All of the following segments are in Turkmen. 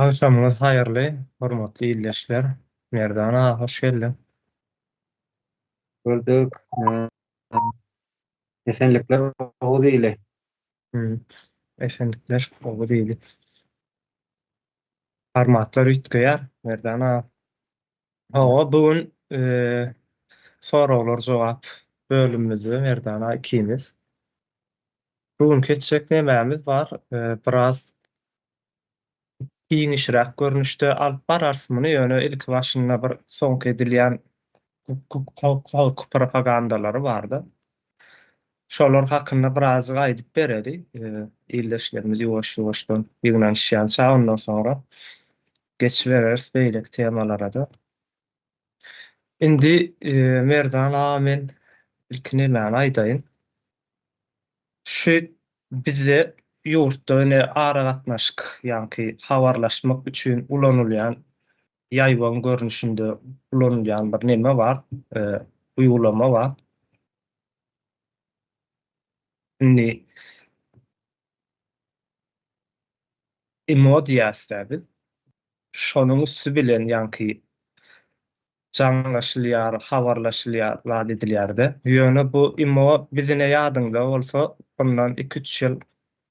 Akşamınız hayırlı, hormatly ýerleşler. Merdana hoş geldin. Gördük. Esenlikler oğuz ile. Hmm. Esenlikler, ogu diýili. Hormatlar ütgeýär. Merdana. Bugün soraglar jogap bölümimizi Merdana ikimiz. Bugün keçek nämämiz bar? Biraz giňişräk görnüşde alyp bararsymy ýöne ilk başynda bir soňky edilýän propagandalary bardy. Şolar hakynda biraz gaýdyp bereli. Ýerleşlerimiz ýuwaş-ýuwaşdan ýygnaşýança ondan soňra geçip bereriz beýleki temalara da. Indi Merdan men ilk nämeni aýdaýyn. Şu bize ýurtda ne ara gatnaşyk, ýa-ni habarlaşmak üçin ulanylýan ýaýban görnüşinde ulanylýan bir näme bar? Uýgulama bar. Indi emodiýasyny şonuň üstü bilen ýa-ni janlaşylýar, habarlaşylýar, zat edilýär-de. Ýöne bu imo bizine ýadyňda bolsa, bundan 2-3 ýyl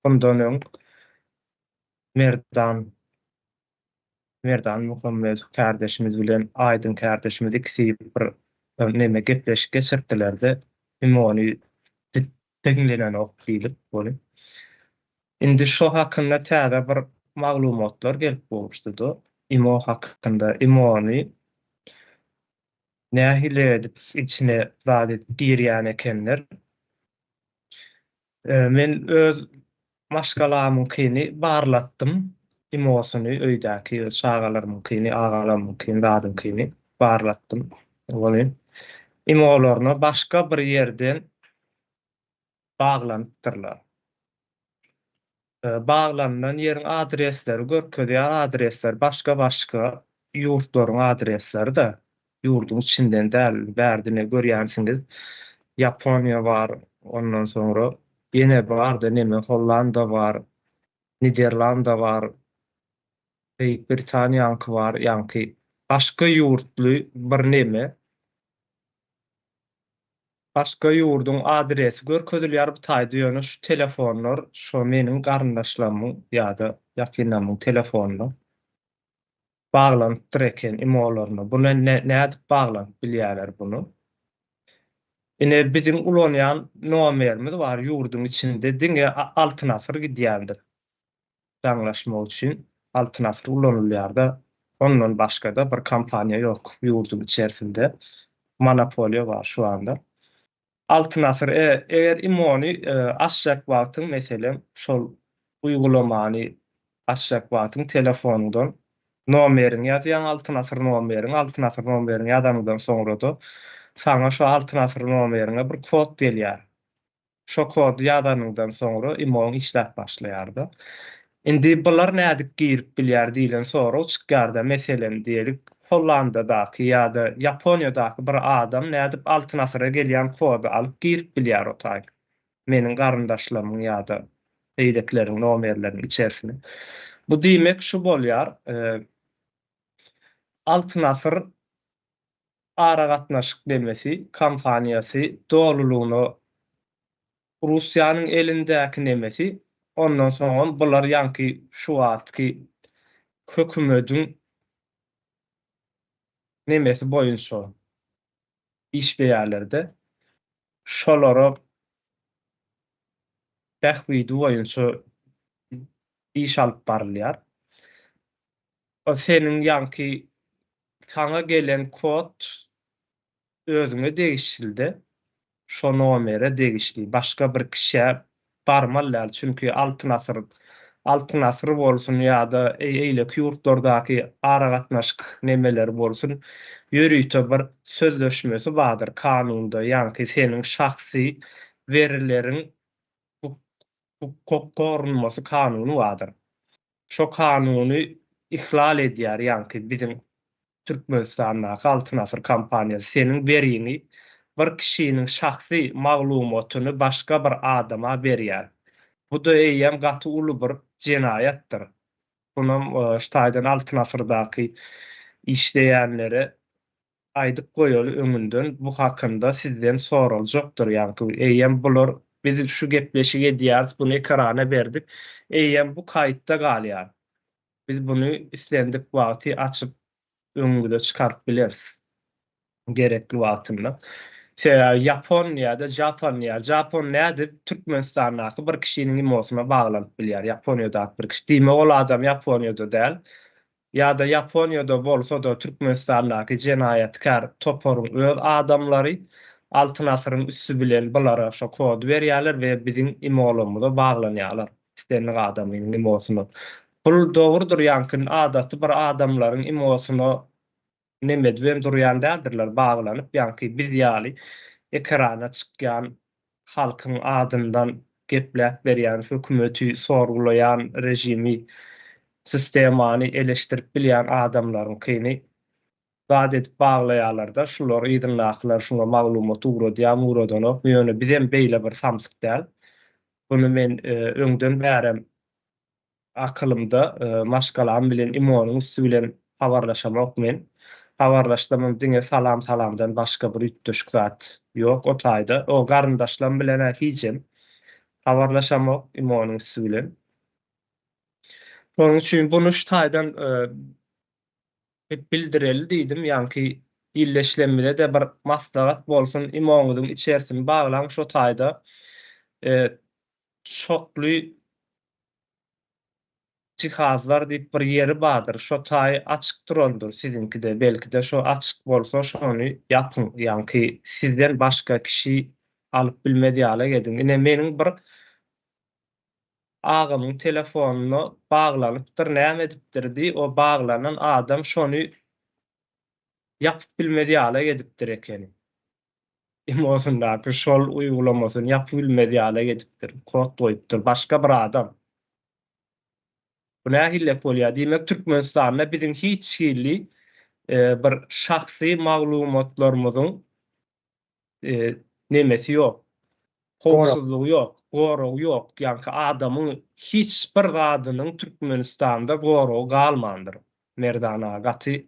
bundan öň Merdan Muhammed kardeşimiz bilen Aydın kardeşimiz ikisi bir näme gepleşip geçirdiler-de. Imony teňlenen ok diýilip bolup. Indi şo hakynda täze bir maglumatlar gelip bolmuşdy-da. Imo hakynda, imony nähile edip içine zat edip girýän ekenler. Men öz maşgalamyňkyny barlatdym. Imosyny öýdäki şagalarymyňkyny, agalarymyňkyny, dadymkyny barlatdym. Ony imolaryna başga bir ýerden baglanypdyrlar. Baglanan ýeriň adresleri, görkezýär adresler, başga ýurtlaryň adresleri-de ýurdun içinden däl bärdine görýänsiňiz. Yaponiýa bar, ondan soňra ýene bardy näme Hollanda bar, Niderlanda bar, Beýik Britaniýanky bar, ýa-ni başga ýurtly bir näme, başga ýurdun adresi görkezilýär bu taýda ýöne şu telefonlar, şu meniň garyndaşlarymyň ýa-da ýakynlarymyň telefonuna baglanypdyr eken imolaryna. Buna nädip baglanyp bilýärler bunu? Ine bizim ulanýan nomerimiz bar ýurdun içinde diňe altyn asyr gidýändir. Daňlaşmak üçin altyn asyr ulanylýar-da. Ondan başga da bir kampaniýa ýok ýurdun içerisinde. Monopoliýa bar şu anda. Altyn asyr eger imony açjak wagtyň meselem şol uýgulamany açjak wagtyň telefonundan nomerini ýazýan altyn asyr nomeriň ýazanyndan soňra da saňa şo altyn asyr nomeriňe bir kod gelýär. Şo kodu ýazanyndan soňra imoň işläp başlaýar-da. Indi bular nädip girip bilýär diýilen soraw çykýar-da. Meselem diýelik Hollandadaky ýa-da Yaponiýadaky bir adam nädip altyn asyra gelýän kodu alyp girip bilýär o taý. Meniň garyndaşlarymyň ýa-da beýlekleriň nomerleriniň içerisine. Bu diýmek şu bolýar, altyn asyr ara gatnaşyk demesi, kampaniýasy dolulugyny Russiýanyň elindäki nemesi, ondan soň bular ýanky şu wagtky hökümetiň nemesi boýunça iş beýärlerde şolara tähwidi boýunça iş alyp barylýar. O seniň ýanky saňa gelen kod özüňe degişildi. Şo nomere degişli. Başga bir kişiye barmallar. Çünki altyn asyr bolsun ýa-da eýleki ýurtlardaky ara gatnaşyk nemeler bolsun, ýörüýte bir sözleşmesi bardyr kanunda. Ýani seniň şahsy verileriň bu korunmasy kanuny bardyr. Şo kanuny ihlal edýär, ýani bizim Türkmenistandaky altyn asyr kampaniýasy seniň beriňi bir kişiniň şahsy maglumatyny başga bir adama berýär. Bu da eýýem gaty uly bir jenaýatdyr. Bunun Ştaýdan altyn asyrdaky işleýänlere aýdyp goýaly öňünden bu hakynda sizden soraljakdyr. Ýani eýem bular biz şu gepleşige edýäris, buny ekrana berdik. Eýem bu kaýtda galýar. Biz bunu islendik wagty açyp öňüňde çykaryp bileris. Gerekli wagtynda. Japoniýada, Japon näde Türkmenistanaky bir kişiniň emosyna baglanyp bilýär. Japoniýada bir kişi. Diýmek ol adam Japoniýada däl. Ýa-da Japoniýada bolsa-da Türkmenistanaky jenaýatkar toporuň öz adamlary altyn asyryň üssü bilen bulara şo kod berýärler we biziň emolumyza baglanýarlar. İstenlik adamyň emosyna. Bul dogrudur ýankyn adaty bir adamlaryň emosyna neme diýen durýan däldirler baglanyp ýanky biz ýaly ekrana çykýan halkyň adyndan gepläp berýän hökümeti sorgulaýan rejimi sistemany eleştirip bilýän adamlaryň kyny zat edip baglaýarlar-da şular ýygyndaklar şuňa maglumat ugrudýan ugrudany ýöne bizem beýle bir samsyk däl. Bunu men öňden bärem akylymda maşgalam bilen imonyň üstü bilen habarlaşamak men. Habarlaşdymam diňe salamdan başga bir üýtdüşik zat ýok. O taýda o garyndaşlarym bilen hijem habarlaşamak imonyň üstü bilen. Onuň üçin bunu şu taýdan hep bildireli diýdim. Ýani illeşlemede de bir maslahat bolsun, imonyňyň içerisini baglaň şo taýda çokly cihazlar diýip bir ýeri bardyr. Şo taý açyk durandyr sizinkide, belki de şo açyk bolsa şonu ýapyň. Ýani sizden başga kişi alyp bilmedi ýaly gedin. Ine meniň bir agamyň telefonuny baglanypdyr, näme edipdirdi, o baglanan adam şonu ýapyp bilmedi ýaly gedipdir ekeni. Emosyondaky şol uýgulamasyny ýapyp bilmedi ýaly gedipdir. Kod goýupdyr başga bir adam. Bu nähille bolýar? Diýmek Türkmenistanda biziň hiç hili bir şahsy maglumatlarymyzyň nemesi ýok. Howpsuzlygy ýok, goragy ýok. Ýani adamyň hiç bir zadynyň Türkmenistanda goragy galmandyr. Merdana gaty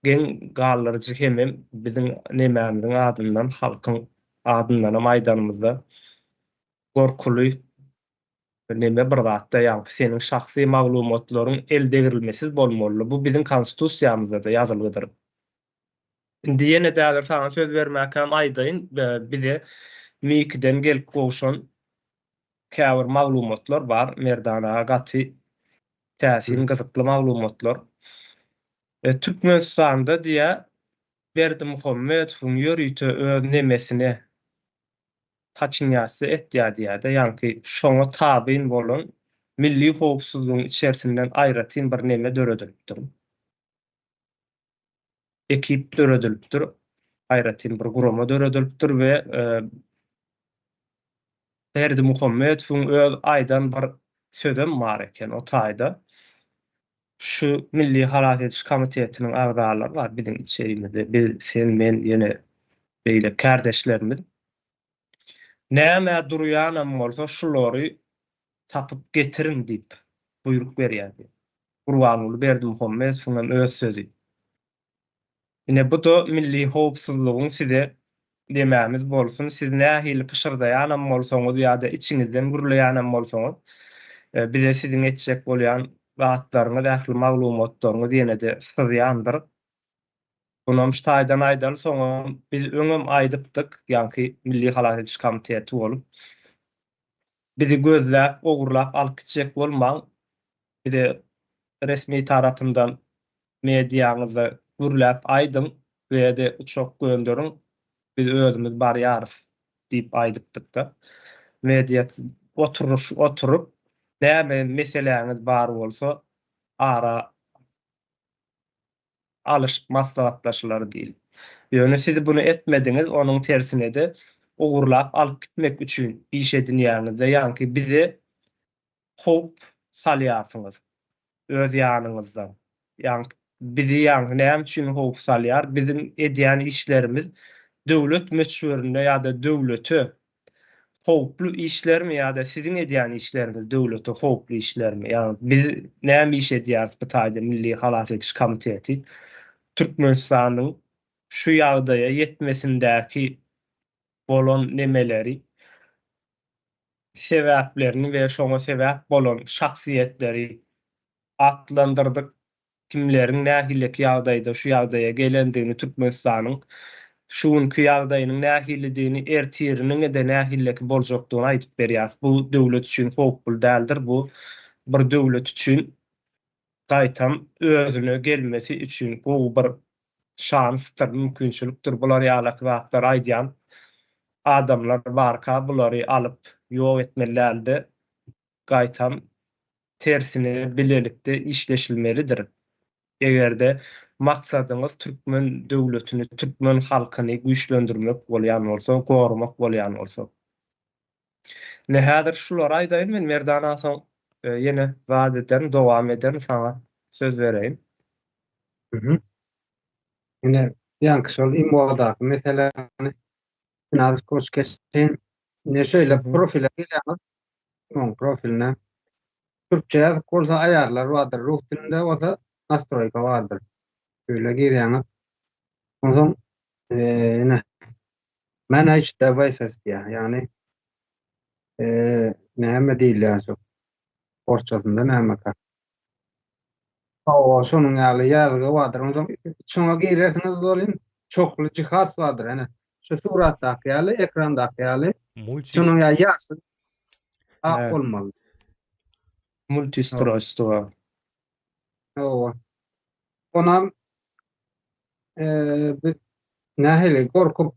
gen gallarjy hemem biziň nemäniň adyndan, halkyň adyndan maýdanymyzda gorkuly neme bir zatda ýani seniň şahsy maglumatlaryň eldegirilmesiz bolmaly. Bu biziň konstitusiýamyzda da ýazylgydyr. Indi ýene däler sana söz bermäkäm aýdaýyn bize MIKden gelip gowşan käbir maglumatlar bar. Merdana gaty täsiriň gyzykly maglumatlar. Türkmenistanda diýe Berdimuhammedowyň ýörüýte öz nemesini taçynýasy etdiýär-de, ýani şoňa tabyn bolan milli howpsuzlygyň içerisinden aýratyn bir neme döredilipdir. Ekip döredilipdir, aýratyn bir gurama döredilipdir we Berdimuhammedowyň öz aýdan bir sözem bar eken o taýda. Şu Milli Halat Ediş Komitetiniň agdalary bar biziň içerimizde. Biz, sen, men ýene beýle kardeşlerimiz. Näme durýanam bolsa şulary tapyp getirin diýip buyruk berýärdi. Gurbanuly Berdimuhammedowyň öz sözü. Ine bu da milli howpsuzlygyň size demämiz bolsun. Siz nähili pişirdaýanam bolsaňyz ýa-da içiňizden gürleýänam bolsaňyz bize siziň etjek bolýan zatlaryňyz, ähli maglumatlaryňyz ýene-de syrýandyr. Bunam şu taýdan aýdal soňa biz öňem aýdypdyk, ýani Milli Halat Ediş Komiteti bolup. Bizi gözläp, ogurlap alyp gitjek bolmaň, bize resmi tarapyndan mediýamyzda gürläp aýdyň we-de çok gönderiň, biz özümiz barýarys diýip aýdypdyk-da. Media oturup näme meseleňiz bar bolsa ara alyşyp maslahatlaşylary diýil. Ýöne siz bunu etmediňiz, onuň tersine de ogurlap alyp gitmek üçin iş edinýäňizde, ýani bizi howp salýarsyňyz öz ýanyňyzdan. Ýani bizi näme üçin howp salýar? Bizim edýän işlerimiz döwlet meçhurine ýa-da döwleti howplu işler mi ýa-da sizin edýän işleriniz döwlete howplu işler mi? Ýani biz näme iş edýäris bu taýda Milli Halas Etiş Komiteti Türkmenistanyň şu ýagdaýa ýetmesindäki bolan nemeleri, sebäplerini we şoňa sebäp bolan şahsiýetleri atlandyrdyk. Kimleriň nähillik ýagdaýda şu ýagdaýa gelendigini, Türkmenistanyň şuňky ýagdaýynyň nähilligini, ertiriniň de nähillik boljakdygyny aýdyp berýär. Bu döwlet üçin howplu däldir. Bu bir döwlet üçin gaýtam özüne gelmesi üçin bu bir şansdyr, mümkinçilikdir. Bular ýaly wagtlar aýdýan adamlar barka bulary alyp ýok etmelärdi. Gaýtam tersine bilelikde işleşilmelidir. Egerde maksadyňyz türkmen döwletini, türkmen halkyny güýçlendirmek bolýan bolsa, gorumak bolýan bolsa. Nähädir şular aýdaýyn, men Merdana soň ýene wagt ederim, dowam ederim, saňa söz bereýin. Yine yankı sol imoda mesela nazır koş kesin ne şöyle profile gidelim. Onun profiline Türkçe kursa ayarlar vardır. Ruh dilinde o da nastroyka vardır. Böyle girelim. O zaman ne manage devices diye yani ne değil lazım. Porçasında ne meka. O şunun ýaly vardır. O zaman şoňa girersiniz bolýan çoklu cihaz vardır. Yani şu suratdaky ýaly, ekrandaky ýaly. Şunun ýaşy ak bolmaly. Multistrojstva. Ona nähili gorkup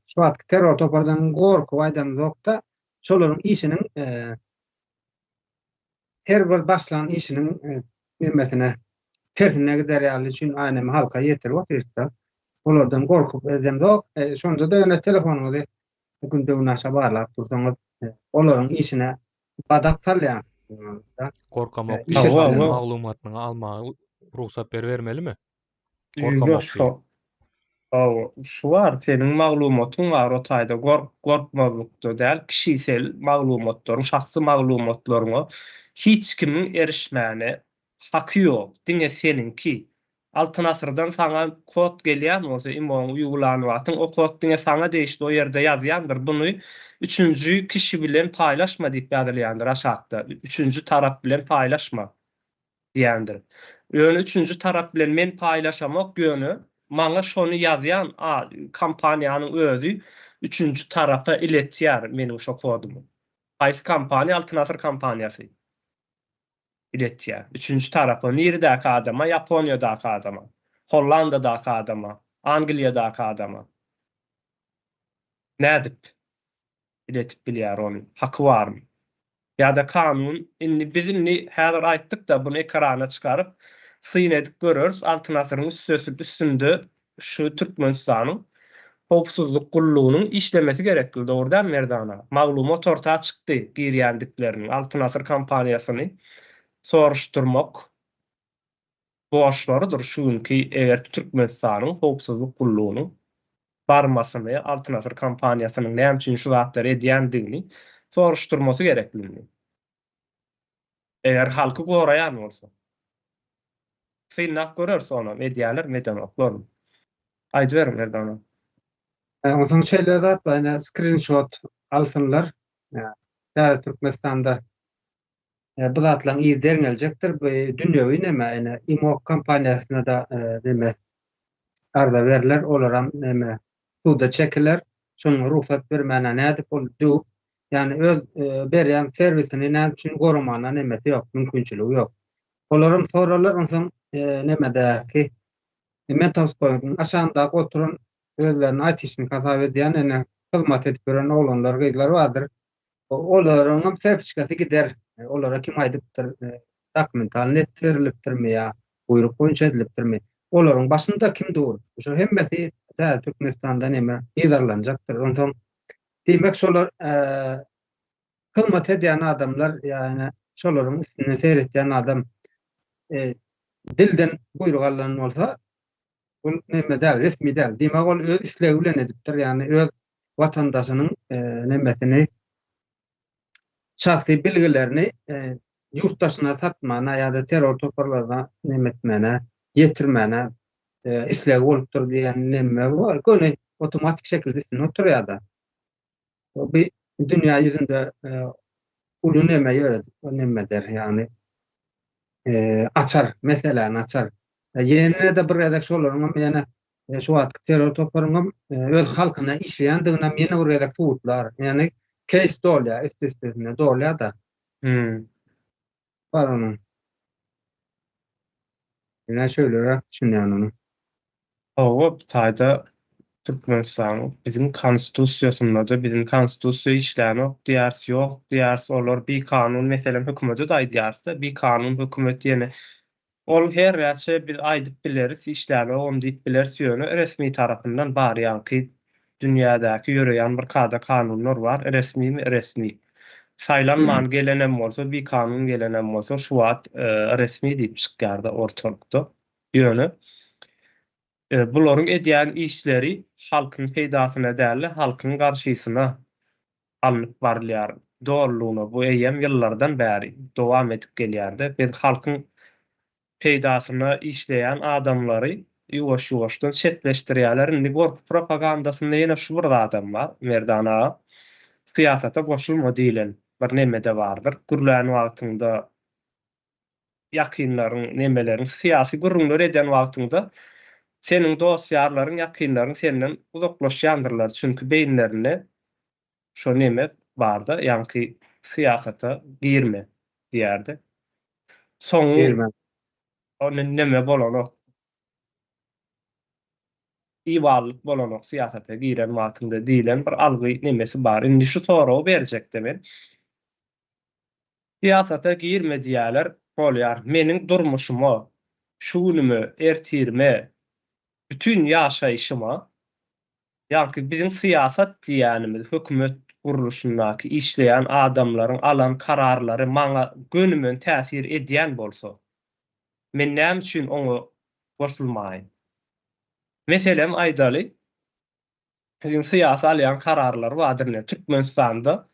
şu at terör topardan gorkup aýdam zokda şolaryň işiniň her bir başlan işiniň himmetine tersine gider ýaly üçin aýnamy halka ýetirip otursa olardan gorkup edem zok şonda da öne telefonuňyzy günde unaşa barlap dursaňyz olaryň işine badak salýar. Korkamak işe maglumatyny almagy ruhsat bermelimi? Korkamak. Şu var, senin maglumatyň bar o taýda gorkmazlykda däl, kişisel maglumatlaryň, şahsy maglumatlaryňa hiç kimiň erişmäne haky ýok. Diňe seninki altyn asyrdan saňa kod gelýän bolsa, imon ýuglanyp o kod diňe saňa değişdi, o ýerde ýazýandyr. Buny üçüncü kişi bilen paýlaşma diýip ýazylýandyr aşagda. Üçüncü tarap bilen paýlaşma diýendir. Ýöne üçüncü tarap bilen men paýlaşamak ýöne maňa şonu ýazýan kampaniýanyň özü üçüncü tarapa iletýär meniň şo kodumy. Aýsy kampaniýa altyn asyr kampaniýasy iletýär. Üçüncü tarapa Nirdaky adama, Yaponiýadaky adama, Hollandadaky adama, Angliýadaky adama. Nädip iletip bilýär onu? Haky barmy? Ýa-da kanun inni bizimni häzir aýtdyk da buny ekrana çykaryp syn edip görürs. Altyn asyryň üstünde şu Türkmenistanyň howpsuzlyk gullugynyň işlemesi gerekli. Dogrudan Merdana. Maglumat ortağa çykdy. Girýändiklerini, altyn asyr kampaniýasyny soruşturmak borçlarydyr. Şuňky eger Türkmenistanyň howpsuzlyk gullugynyň barmasyny altyn asyr kampaniýasynyň näme üçin şu wagtlar edýändigini soruşturmasy gerekli. Eger halky goraýan bolsa. Synak görürse ona medýalar medemaklar. Aýdyp berim Merdana. O zaman şeylerde hatta yine screenshot alsınlar. Ya Türkmenistan'da bu zatlan iyi deringelecektir. Dünyevi neme yani IMO kampanyasına da neme arda verirler. Olaram neme suda çekiler. Şunu ruhsat vermene ne edip oldu. Yani öz berýän servisini ne için gorumana nemesi yok. Mümkinçiligi yok. Olaram soralar ondan nemedeki metos koydum. Aşağıda oturan özlerinin ateşini kasap edýän ene hyzmat edip beren oğlanlar gyzlar vardır. Olaryň sertifikasy gider. Olara kim aýdypdyr? Dokumental nettirilipdirmi ýa buyruk boýunça edilipdirmi? Olaryň başynda kim dur? Şo hemmesi Türkmenistanda neme ýazarlanjakdyr. Ondan demek şolar hyzmat edýän adamlar ýani şolaryň üstüne seyretýän adam dilden buyruk alan bolsa bu neme däl, resmi däl. Demek ol öz işlegi bilen edipdir. Yani öz vatandaşynyň nemetini şahsy bilgilerini yurttaşyna satmana ýa-da terror toparlarına nemetmene, getirmene isleg bolupdyr diýen nemme bar. Göni otomatik şekilde üstüne oturýar-da. O bir dünya yüzünde ulu neme ýöredik, o nemme der ýani açar, meseleni açar. Ýene de bir redak şolaryň ýene şu wagtky terror toplaryň öz halkyna işleýändigine ýene bir redak suwutlar. Ýani case dolýar, üst-üstüne dolýar da. Bar onun. Ýene şöyle düşünýän onu. O taýda Türkmenistan bizim konstitusiýasynda bizim konstitusiýa işläni diýärsi ýok, diýärsi olar bir kanun meselem hökümeti de diýärse bir kanun hökümeti ýene ol her ýaşy bir aýdyp bileris işläni onu diýip bileris ýöne resmi tarapyndan bar ýa-ki dünýädäki ýöreýän bir kada kanunlar bar, resmimi resmi. Saylanman gelenem bolsa bir kanun gelenem bolsa şu wagt resmi diýip çykýardy ortalykda ýöne. Buların edýän işleri halkyň peýdasyna däl, halkyň garşysyna alınıp barylýar. Doğruluğuna bu eýem ýyllardan bäri dowam edip gelýärdi. Biz halkyň peýdasyna işleýän adamlary ýuwaş-ýuwaşdan çetleşdirýärler. Indi gorky propagandasynda ýene şu bir adam bar, Merdana. Siyasata goşulma diýilen bir neme de bardyr. Gürlän wagtynda ýakynlaryň, nemelerin siyasi gurrunlar eden wagtynda senin dostlarlaryň, ýakynlaryň senden uzaklaşýandyrlar. Çünki beýinlerine şo neme bardy, ýa-ki siyasata girme diýärdi. Soňy onu neme bolanok iwallyk bolanok siyasata giren wagtynda diýilen bir algy nemesi bar. Indi şu soragy berjek men. Siyasata girme diýerler, bolýar. Meniň durmuşyma, şunumy ertirme, bütün ýaşaýyşyma, ýa-ki bizim siyasat diýänimiz, hökümet guruluşyndaky işleýän adamlaryň alan kararlary maňa gönümden täsir edýän bolsa, men näme üçin oňa goşulmaýyn? Meselem aýdaly, bizim siyasi alýan kararlar bardyr. Türkmenistanda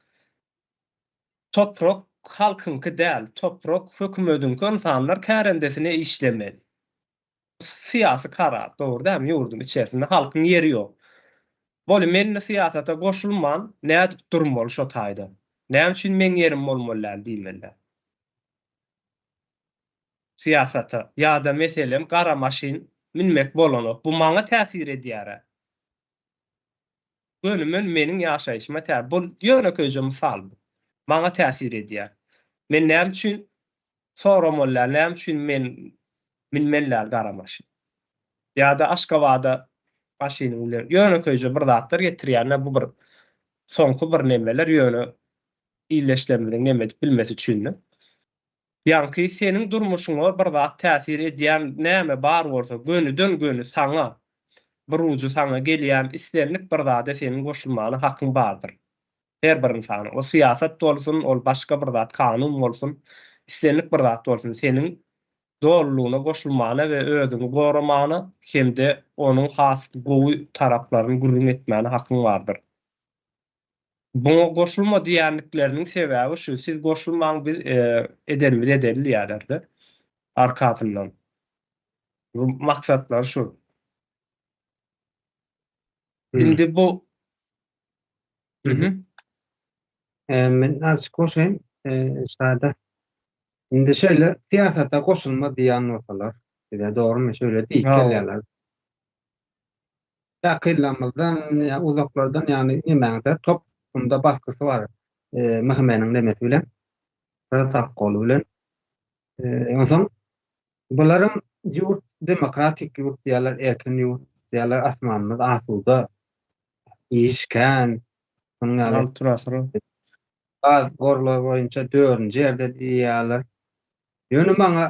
toprak halkynky däl, toprak hökümetiňki insanlar kärendesine işlemeli. Siyasi karar, doğru değil mi? Yurdun içerisinde halkın yeri yok. Bolu men siyasata goşulman, näde durmaly şo taýda? Näme üçin men yerim bolmaly diýmeler. Siyasata ýa-da meselem gara maşin minmek bolany, bu maňa täsir edýär. Gönümün meniň ýaşaýyşyma täsir. Bu ýöne köýje mysal bu. Maňa täsir edýär. Men näme üçin soramaly, näme üçin men minmeller gara maşin. Ya da Aşgabatda maşyny bilen ýöne köýje bir zatlar getirýärler, bu bir soňky bir nemeler ýöne iýleşlemeden neme bilmesi üçin. Ýa-ki seniň durmuşyňa bir zat täsir edýän näme bar bolsa, gönü saňa bir uju saňa gelýän istenlik bir zat seniň goşulmaly hakyň bardyr. Her bir insanyň, o siyasat bolsun, ol başga bir zat kanun bolsun, istenlik bir zat bolsun, seniň doğruluğuna goşulmaly we özüňi goramaly hemde onuň has gowy taraplaryny gurrun etmäni hakyň bardyr. Bu goşulma diýänlikleriniň sebäbi şu, siz goşulmaň biz edenimiz edenliýärler arkasyndan. Bu maksatlar şu. Indi bu Men azıcık koşayım. Şada. Indi şöyle siyasata koşulma diýen bolsalar, doğru mu? Şöyle diýip gelýärler. Ýakynlarymyzdan, ýa uzaklardan, ýani nimäňde toplumda baskysy bar. Möhümeniň demesi bilen, protokol bilen. Onsoň bularyň ýurt demokratik ýurt diýerler, erkin ýurt diýerler, asmanymyz asuda, işken, gaz gorlary boýunça 4-nji ýerde diýerler. Ýöne maňa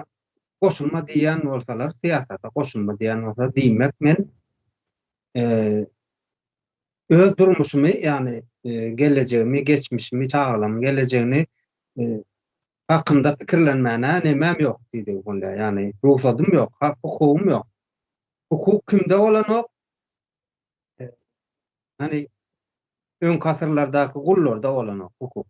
goşulma diýen bolsalar, siyasata goşulma diýen bolsa diýmek men öz durmuşymy, ýani gelejegimi, geçmişimi, çağlam gelejegini hakynda pikirlenmäne nemem ýok diýdi bolýar. Ýani ruhsatym ýok, hukukym ýok. Hukuk kimde bolanok? Hani ön kasırlardaky gullarda bolan hukuk.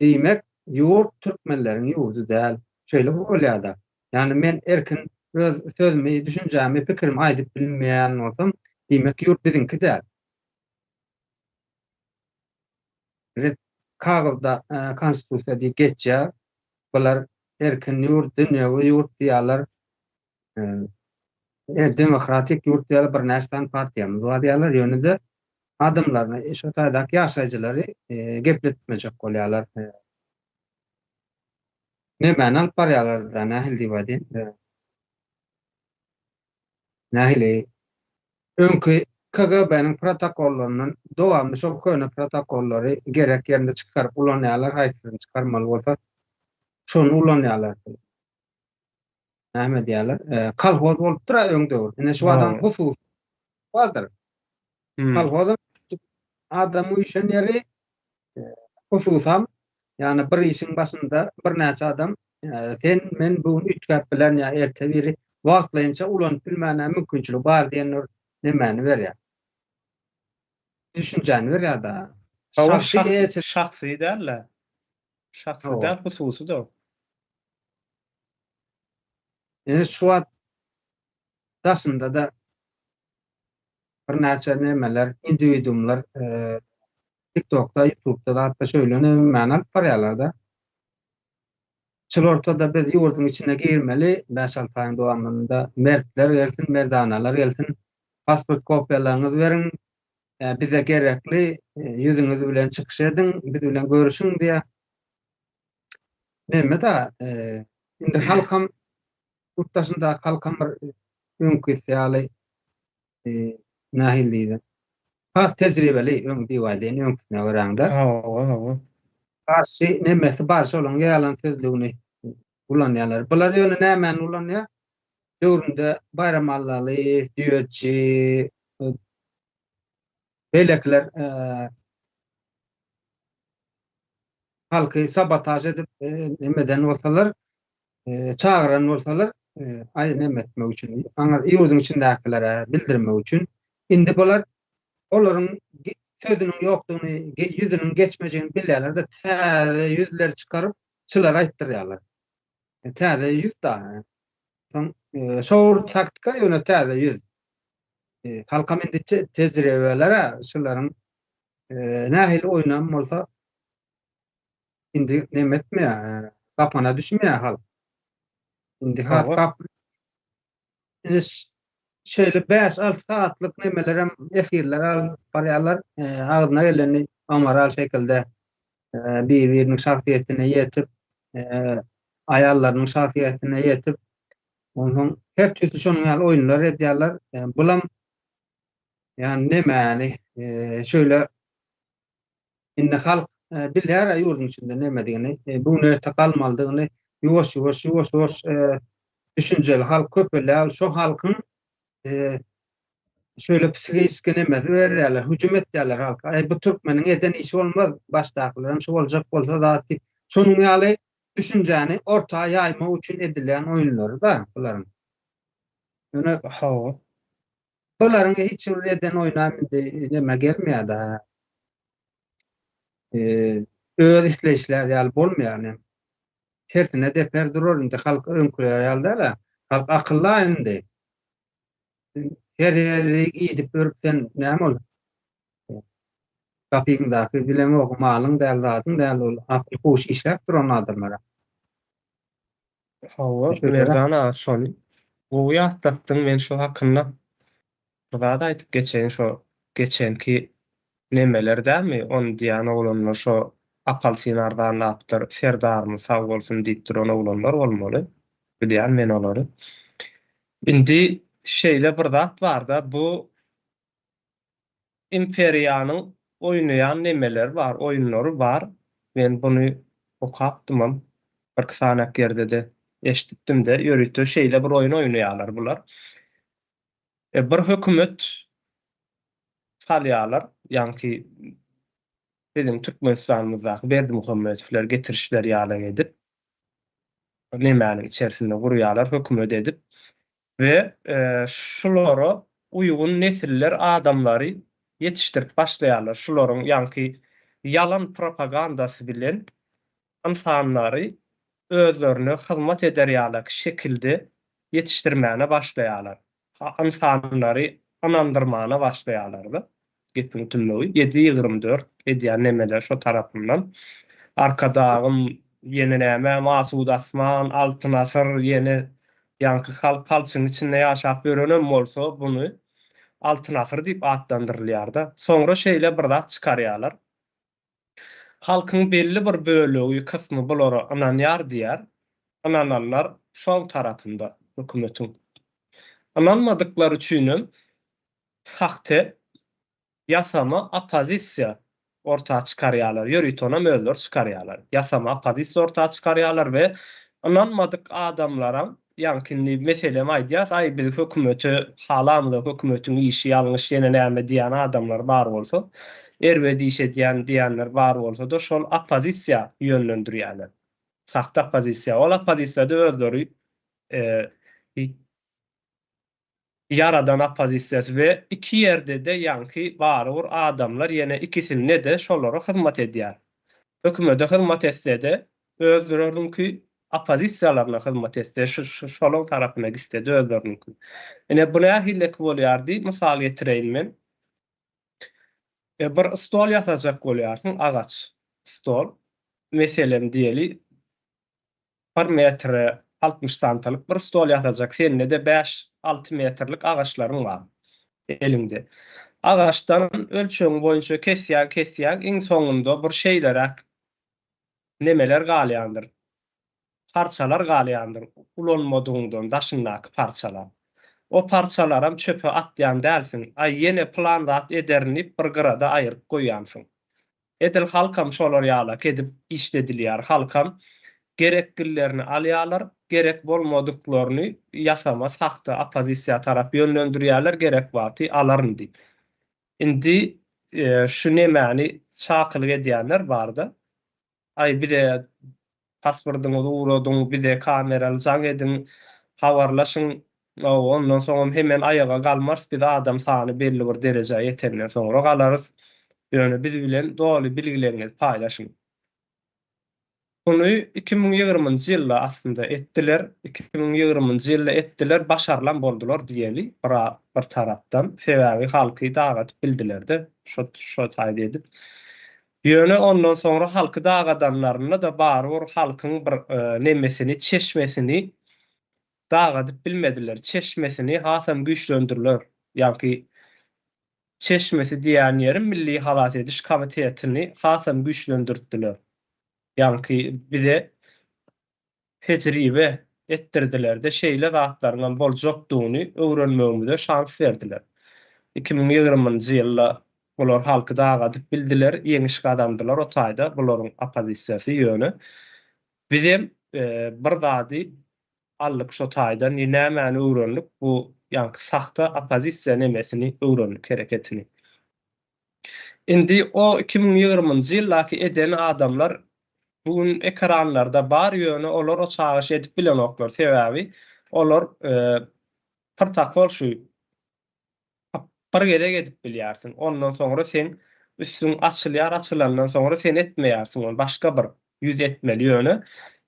Diýmek, ýurt türkmenleriň ýurdu däl. Şeýle bolýar-da. Yani men erkin öz sözümi, düşünjämi, pikirimi aýdyp bilmeýän bolsam, diýmek ýurt biziňki däl. Kagylda konstitusiýa diýip geçýär. Bular erkin ýurt, dünýäwi ýurt diýerler. Demokratik ýurt diýerler, bir näçe partiýamyz bar diýerler. Ýönüde adamlaryny, şu taýdaky ýaşaýjylary gepletmejek bolýarlar. Nämeni alyp barýarlar da, nähili diýip aýdym. Nähili öňkü KGB'nin protokollarynyň dowamly şol köne protokollary gerek ýerinde çykaryp ulanýarlar, haýsysyny çykarmaly bolsa şonu ulanýarlar. Näme diýerler? Kalhoz bolup tura öňde. Ine şu adam husus bardyr. Kalhoz adam uşan ýeri hususam, ýani bir işiň başynda bir näçe adam sen men bu ütkap bilen ýa erte biri wagtlaýynça ulanyp bilmäne mümkinçiligi bar diýenler nemeni berýär. Düşünjäni berýär da. Şahsy däl. Şahsy däl, hususy da. Şu wagt daşynda da bir näçe nemeler, individuumlar TikTok'da, YouTube'da da hatda şöyle nemeni alyp barýarlar da. Çıl ortada biz ýurdun içine girmeli, 5-6 aýyň dowamında mertler gelsin, merdanalar gelsin, pasport kopyalaryňyzy berin, bize gerekli yüzüňiz bilen çykyş edin, biz bilen görüşüň diýe. Neme da, indi halkam, yurttaşynda halkam bir öňkü ýaly nähil diýdi. Has tejribeli öňkü diýýärden öňküne göräňde. Karşı nemesi barşy olan ýalan sözlüğüni ulanýarlar. Bular ýöne nämen ulanýar? Döwründe bayram allary, düýetçi, belekler halky sabotaj edip nemeden bolsalar, çağıran bolsalar, aýdym etmek üçin, aňar ýurdun içindäkilere bildirmek üçin indi bular olaryň sözünün ýokdugyny, ýüzünün geçmejegini bilýärler de täze ýüzler çykaryp çylar aýtdyrýarlar. Täze ýüz da. Şol taktika ýöne täze ýüz. Halkam indi tejribelere şolaryň nähili oýnan bolsa indi neme etmeýär, gapana düşmeýär halk. Indi halk şöyle 5-6 saatlyk nemelerem efirler alyp barýarlar, agyna geleni amaral şekilde bir-biriniň şahsiýetine ýetip, aýallarynyň şahsiýetine ýetip, onuň her türlü şonuň ýaly oýunlar edýärler. Bulam ýani nemeni şöyle indi halk bilýär ýurdun içinde neme diýeni, bu näte galmalydygyny ýuwaş düşünjeli halk köpelär, şo halkyň şöyle psikik nemesi berýärler, hüjüm etýärler halka. Bu türkmeniň eden işi bolmaz, başdakylarym şu boljak bolsa da şonuň ýaly düşünjäni ortağa ýaýmak üçin edilen oýunlary da bularyň. Ýöne bularyň hiç eden oýunam neme gelmeýär da. Öz isleýişler ýaly bolmaýar. Tertine deper durur, indi halk öňküler ýaly, halk akylly indi. Her ýeri gidip görüp sen näme ol? Gapyňdaky bilemi okumalyň däl zadyň däl ol. Akly hoş işläp duran adamlara. Merzana şol. Bu ýatdatyň men şu hakynda burada aýtyp geçen şu geçenki nemeler dämi? On diýen oglanlar şu apalsinardan apdyr, serdarmy sag bolsun diýip duran oglanlar bolmaly. Bilýän men olary. Indi şeýle bir zat bar da, bu imperiýanyň oýnaýan nemeler bar, oýunlary bar. Men buny okapdym, bir sanak ýerde de eşitdim de, ýörüýte şeýle bir oýun oýnaýarlar bular. Bir hökümet salýarlar, ýani bizim Türkmenistanymyzdaky Berdimuhammedowylar getirişler ýaly edip, nemeniň içerisinde gurýarlar, hökümet edip we şolara uygun nesiller adamlary yetiştirip başlaýarlar. Şularyň ýanky yalan propagandasy bilen insanlary özlerine hyzmat ederýärler şekilde yetişdirmäne başlaýarlar. İnsanlary anandyrmana başlaýarlar-da. Gepin tümlegi 7-24 edýän nemeler şo tarapyndan arkadagym ýeni näme Masud Asman, Altyn Asyr ýeni ýanky halk palçynyň içinde ýaşap görenem bolsa bunu Altyn Asyr diýip adlandyrylýar-da. Soňra şeýle bir zat çykarýarlar. Halkyň belli bir bölegi, kysmy bulara ananýar diýär. Anananlar şol tarapynda hökümetiň. Ananmadykları üçin sahte yasama opozisiýa ortağa çykarýarlar. Ýöritonam özler çykarýarlar. Yasama opozisiýa ortağa çykarýarlar we ananmadyk adamlara ýanky meselem aýdýas, ay biz hökümeti halamyk, hökümetiň işi ýalňyş ýene näme diýen adamlar bar bolsa, erbedi iş diýenler bar bolsa da şol opozisiýa ýönlendirýärler. Sahta opozisiýa. Ol opozisiýada özleri yaradan opozisiýasy we iki ýerde de ýanky barur adamlar ýene ikisine de şolara hyzmat edýär. Hökümete hyzmat etse de özleriňki opozisiýalaryna hyzmat etse şolaryň tarapyna gitse de özleriňki. Ene buna hillek bolýardy. Mysal getireýin men. Bir stol ýasajak bolýarsyň, agaç stol. Meselem diýeli 1 metre 60 santilik bir stol ýasajak. Seninle de 5-6 metrlik agaçlaryň bar elinde. Agaçdan ölçüň boýunça kesýär, iň soňunda bir şeýlerek nemeler galýandyr. Parçalar galýandyr. Ulanmadygyňdan daşyndaky parçalar. O parçalaram çöpe atýan dälsin. Ay ýene planda at edernip bir gyrada aýryp goýansyň. Edil halkam şolar ýala kedip işledilýär. Halkam gereklilerini alýarlar, gerek bolmadyklaryny yasama sahta opozisiýa tarap ýönlendirýärler, gerek wagty alaryn diýip. Indi şu nemeni çakylyk edýänler barda. Ay bize pasportyňyzy uradyň, bize kameraly jaň edin, habarlaşyň. Ondan soňra hemen ayaga galmaz, bir adam sany belli bir derejeye ýetenden soňra galarys. Ýöne biz bilen dogry bilgilerinizi paýlaşyň. Bunu 2020-njy ýylda aslında etdiler. 2020-njy ýylda etdiler, başarlan boldular diýeli bir tarapdan. Sebäbi halky dagat bildiler-de, şo taýda edip. Ýöne ondan soňra halky dagadanlaryna da barwar halkyň bir nemesini, çeşmesini dagadyp bilmediler. Çeşmesini hasam güýçlendirler. Ýa-ki çeşmesi diýen ýerim Milli Halat Ediş Komitetini hasam güýçlendirdiler. Ýa-ki bize tejribe ettirdiler de şeýle zatlaryň boljokdugyny öwrenmegimize şans berdiler. 2020-njy ýylda bular halky dagadyp bildiler, ýeňiş adamdylar o taýda bularyň opozisiýasy ýöne. Bizim bir zady allyk şo taýdan nämäni öwrenip bu ýanky sahta opozisiýa nemesini öwrenip kereketini. Indi o 2020-njy ýyldaky eden adamlar bugün ekranlarda bar ýöne olar o çağış edip bilen oklar. Sebäbi olar protokol şu bir gede gedip bilýärsiň. Ondan soňra sen üstüň açylýar, açylandan soňra sen etmeýärsiň. Başga bir ýüz etmeli ýöne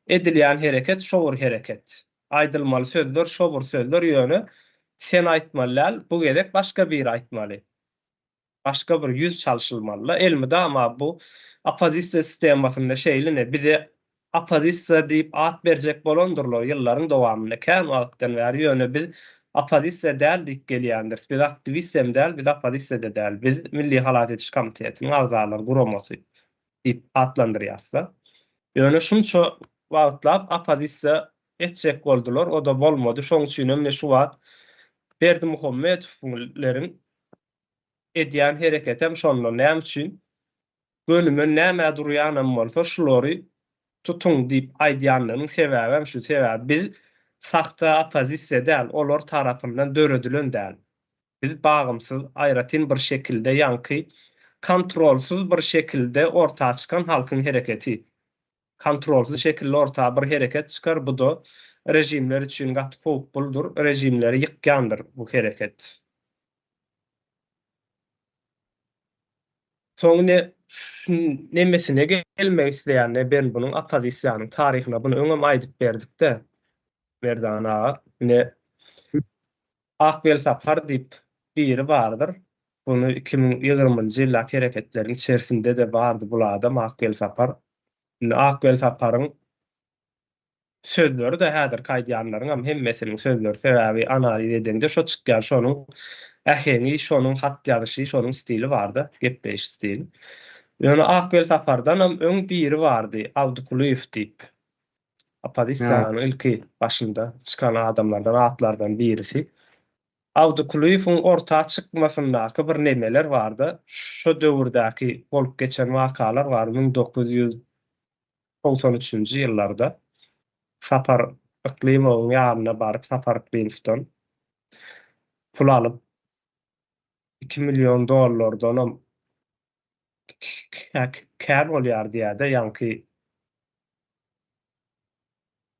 edilýän hereket şowur hereket. Aýdylmaly sözler şowur sözler ýöne sen aýtmaly, bu gedek başga bir aýtmaly. Başga bir yüz çalışılmalı. Elmide ama bu opozisiya sistemasında şeyline bize opozisiya diýip at berjek bolondurlar ýyllaryň dowamynda. Kän wagtdan bäri ýöne biz opozisiya däldik gelýändir. Biz aktivistem däl, biz opozisiya da däl. Biz Milli Halat Ediş Komitetiniň agzalary guramasy diýip adlandyrýarsa. Ýöne şunça wagtlap opozisiya etjek boldular, o da bolmady. Şoň üçin hem şu wagt Berdimuhammedowleriň edýän hereketem şonlar näme üçin gönüme näme durýanam bolsa şulary tutun diýip aýdýanlaryň sebäbi hem şu sebäbi biz sahta opozisiýa däl, olar tarapyndan döredilen däl. Biz bagymsyz, aýratyn bir şekilde ýanky kontrolsuz bir şekilde ortağa çykan halkyň hereketi. Kontrolsuz şekilde ortağa bir hereket çykar, bu da rejimler üçin gaty fowkpuldur, rejimleri ýykýandyr bu hereket. Soň nemesine gelmek isleýän ben bunun opozisiýanyň taryhyna bunu öňem aýdyp berdik-de. Merdan ağa. Ne Akbel Sapar diýip biri bardyr. Bunu 2020-njy ýyllarky hereketleriň içerisinde de bardy bu adam Akbel Sapar. Akbel Saparyň sözleri de häzir kaýdýanlaryň hemmesiniň sözleri sebäbi analiz edende şo çykýan şonuň äheni, şonuň hat ýazyşy, şonuň stili bardy, gepleşik stili. Ýöne Akbel Sapardan öň biri bardy, Awdukulyýew diýip. Opozisiýanyň ilki başynda çykan adamlardan, atlardan birisi. Awdukulyýewiň ortağa çykmasyndaky bir nemeler bardy. Şo döwürdäki bolup geçen wakalar bar 1993-nji ýyllarda. Sapar Iklimowyň ýanyna baryp Sapar Iklimowdan pul alyp $2 milyon kär bolýar diýär-de, ýa-ni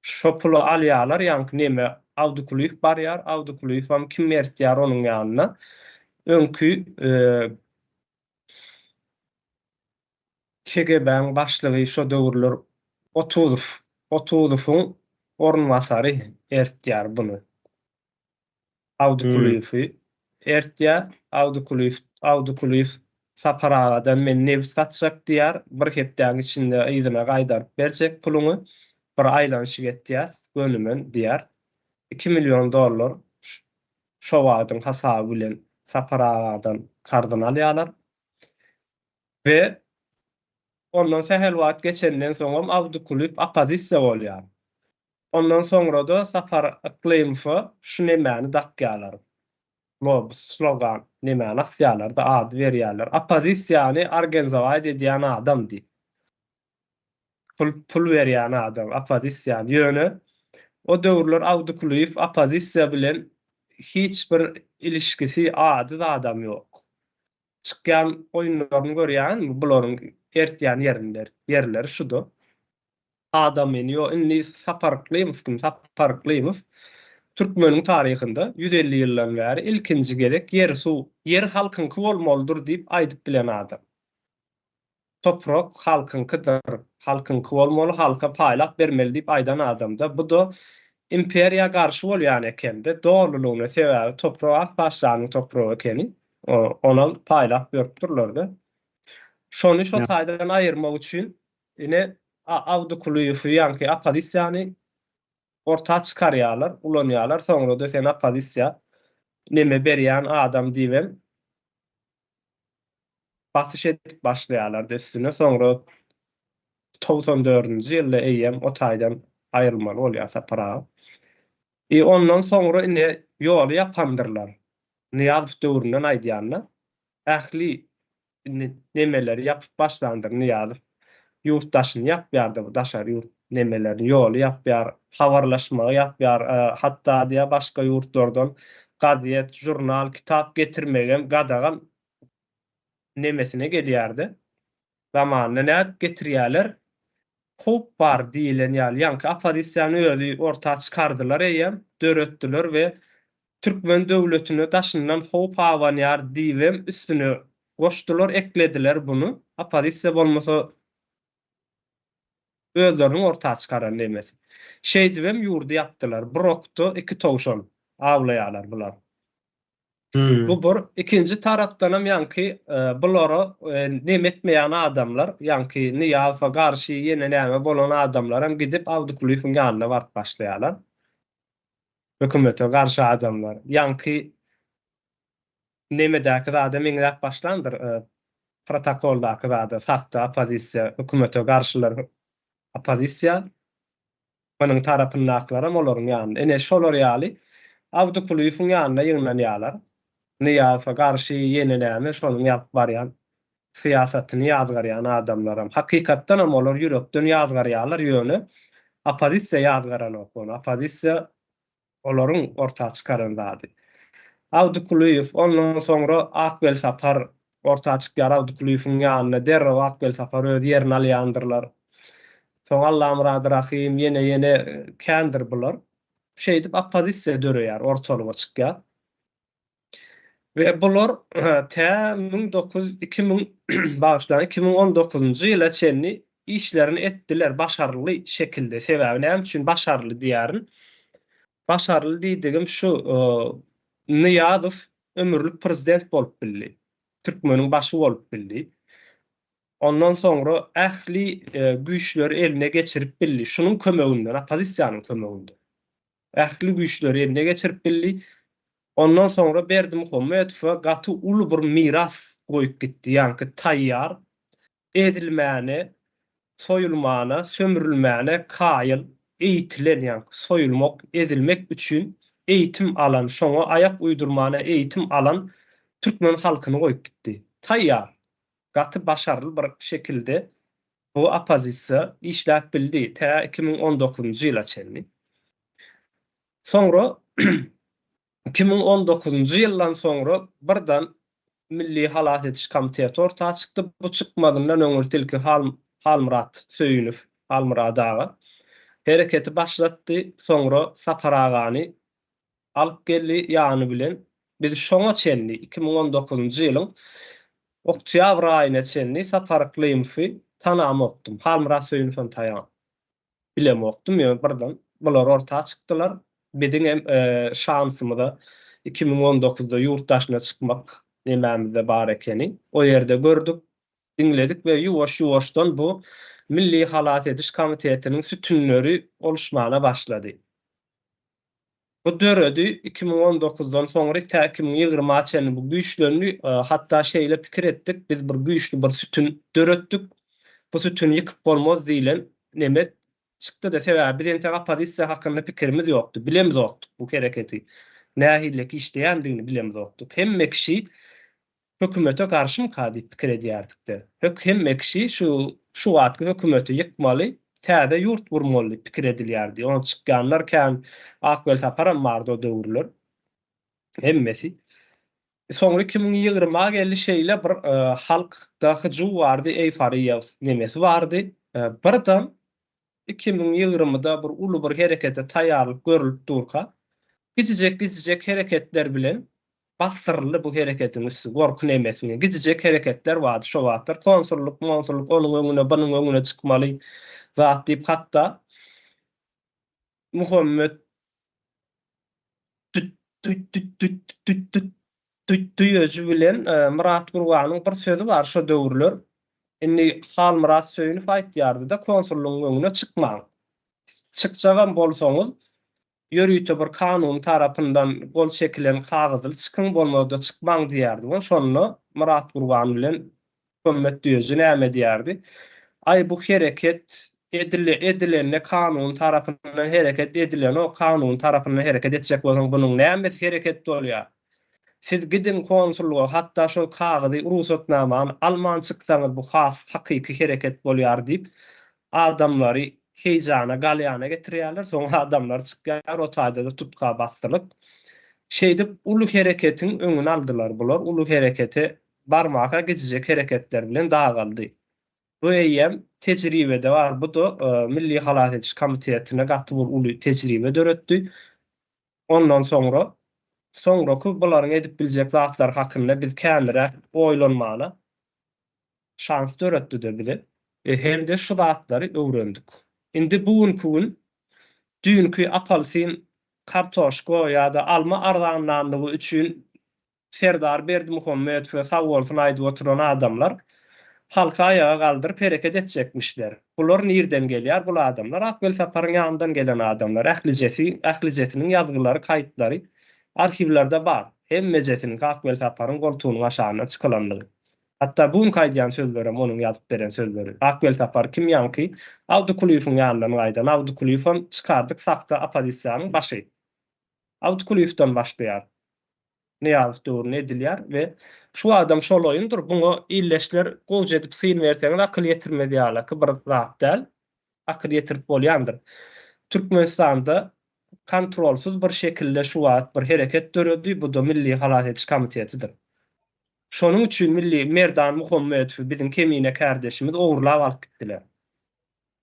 şo pulu alýarlar, ýa-ni neme Awdukulyýew barýar, Awdukulyýew hem kim berýär onuň ýanyna. Öňkü KGB'ň başlygy şo döwürler Otuzowyň ornwasary ertýär bunu. Awdukulyýew ertýär, Awdukulyýew Sapar agadan men nebs satjak diýär, bir hepden içinde ýyzyna gaýdaryp berjek puluny. Bir aýlanyşy getýär, gönümen diýär. $2 milyon şo wagtyň hasaby bilen Sapar agadan kardan alýarlar. We ondan sähel wagt geçenden soňam Awdukulyýew opozisiýa bolýar. Ondan soňra da Sapar Iklimowa şu nemäni dakýarlar. Slogan nemäni asýarlar da ad berýärler. Opozisiýany organizowat edýän adam diýip. Pul berýän adam, opozisiýany ýöne. O döwürler Awdukulyýew opozisiýa bilen hiç bir ilişkisi ady da adam ýok. Çykýan oýunlaryny görýän bularyň ertýän yerleri şudur. Adam ýo inni Sapar Iklimov Türkmeniň taryhynda 150 ýyldan bäri ilkinji gerek yer halkynky bolmalydyr diýip aýdyp bilen adam. Toprak halkynkydyr, halkynky bolmaly, halka paýlap bermeli diýip aýdan adamda. Bu da imperiýa garşy bolýan ekende, doğrulugyna sebäbi toprak başlanyň topragy ekeni. Ona paýlap beripdirler-de. Şonu şo taýdan aýyrmak üçin ine Awdukulyýew ýa-ni opozisiýany ortağa çykarýarlar, ulanýarlar. Soňra da sen opozisiýa neme berýän adam diýip basyş edip başlaýarlar da üstüne. Soňra 94-nji ýylda eýem o taýdan aýrylmaly bolýar Sapara. Ondan soňra ine ýoly ýapandyrlar. Niýazow döwründen aýdýanlar. Ähli nemeleri ýapyp başlandyr Niýazow. Ýurtdaşyny ýapýardy bu daşary ýurt nemelerini ýoly ýapýar, habarlaşmagy ýapýar, hatda diýe başga ýurtlardan gaziet, jurnal, kitap getirmegen gadagan nemesine gelýärdi. Zamanyna näde getirýärler? Hop bar diýilen ýaly opozisiýany özü ortağa çykardylar eýem, döretdiler we Türkmen döwletine daşyndan hop awanýar diýip üstüne goşdular, eklediler bunu. Opozisiýa bolmasa özleriniň ortağa çykaran nemesi. Şeýdibem ýurdu ýapdylar. Brokto 2 towşan awlaýarlar bular. Bu bir ikinji tarapdan hem bulara nemetmeýän adamlar, Niýazowa garşy ýene näme bolan adamlar hem gidip Awdukulyýewiň ýanyna baryp başlaýarlar. Hökümete garşy adamlar. Nemedäki adam eňräk başlandyr. Protokoldaky da sahta opozisiýa, hökümete garşylar opozisiýa onuň tarapyndakylar olaryň ýanyna. Ene şolar ýaly Awdukulyýewiň ýanyna ýygnanýarlar. Niýazowa garşy ýene näme şonuň ýalyp barýan siýasatyny ýazgarýan adamlar hem hakykatdan hem olar ýürekden ýazgarýarlar ýöne opozisiýa ýazgaran okun. Opozisiýa olaryň ortağa çykaran zady. Awdukulyýew ondan soňra Akbel Sapar ortağa çykýar Awdukulyýewiň ýanyna derrew Akbel Sapar öz ýerini alýandyrlar. Soň Allamrady Rahim ýene kändir bular. Şeýdip opozisiýa döreýär, ortalyga çykýar. Ve bular tä 2019 ýyla çenli işlerini etdiler başarılı şekilde. Sebäbi näme üçin başarılı diýärin? Başarılı diýdigim şu, Niýazow ömürlük prezident bolup bildi. Türkmeniň başy bolup bildi. Ondan soňra ähli güýçleri eline geçirip bildi. Şunun kömeginden, opozisiýanyň kömeginden. Ähli güýçleri eline geçirip bildi. Ondan soňra Berdimuhammedow gaty uly bir miras goýup gitdi. Ýani taýýar, ezilmäne, soýulmana, sömürilmäne kaýyl, eýitilen ýani soýulmak, ezilmek üçin eýitim alan, şoňa aýak uýdurmana eýitim alan türkmen halkyny goýup gitdi. Taýýar, gaty başarıly bir şekilde bu opozisiýa işläp bildi. Tä 2019-njy ýyla çenli. Soňra 2019-njy ýyldan soňra birden Milli Halat Etiş Komiteti ortağa çykdy. Bu çykmadyndan öňür tilki Halmurat Söýünüw, Halmurad ağa hereketi başlatdy. Soňra Sapar agany alyp geldi ýany bilen. Biz şoňa çenli 2019-njy ýylyň oktýabr aýyna çenli Sapar Klymowy tanamokdum. Halmurat Söýünüw taýan bilemokdum. Ýöne birden bular ortağa çykdylar. Biziň hem şansymyza 2019-da ýurtdaşyna çykmak nemämizde bar ekeni o ýerde gördük, dinledik we ýuwaş-ýuwaşdan bu Milli Halat Etiş Komitetiniň sütünleri oluşmana başlady. Bu döredi 2019-dan soňra 2020-a çenli bu güýçlerini hatda şeýle pikir etdik. Biz bir güýçli bir sütün döretdik. Bu sütünü ýykyp bolmaz diýilen nemet çykdy da sebäbi biziň tek opozisiýa hakynda pikirimiz ýokdy. Bilemiz ýokdy bu hereketi. Nähillik işleýändigini bilemiz ýokdy. Hemme kişi hökümete garşy mı pikir edýärdik-de. Hemme kişi şu wagtky hökümeti ýykmaly, täze ýurt gurmaly pikir edilýärdi. Onu çykýanlar kän Akbel Saparam bardy o döwürler. Hemmesi. Soňra 2020-a geldi şeýle bir halkda hyjy bardy, eýfariýa nemesi bardy. Birden 2020-da bir uly bir herekete taýýarlyk görülip durka, gizijek hereketler bilen bastyryldy bu hereketiň üstü, gorku nemesine. Gizijek hereketler bardy şo wagtlar. Konsulluk, onuň öňüne, bunyň öňüne çykmaly zat diýip hatda Muhammed Tüýöjü bilen Murat Gurwanyň bir sözü bar şo döwürler. Indi Halmurat Söýünüw aýtýardy-da konsullugyň öňüne çykmaň. Çykjagam bolsaňyz ýörüýte bir kanun tarapyndan gol çekilen kagyzyl çykyň bolmagda çykmaň diýärdi. Şonu Murat Gurwan bilen hökümet diýýär, näme diýärdi? Ay bu hereket edilene kanun tarapyndan hereket edilen o kanun tarapyndan hereket etjek bolsaň bunyň näme hereket bolýar? Siz gidin konsulluğa hatda şo kagyzy ruhsatnamany alman çyksaňyz bu has hakyky hereket bolýar diýip adamlary heýjana, galýana getirýärler. Soň adamlar çykýar, o taýda da tutka bastyryp şeýdip ulu hereketiň öňüni aldylar bular. Ulu herekete barmaka gizijek hereketler bilen dagaldy. Bu eýem tejribede bar. Bu da Milli Halat Etiş Komitetine gatly bir uly tejribe döretdi. Ondan soňraky bularyň edip biljek zatlar hakynda biz känlere oýlanmaly şans döretdi bize. Hem de şu zatlary öwrendik. Indi bugünkü dünkü apelsin, kartoşka ýa-da alma arzanlandygy üçin Serdar Berdimuhammedow sag bolsun aýdyp oturan adamlar halka ayağa galdyryp hereket etjekmişler. Bular nirden gelýär? Bu adamlar Akbel Saparyň ýanyndan gelen adamlar. Ählijetiniň ýazgylary, kaýtlary arhivlerde bar. Hemmejesiniň Akbel Saparyň goltugynyň aşagyna çykylandygy. Hatta bugün kaýdýan sözlerim, onuň ýazyp beren sözleri. Akbel Sapar kim ýanky? Awdukuliýewiň ýanyndan gaýdan. Awdukuliýew çykardyk sakta opozisiýanyň başy. Awdukuliýewden başlaýar. Niýazow döwrüne edilýär we şu adam şolaýyndyr. Buňa illeşler gowy edip syn berseňiz akyl ýetirmedýärler ki bir zat däl. Akyl ýetirip bolýandyr. Türkmenistanda kontrolsuz bir şekilde şu wagt bir hereket döreddi. Bu da Milli Halat Etiş Komitetidir. Şonuň üçin Milli Merdan Muhammedow biziň kemine kardeşimiz owurlap alyp gitdiler.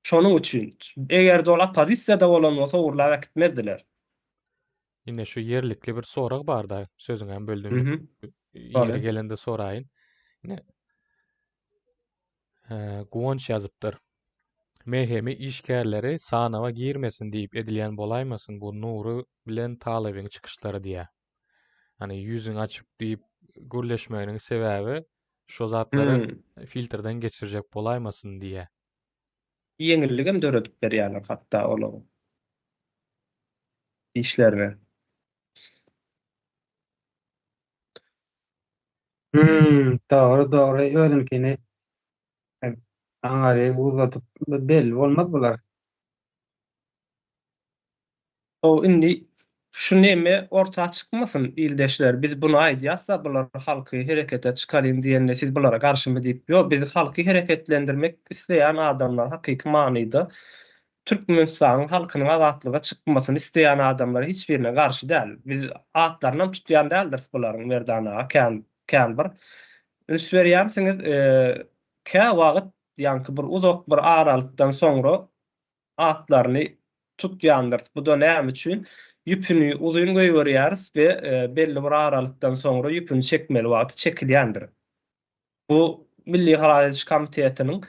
Şonuň üçin eger ol opozisiýada bolan bolsa owurlap gitmezdiler. Ine şu yerlikli bir sorag bar da sözüňem böldüm. Ýeri gelende soraýyn. Ne Guwanç ýazypdyr. Mehemi işgärleri sanawa girmesin diýip edilýän bolaýmasyn bu Nury bilen Talybyň çykyşlary diýä. Hani ýüzüň açyp diýip gürleşmeginiň sebäbi şo zatlary filtrden geçirjek bolaýmasyn diýä. Yeňilligem döredip berýärler hatda olagy. İşlerine. Doğru. Özünkini aňary uzatyp belli bolmaz bular. O indi şu näme ortağa çykmasyn ildeşler. Biz bunu aýdýasa bular halky herekete çykaryn diýende siz bulara garşymy diýip, ýok biz halky hereketlendirmek isleýän adamlar hakyky manyda Türkmenistan halkynyň azatlyga çykmasyny isleýän adamlar hiç birine garşy däl. Biz atlaryndan tutýan däldir bularyň merdana kän bir. Üns berýänsiňiz kä wagt ýanky bir uzak bir aralykdan soňra atlaryny tutýandyr. Bu da näme üçin? Ýüpüni uzun goýberýäris we belli bir aralykdan soňra ýüpüni çekmeli wagty çekilýändir. Bu Milli Haraýaty Komitetiniň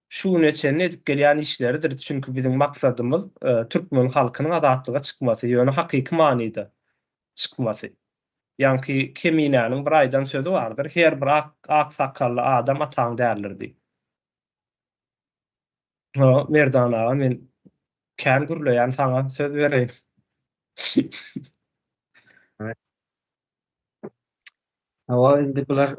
şu neçen edip gelýän işleridir. Çünki bizim maksadymız Türkmen halkynyň azatlyga çykmasy, ýöne hakyky manyda çykmasy. Ýanky Keminäniň bir aýdan sözü bardyr. Her bir ak sakally adam ataň därler diýip. Merdana men kän gürleýän saňa söz bereýin. Ama indi bular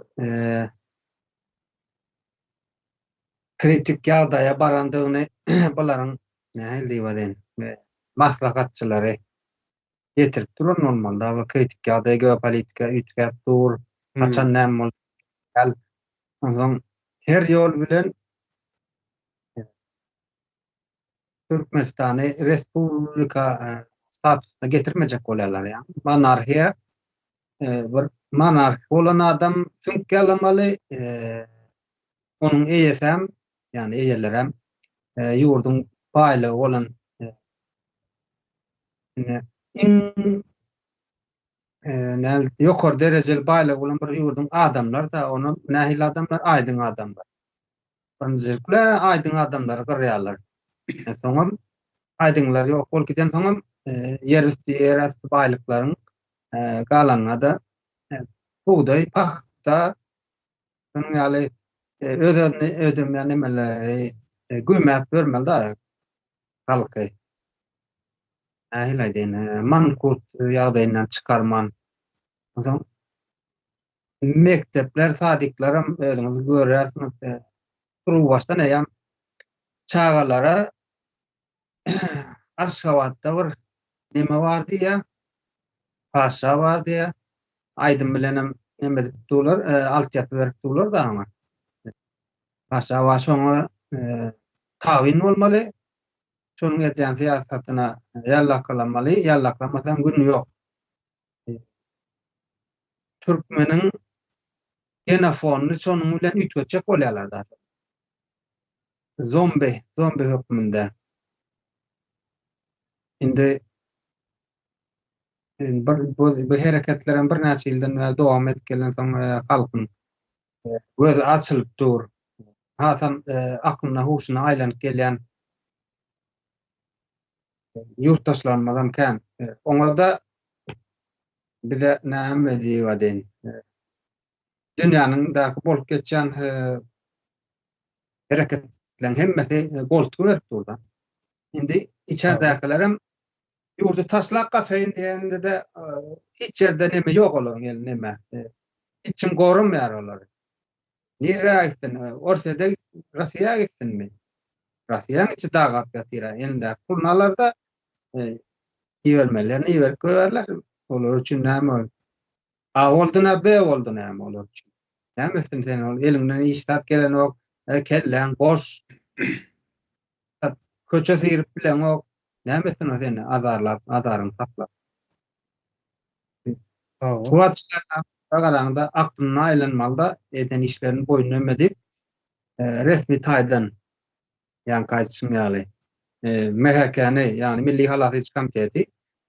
kritik ýagdaýa barandygyny bularyň näme diýýärler, maslahatçylary getirip durur normalda. Bu kritik ýagdaýa geopolitika üýtgäp dur, haçan näme bolýar. Ondan her ýol bilen Türkmenistany respublika statusuna getirmejek bolýarlar ýa. Monarhiya bir monarh bolan adam süňki alamaly, onuň eýesem, ýani eýelerem ýurdun baýlygy bolan ýokary derejeli baýlygy bolan bir ýurdun adamlar da onu nähil adamlar, aýdyň adamlar. Öncelikle aýdyň adamlary gyrýarlar. Soňam aýdyňlar ýok bolup giden soňam yer üstü baýlyklaryň galanyna da buğday, paxta, ýaly ödemler nimeleri güýmäp bermeli da halky. Nähil aýdyn, mankurt ýagdaýyndan çykarman. Oňa mektepler, sadyklarym özüňiz görýärsiňiz. Turup başdan eýem çağalara Aşgabatda bir neme bardy ýa, paşa bardy ýa, aýdym bilenem neme dip durlar, altyapy berip durlar da ama. Paşa wa şoňa tawin bolmaly, şonuň edýän siýasatyna ýallaklamaly, ýallaklamasan günü ýok. Türkmeniň genofonyny şonuň bilen ütgetjek bolýarlar da. Zombi hökmünde. Indi bu hereketleriň bir näçe ýyldan dowam edip gelen halkyň gözi açylyp dur. Hasan aklyna huşuna aýlanyp gelýän ýurtdaşlarymyzdan kän. Oňa da bize näme diýýärdiň? Dünýäniň daky bolup geçen hereketlerin hemmesi goltugy berip durdy. Indi içeridekilerim ýurdu taşlap gaçaýyn diýende de hiç ýerde neme ýok olar, neme. Hiçim gorunmaýar olar. Nirä gitsin? Ortada Russiýa gitsinmi? Russiýanyň içi dagap ýatyra. Ende pulnalarda ýermelerini ýerip goýarlar. Olar üçin näme? A boldyna B boldy näme olar üçin? Näme sen eliňden iştap gelen ok, kellen boş. Köçe sirip bilen ok, näme sen seni azaryň taklap. Bu atışlardan garanda aklyna aýlanmalda eden işlerini boyun ömedip resmi taýdan ýani gaýtşmaýaly MHK'ni ýani Milli Haraýaty Komiteti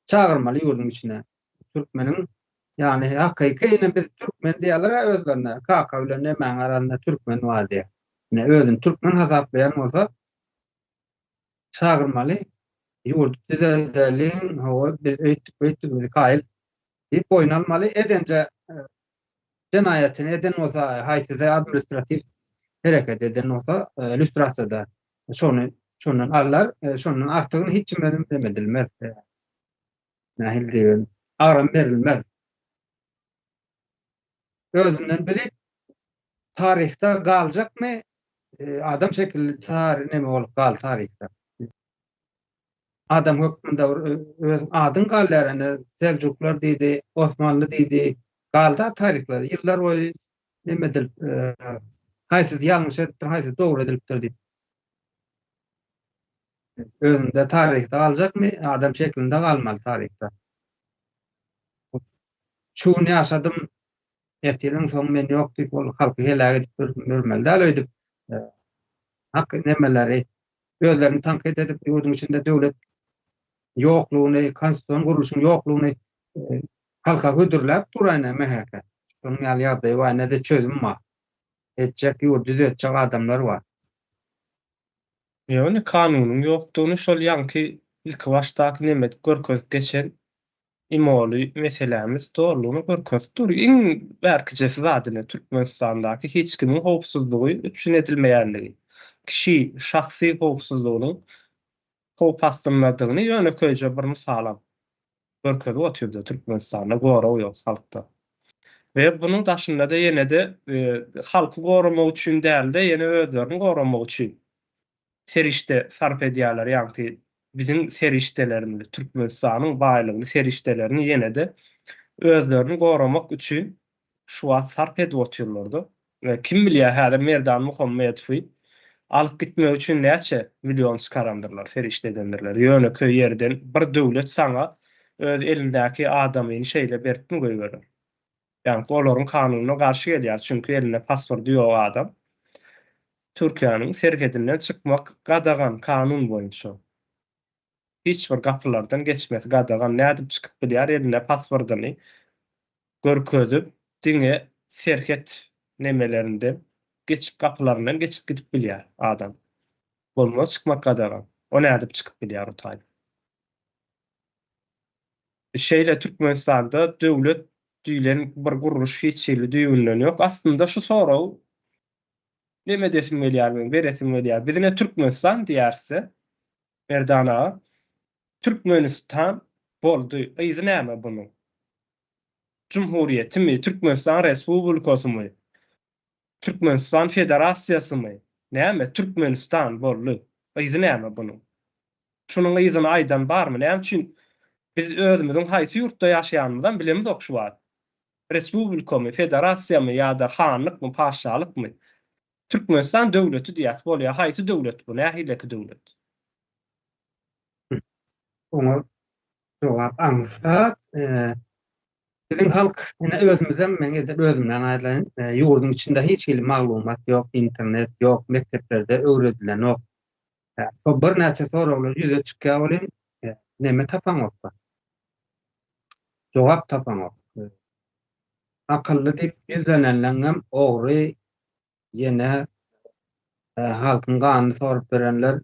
çağırmaly ýurdun içine. Türkmeniň Yani hakikaten biz Türkmen diýerler özlerine. Kaka bilen näme arasynda Türkmen bar diýe. Ne özün Türkmen hasaplayan bolsa çağırmaly. Ýurt düzelýän hawa biz öýtüp kaýıl diýip oýnalmaly. Edence jenaýatyny eden bolsa, haýsy administrativ hereket eden olsa illüstrasyada şondan allar, şondan artygyny hiç kim demedilmez. Nähil diýen agram berilmez. Özünden bilip tarihte galjakmy? Adam şekilli tarih näme bolup gal tarihte. Adam hökmünde öz adyn gallaryny Seljuklar diýdi, Osmanlı diýdi. Galda tarihler ýyllar boýy nämedir? Haýsy ýalňyş etdir, haýsy dogry edilipdir diýip. Özünde tarihte galjakmy? Adam şeklinde galmaly tarihte. Şunu ýaşadym, etiriň soň men ýok diýip ol halky helak edip görmeli. Däl öýdüp hak nemeleri özlerini tanqid edip ýurdun içinde döwlet ýoklugyny, konstitusiýon guruluşynyň ýoklugyny halka hödürläp durana meheke. Şonuň ýaly ýagdaýy we näde çözüm bar. Etjek ýurdu düzeltjek adamlar bar. Ýöne kanunyň ýokdugyny şol ýanky ilk başdaky nemet görkezip geçen imoly meselemiz doğruluğunu görkezip dur. Iň berkijesi zadyny Türkmenistandaky hiç kimin howpsuzlygy üçin edilmeýänligi. Kişi şahsy howpsuzlygyny howpastyrmadygyny ýöne köýje bir misalam görkezip oturdy Türkmenistanda gora ýok halkda. Ve bunun daşynda da ýene-de halky goramak üçin däl-de ýene özlerini goramak üçin serişte sarf edýärler. Ýani bizim seriştelerimiz, Türkmenistanyň baýlygyny, seriştelerini ýene-de özlerini goramak üçin şu wagt sarf edip oturýarlardy. Ve kim bilýär häzir Merdan Muhammedowy alyp gitmek üçin näçe million çıkarandyrlar, serişte edendirler. Ýöne köý ýerden bir döwlet saňa öz elindäki adamyny şeýle berip mi goýberler. Yani olaryň kanunyna garşy gelýär. Çünki eline pasport ýok adam Türkiýanyň serhedinden çykmak gadagan kanun boýunça. Hiç bir gapylardan geçmez. Gadagan nädip çykyp bilýär, eline pasportyny görkezip diňe serhet nemelerinde geçip gapylaryndan geçip gidip bilýär adam. Bolma çykmak gadagan. O nädip çykyp bilýär o taýy. Şeýle Türkmenistanda döwlet diýilen bir guruluş hiç şeýle düýünlen ýok. Aslında şu soraw neme desim gelýär, beresim gelýär. Bizine Türkmenistan diýerse, Merdana, Türkmenistan boldy. Izy näme bunu? Cumhuriyetimi, Türkmenistan Respublikasymy, Türkmenistan Federasiýasymy? Näme Türkmenistan boldy? Izy näme bunu? Şunuň izyny aýdan barmy? Näme üçin biz özümiziň haýsy ýurtda ýaşaýanymyzdan bilemizok şu wagt. Respublikamy, federasiýamy ýa-da hanlykmy, paşalykmy? Türkmenistan döwleti diýär bolýar. Haýsy döwlet bu? Nähileki döwlet? Onu jogap ansa, bizim halk özümizden men edip özümden aýdylyn ýurdun içinde hiç hili maglumat ýok, internet ýok, mekteplerde öwredilen ýok. So bir näçe sorawlar ýüze çykýar bolýan, neme tapanok? Jogap tapanok. Akıllı diýip ýüzlenenleňem ogry ýene halkyň ganyny sorup berenler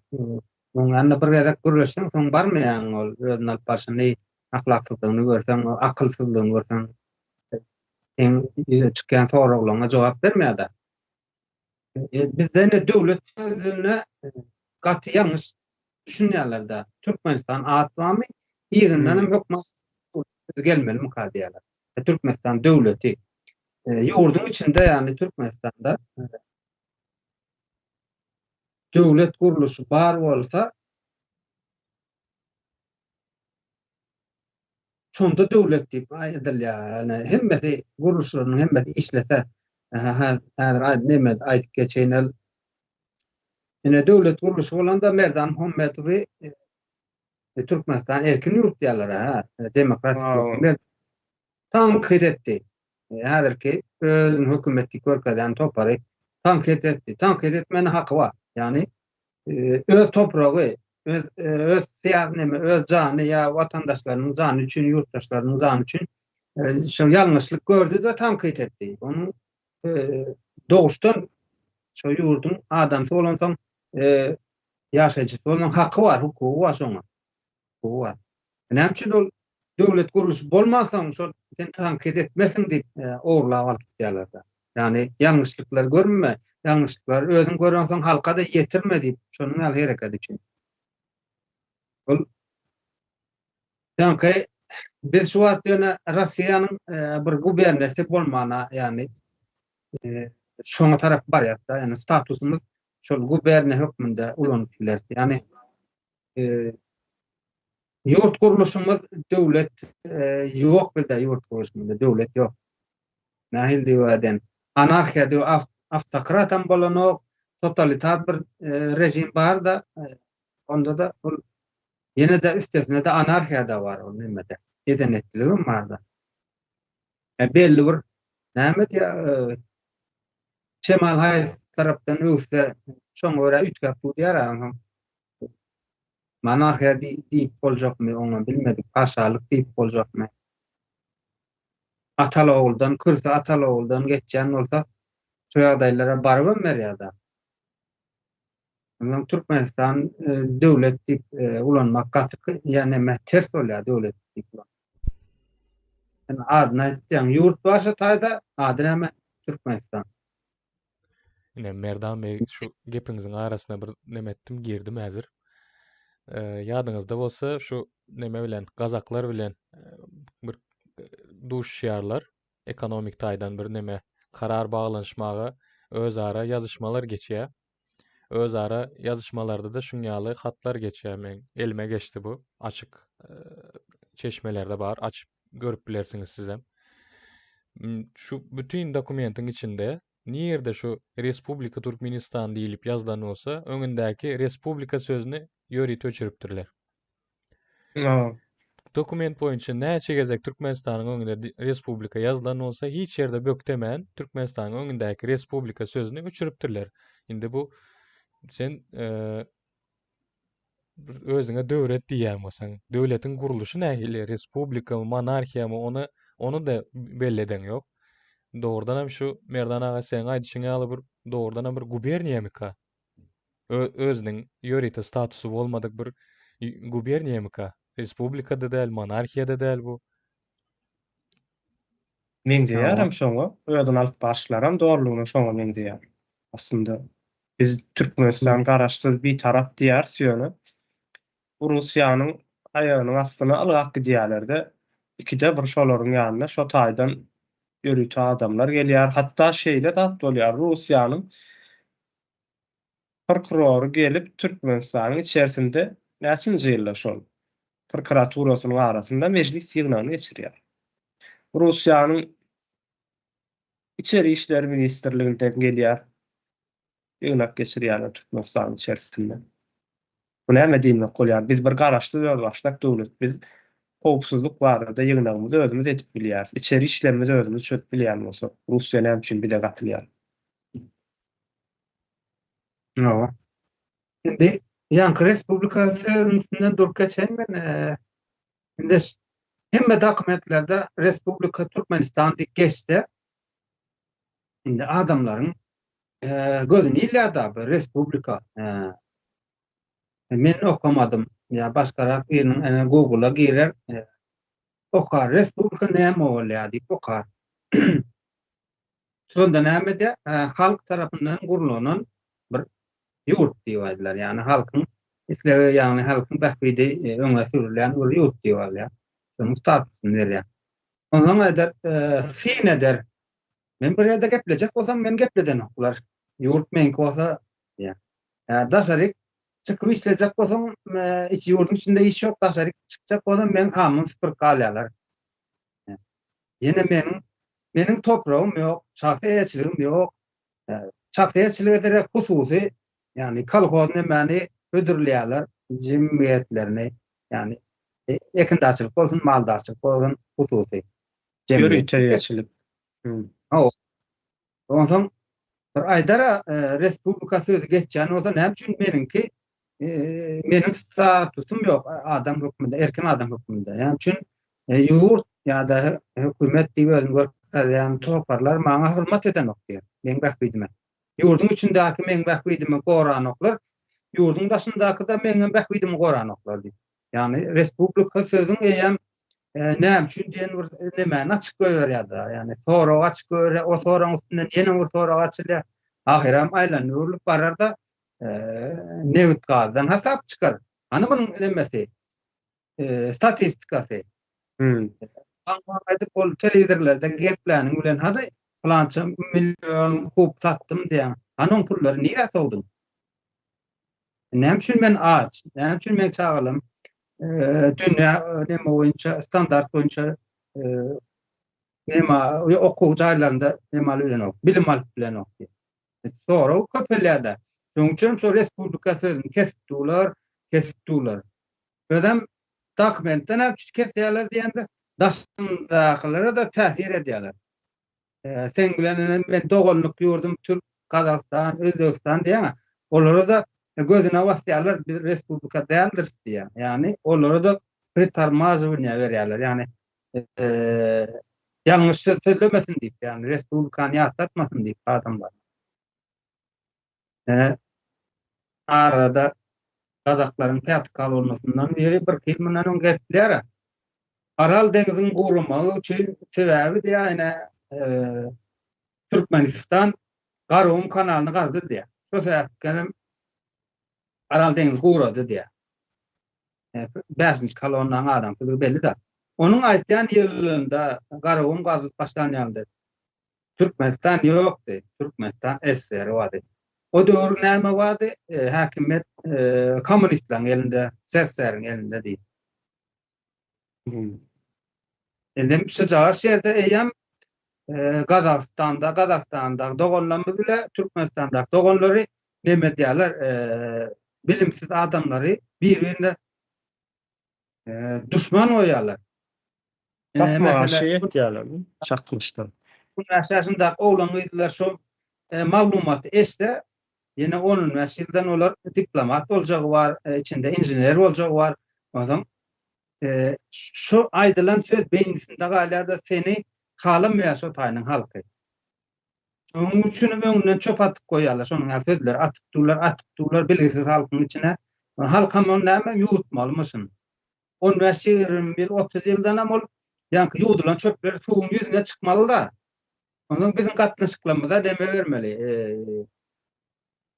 oňa bir gezek gürleşsen soň barmaýan ol özüň alyp başyny ahlaksyzlygyny görsen, akylsyzlygyny görsen en çykýan sorawlaryna jogap bermeýär. Bizde döwlet sözüne gaty ýalňyş düşünýärler-de. Türkmenistan atwamy ýygynyň hökmas gelmeli mukaddiýalar. Türkmenistan döwleti ýurdun içinde, ýani Türkmenistanda döwlet guruluşy bar bolsa şonda döwlet diýip aýdylýar. Ýani hemmeti guruluşlaryň hemmeti işlese häzir näme aýdyp geçenel ene döwlet guruluşy bolanda Merdan Muhammedowy Türkmenistan erkin ýurt diýerler, demokratik tanqid etdi. Häzirki özüň hökümetlik görkezden topary tanqid etdi. Tanqid etmeni haky bar. Yani öz topragy, öz siýasy, öz jany ýa watandaşlarynyň jany üçin, ýurtdaşlarynyň jany üçin Şu yanlışlık gördü de tankit etdi. Onu doğuştan şu yurdun adamsı olan yaşayıcısı olan hakkı var, hukuku var şoňa. Hukuku var. Näme ol döwlet guruluşy bolmasaň şol sen tankit etmesin diýip owurlap alyp gidýärler. Yani yanlışlıklar görme, yanlışlıklar özüň görýänsoň halka da yetirme diýip şonuň al hereket için. Ol yani biz şu wagt ýöne Russiýanyň bir gubernesi bolmana yani şoňa tarap barýar-da, yani statusymyz şol guberne hökmünde ulanyp biler. Yani yurt kuruluşumuz döwlet ýok bizde, yurt kuruluşumuzda döwlet ýok. Nähil diýýärden anarhiýa diýip автократ bolanok, totalitar bir rejim bar da onda da ýene de üstesine de anarhiýa da bar o nimede. Edenetligim bar da. Belli bir näme diýär Şemal Hayes tarapdan öwse şoň göre ütgap diýär. Monarhiya diýip boljakmy oňa bilmedik, paşalyk diýip boljakmy. Atalowuldan, kırsa Atalowuldan geçen bolsa şu ýagdaýlara baryp berýärdi. Ondan Türkmenistan döwlet diýip ulanmak gatyk, ýani ters bolýar döwlet diýip. Yani adyna aýtýan ýurt başa taýda adyna Türkmenistan. Ine Merdan Bey şu gepiňiziň arasyna bir neme etdim, girdim häzir. Ýadyňyzda bolsa şu neme bilen, gazaklar bilen bir duşýarlar, ekonomik taýdan bir neme karar baglanşmagy özara ýazyşmalar geçýär. Özara ýazyşmalarda da şuňaly hatlar geçýär. Men elime geçdi bu. Açyk çeşmelerde bar, açyp görüp bilersiňiz sizem. Şu bütün dokumentin içinde nirde şu Respublika Türkmenistan diýilip ýazdan bolsa, öňündäki Respublika sözüni ýöri töçüripdirler. Dokument boýunça näçe gezek Türkmenistanyň öňünde Respublika ýazylan bolsa, hiç ýerde böktemän Türkmenistanyň öňündäki Respublika sözüni öçüripdirler. Indi bu sen özüňe döwlet diýýän bolsaň, döwletiň guruluşy nähili, respublika, monarhiýa onu da belleden ýok. Doğrudan hem şu Merdan ağa sen aýdyşyňa alyp bir doğrudan bir guberniýamyka? Özüniň ýörite statusu bolmadyk bir guberniýamyka? Respublikada däl, monarhiýada däl bu. Men diýärem şoňa, öýden alyp başlaram doğrulugyny şoňa men diýär. Aslında biz Türkmenistan garaşsyz bir tarap diýär söýeni. Russiýanyň aýagynyň astyna algak diýerlerde ikide bir şolaryň ýanyna şo taýdan ýörüýte adamlar gelýär. Hatda şeýle dat bolýar. Russiýanyň prokurory gelip Türkmenistanyň içerisinde näçinji ýyllar şol prokuraturasynyň arasynda mejlis ýygynyny geçirýär. Russiýanyň içeri işler ministrliginden gelýär. Ýygnak geçirýär Türkmenistanyň içerisinde. Bu näme diýmek bolýar? Biz bir garaşsyz başlak döwlet. Biz howpsuzlyk barada ýygnagymyzy özümüz edip bilýäris. İçeri işlerimizi özümüz çöp bilýän bolsak, Russiýa näme üçin bize gatylýar? No. Indi ýanky respublikasynyň üstünden durup geçen men indi hemme dokumentlerde Respublika Türkmenistan diýip geçdi. Indi adamlaryň gözüni ýylýardy respublika. Men okumadım. Ya başka birinin Google'a girer. Okar. Respublika näme bolýar diýip okar. Şonda näme halk tarapyndan gurulanan bir ýurt diýýärler. Yani halkyň isleýär, yani halkyň tähwidi öňe sürülen bir ýurt diýýärler. Şonuň statusyny berýär. Ondan eder fin eder. Men bir ýerde gepleşek bolsam men gepleden oklar. Ýurt menki bolsa ýa. Daşaryk çıkıp işleyecek bolsam iç yurdun içinde iş yok, daşaryk çykjak bolsam men hamyny süpürip galýarlar. Ýene meniň toprağım ýok, şahsy eýetçiligim ýok. Şahsy eýetçilik ederek hususy, yani kolhozyny meni ödürleýärler, jemgyýetlerini, yani ekindaçylyk bolsun, maldaçylyk bolsun, hususy. Ýörüýte eýetçilik. Ondan bir aýdara respublika sözü geçýän bolsa näme üçin meninki meniň statusym ýok adam hökmünde, erkin adam hökmünde. Ýani üçin ýurt ýa-da hökümet diýip özüni görkezýän toparlar maňa hyrmat eden okdy. Meňbäh bilme. Ýurdun içindäki meňbäh bilme goranoklar, ýurdun başyndaky da meňbäh bilme goranoklar diýip. Ýani respublika sözüň eýem näme üçin diýen bir nämäni açyk görýärdi. Ýani sorag açyk görýär, o soragyň üstünden ýene bir sorag açylýar. Ahiram aýlanyp barar da nevit gazdan hasap çykar. Ana bunyň nemesi statistikasy. Aňa bol telewizorlarda gepläniň bilen hady falança milyon kub satdym diýen. Anyň pullary nire sowdum? Näme üçin men aç, näme üçin men çağalym? Dünýä näme boýunça standart boýunça näme okuw jaýlarynda näme bilen ok, bilim alyp bilen ok. Sonra köpelerde. Şoň üçin şu respublika sözüni kesipdiler. Ödem dokumentden näme üçin kesýärler diýende daşyndakylara da täsir edýärler. Sen bilen men dogonluk ýurdum, Türk, Kazakistan, Özbekistan diýen, olara da gözüne basýarlar, bir respublika däldir diýen. Ýani olara da pritarmaz oynaya berýärler. Ýani ýalňyş söz söylemesin diýip, ýani respublikany ýatlatmasyn diýip adamlar. Arada Kazaklaryň tätkal bolmasyndan beri bir kilmenden öň gepler. Aral deňiziň gurumagy üçin sebäbi diýene Türkmenistan Garum kanalyny gazdy diýär. Şo sebäpden Aral deňizi gurady diýär. 5-nji kolonnaň adam köpügi belli da. Onuň aýtýan ýyllarynda Garum gazyp başlanýandy. Türkmenistan ýokdy. Türkmenistan SSR wady. O döwür näme wady? Häkimet kommunistlaryň elinde, SSR'ň elinde diýip. Endem şejaat şerde eýem Kazakistan'da dogonlamy bile Türkmenistan'da dogonlary näme diýerler? Bilimsiz adamlary bir-birine düşman oýarlar. Tapma şey etýärler, çakmışlar. Bu esasında oğlan ýylar şo maglumaty esde ýene onun näsilden olar diplomat boljagy bar, içinde injener boljagy bar. Adam şu aýdylan söz beýnisinde galada seni halamaya şo taýynyň halky. Şonuň üçin öňünden çöp atyp goýarlar. Şonuň sözleri atyp durlar bilgisiz halkyň içine. Halkam onu näme ýutmalmysyn? 15-20-30 ýyldan ol ýanky ýudulan çöpler suwuň ýüzüne çykmaly da. Onuň bizim gatnaşyklarymyza deme bermeli.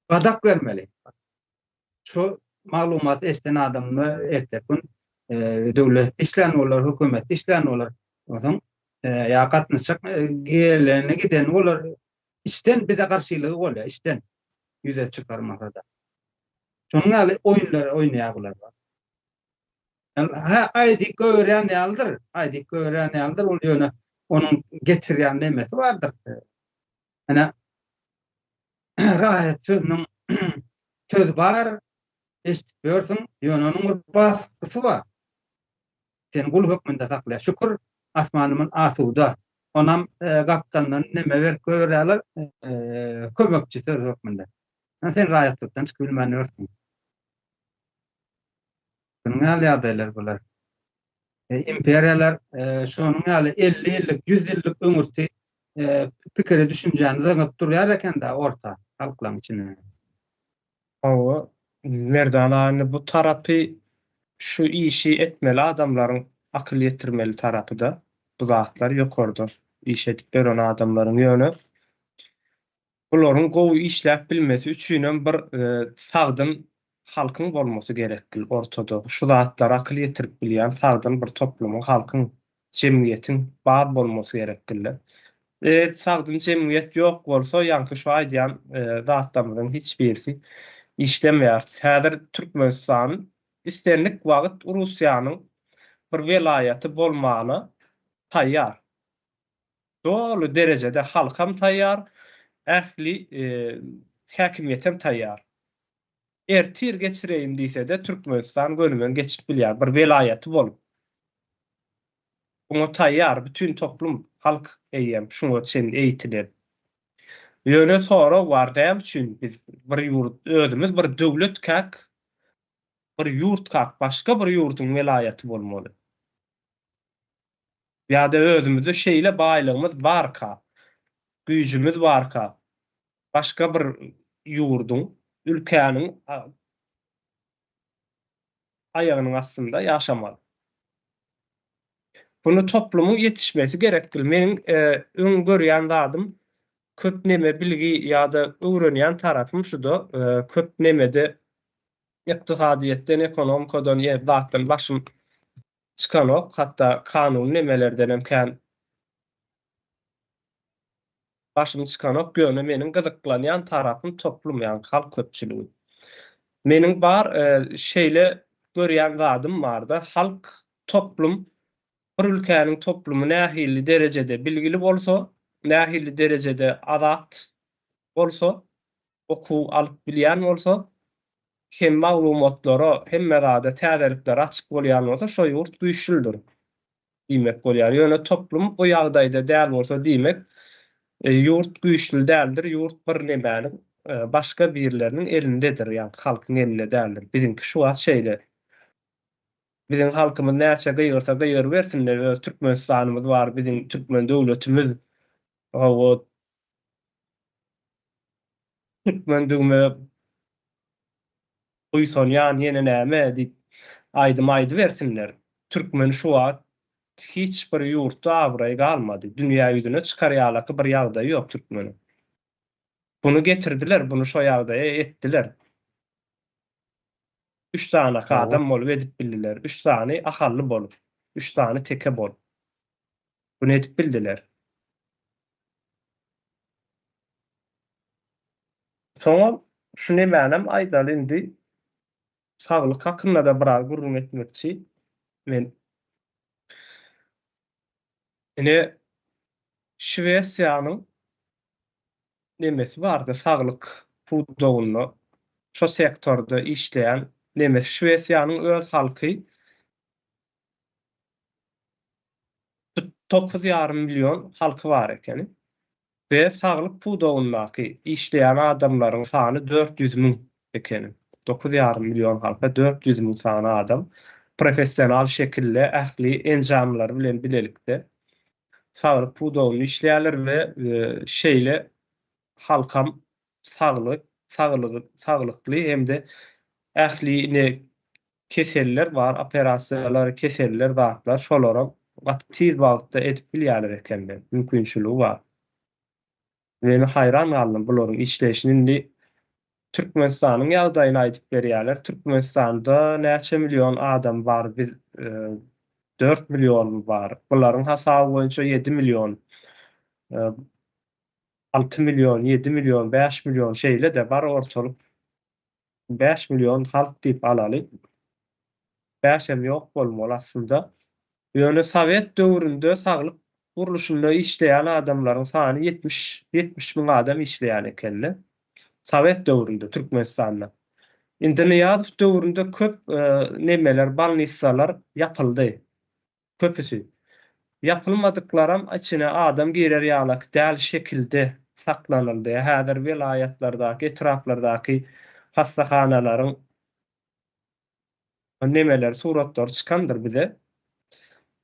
Badak vermeli. Şu maglumat esden adamlar ertekün döwlet işlerini olar, hökümet işlerini olar. Oňa ýa gatnaşyk gelene giden olar işten bir de garşylygy bolýar, işten ýüze çykarmakda. Şonuň ýaly oýunlar oýnaýarlar. Aýdy gören ýaldyr, ol ýöne onuň getirýän nemesi bardyr. Ana rahat sözüň söz bar, eşitýärsiň, ýöne onuň baskysy bar. Sen gul hökmünde saklaya şükür, asmanymyň asuda. Onam gapdandan neme ber görýärler, kömekçi söz hökmünde. Sen rahatlykdan çykyp bilmänirsiň. Şonuň ýaly ýagdaýlar bular. Imperiyalar şonuň ýaly 50 ýyllyk, 100 ýyllyk öňürti pikiri düşünjäni zöňüp durýar eken-de orta halklaryň içine. Hawa merdan bu tarapy şu işi etmeli adamlaryň akyl ýetirmeli tarapy da. Bu zatlar ýokarda iş edip beren adamlaryň ýöne. Olaryň gowy işläp bilmesi üçin bir sagdyn halkyň bolmasy gerekli ortada. Şu zatlar akyl ýetirip bilýän sagdyn bir toplumyň, halkyň, jemgyýetiň bar bolmasy gerekli. Sagdyn jemgyýet ýok bolsa, ýanky şu aýdýan zatlarymyň hiç birisi işlemýär. Häzir Türkmenistan istenlik wagt Russiýanyň bir welaýaty bolmagyna taýýar. Dolu derejede halkam taýýar, ähli häkimiýetem taýýar. Ertir geçireýin diýse-de Türkmenistan gönümen geçip bilýär, bir welaýaty bolup. Oňa taýýar bütün toplum, halk eýem şuňa çen eýtiler. Ýöne sonra wardam üçin biz bir ýurt özümiz bir döwlet kak, bir ýurt kak, başga bir ýurduň welaýaty bolmaly. ýa-da özümizde şeýle baýlygymyz barka, güýjümüz barka, başga bir ýurdun, ülkäniň aýagynyň astynda ýaşamak. Bunu toplumun yetişmesi gerekdir. Meniň öň görýän zadym köp neme bilgi ýa-da öwrenýän tarapym şuda, köp nemede ykdysadyýetden, ekonomikadan, zatdan başym çykanok, hatda kanun nemelerden hem kän başym çykanok göne meniň gyzyklanýan tarapym toplum, ýani halk köpçüligi. Meniň bar şeýle görýän zadym barda, halk, toplum, bir ülkäniň toplumy nähili derejede bilgili bolsa, nähili derejede azat bolsa, okuw alyp bilýän bolsa, hem maglumatlara, hem zada täzelikler açyk bolýan bolsa, şo ýurt güýçlüdir diýmek bolýar. Ýöne toplum bu ýagdaýda däl bolsa diýmek, ýurt güýçlü däldir, ýurt bir nemäniň başga birleriniň elindedir, ýani halkyň elinde däldir. Biziňki şu wagt şeýle. Biziň halkymyz näçe gyýrsa gyýr bersinler, Türkmenistanymyz bar, biziň türkmen döwletimiz, o türkmen döwme uýsan ýani ýene näme diýip aýdy bersinler. Türkmen şu wagt hiç bir ýurtda awraý galmady. Dünýä ýüzüne çykarýarlaky bir ýagdaý ýok türkmeniň. Bunu getirdiler, bunu şo ýagdaýa etdiler. 3 tane adam bolup edip bildiler. 3 tane ahally bolup, 3 tane teke bolup. Bunu edip bildiler. Soňra şu nemänem aýdal indi saglyk hakynda da biraz gurrun etmekçi. Men ine Şwesiýanyň nemesi bardy, saglyk pudogyny şo sektorda işleýän nemesi Şwesiýanyň öz halky 9,5 milyon halky bar ekeni we saglyk pudogyny işleýän adamlaryň sany 400 000 ekeni. 9,5 milyon halka 400 000 sany adam professional şekilde ähli enjamlar bilen bilelikde saglyk pudogyny işleýärler we şeýle halkam saglykly hemde ähli keseller bar, operasiýalar, keseller zatlar, şolara gaty tiz wagtda edip bilýärler ekenler. Mümkinçiligi bar. Men hayran galdym bularyň işleýişini. Indi Türkmenistanyň ýagdaýyny aýdyp berýärler. Türkmenistanda näçe milyon adam bar? Biz 4 milyon bar. Bularyň hasaby boýunça 7 milyon, 6 milyon, 7 milyon, 5 milyon şeýle de bar, ortalyk 5 milyon halk diýip alaly. 5 hem ýok bolmaly aslında. Ýöne Sowet döwründe saglyk guruluşynda işleýän adamlaryň sany 70 000 adam işleýän ekenler. Sowet döwründe Türkmenistanda. Indi Niýazow döwründe köp nemeler, balnissalar yapyldy. Köpüsi. Yapylmadyklaram içine adam girer ýalyk däl şekilde saklanyldy. Häzir vilayatlardaky, etraflardaky hastahanalaryň nemeler, suratlar çykandyr bize.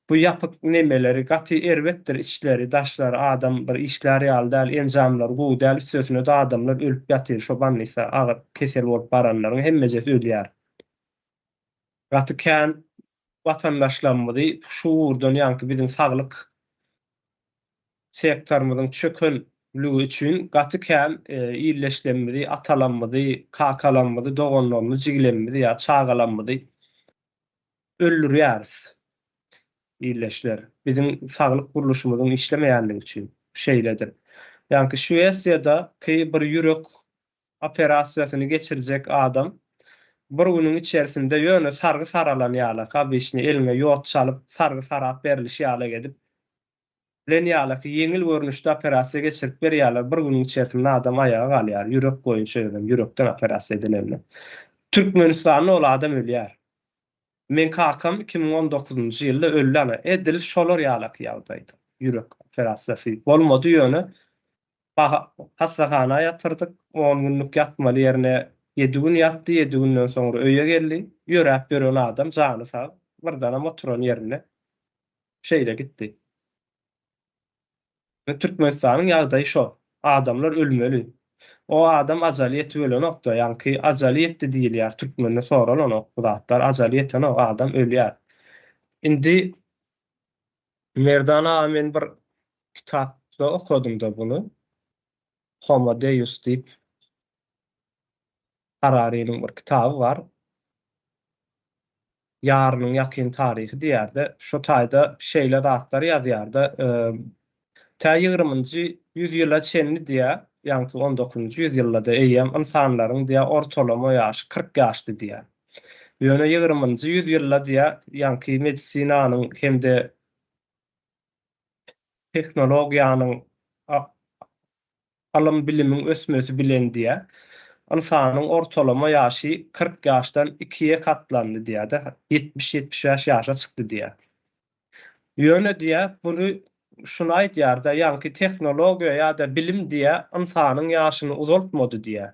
Bu yapık nemeleri gaty erbetdir, içleri, daşları, adam bir işleri ýaly enjamlar, bu däl üstüne de adamlar ölüp ýatyr. Şoban ise agyr kesel bolup baranlaryň hemmejesi ölýär. Gaty kän watandaşlarymyzy şu urdan ýanky biziň saglyk sektorymyzyň çökünligi üçin gaty kän iyleşlenmedi, atalanmady, kakalanmady, doganlanmady, jigilenmedi ýa çagalanmady öldürýäris. İyileşler. Bizim saglyk guruluşymyzyň işlemeýänligi üçin şeýledir. Ýani Şwesiýada bir ýürek operasiýasyny geçirjek adam bir günüň içerisinde ýöne sargy saralan ýaly, gabyşyny eline ýot çalyp sargy sarap berilişi ýaly edip bilen ýaly ýeňil görnüşde operasiýa geçirip berýärler. Bir günüň içerisinde adam aýaga galýar, ýürek boýunça ýürekden operasiýa edilenler. Türkmenistanyň ol adam ölýär. Men kakam 2019-njy ýylda öldü. Edil şolar ýalyk ýagdaýda. Ýürek operasiýasy bolmady ýöne hastahanaya ýatyrdyk. 10 günlük ýatmaly ýerine 7 gün ýatdy. 7 günden soňra öýe geldi. Ýörek beren adam jany sag birden oturan ýerine şeýle gitdi. Türkmenistanyň ýagdaýy şo. Adamlar ölmeli. O adam ajaly ýetip ölen nokta. Ýani ajaly ýetdi diýilýär. Türkmenne soralan o zatlar ajaly ýeten o adam ölýär. Indi Merdana men bir kitapda okudum da bunu. Homo Deus diýip Harari'nin bir kitabı var. Yarının yakın tarihi diýärdi. Şo taýda şeýle zatlar ýazýardy. Tä 20-njy ýüzýylda çenli diýä, ýani 19-njy ýüzýylda eýem insanlaryň diýä ortalama ýaşy 40 ýaşdy diýä. Ýöne 20-njy ýüzýylda diýä, ýani medisinanyň hemde teknologiýanyň alym bilimiň ösmesi bilen diýä, insanyň ortalama ýaşy 40 ýaşdan 2-ýe katlandy diýär-de, 70-75 ýaşa çykdy diýär. Ýöne diýä, bunu şunu aýdýar-da, ýani teknologiýa ýa-da bilim diýä insanyň ýaşyny uzaltmady diýär.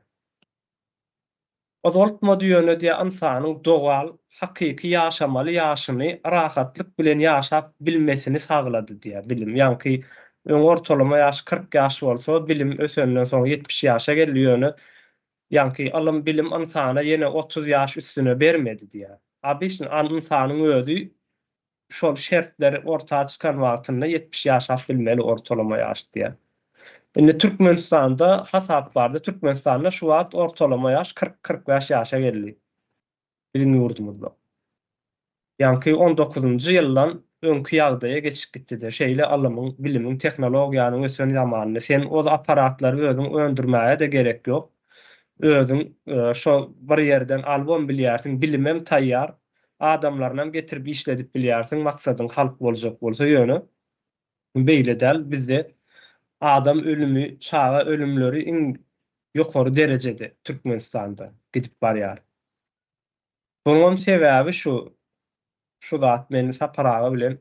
Uzaltmady ýöne diýä insanyň dogal, hakyky ýaşamaly ýaşyny rahatlyk bilen ýaşap bilmesini saglady diýär bilim. Ýani ortalama ýaş 40 ýaş bolsa, bilim ösenden soň 70 ýaşa gelýär. Ýani alym bilim insana ýene 30 ýaş üstüne bermedi diýär. Abyşin insanyň özü şol şertleri ortağa çykan wagtynda 70 ýaşap bilmeli ortalama ýaş diýär. Indi Türkmenistanda hasap bardy. Türkmenistanda şu wagt ortalama ýaş 40-45 ýaşa geldi. Bizim ýurdumuzda. Ýani 19-njy ýyldan öňkü ýagdaýa geçip gitdi-de. Şeýle alymyň, bilimiň, teknologiýanyň ösen zamanyny sen o aparatlary özüň öndürmäge de gerek ýok. Özüň şo bir ýerden album bilýärsiň, bilimem taýýar, adamlarynam getirip işledip bilýärsiň, maksadyň halk boljak bolsa ýöne. Beýle däl bizde adam ölümü, çağa ölümleri iň ýokary derejede Türkmenistanda gidip barýar. Bunyň sebäbi şu zat meni saparaga bilen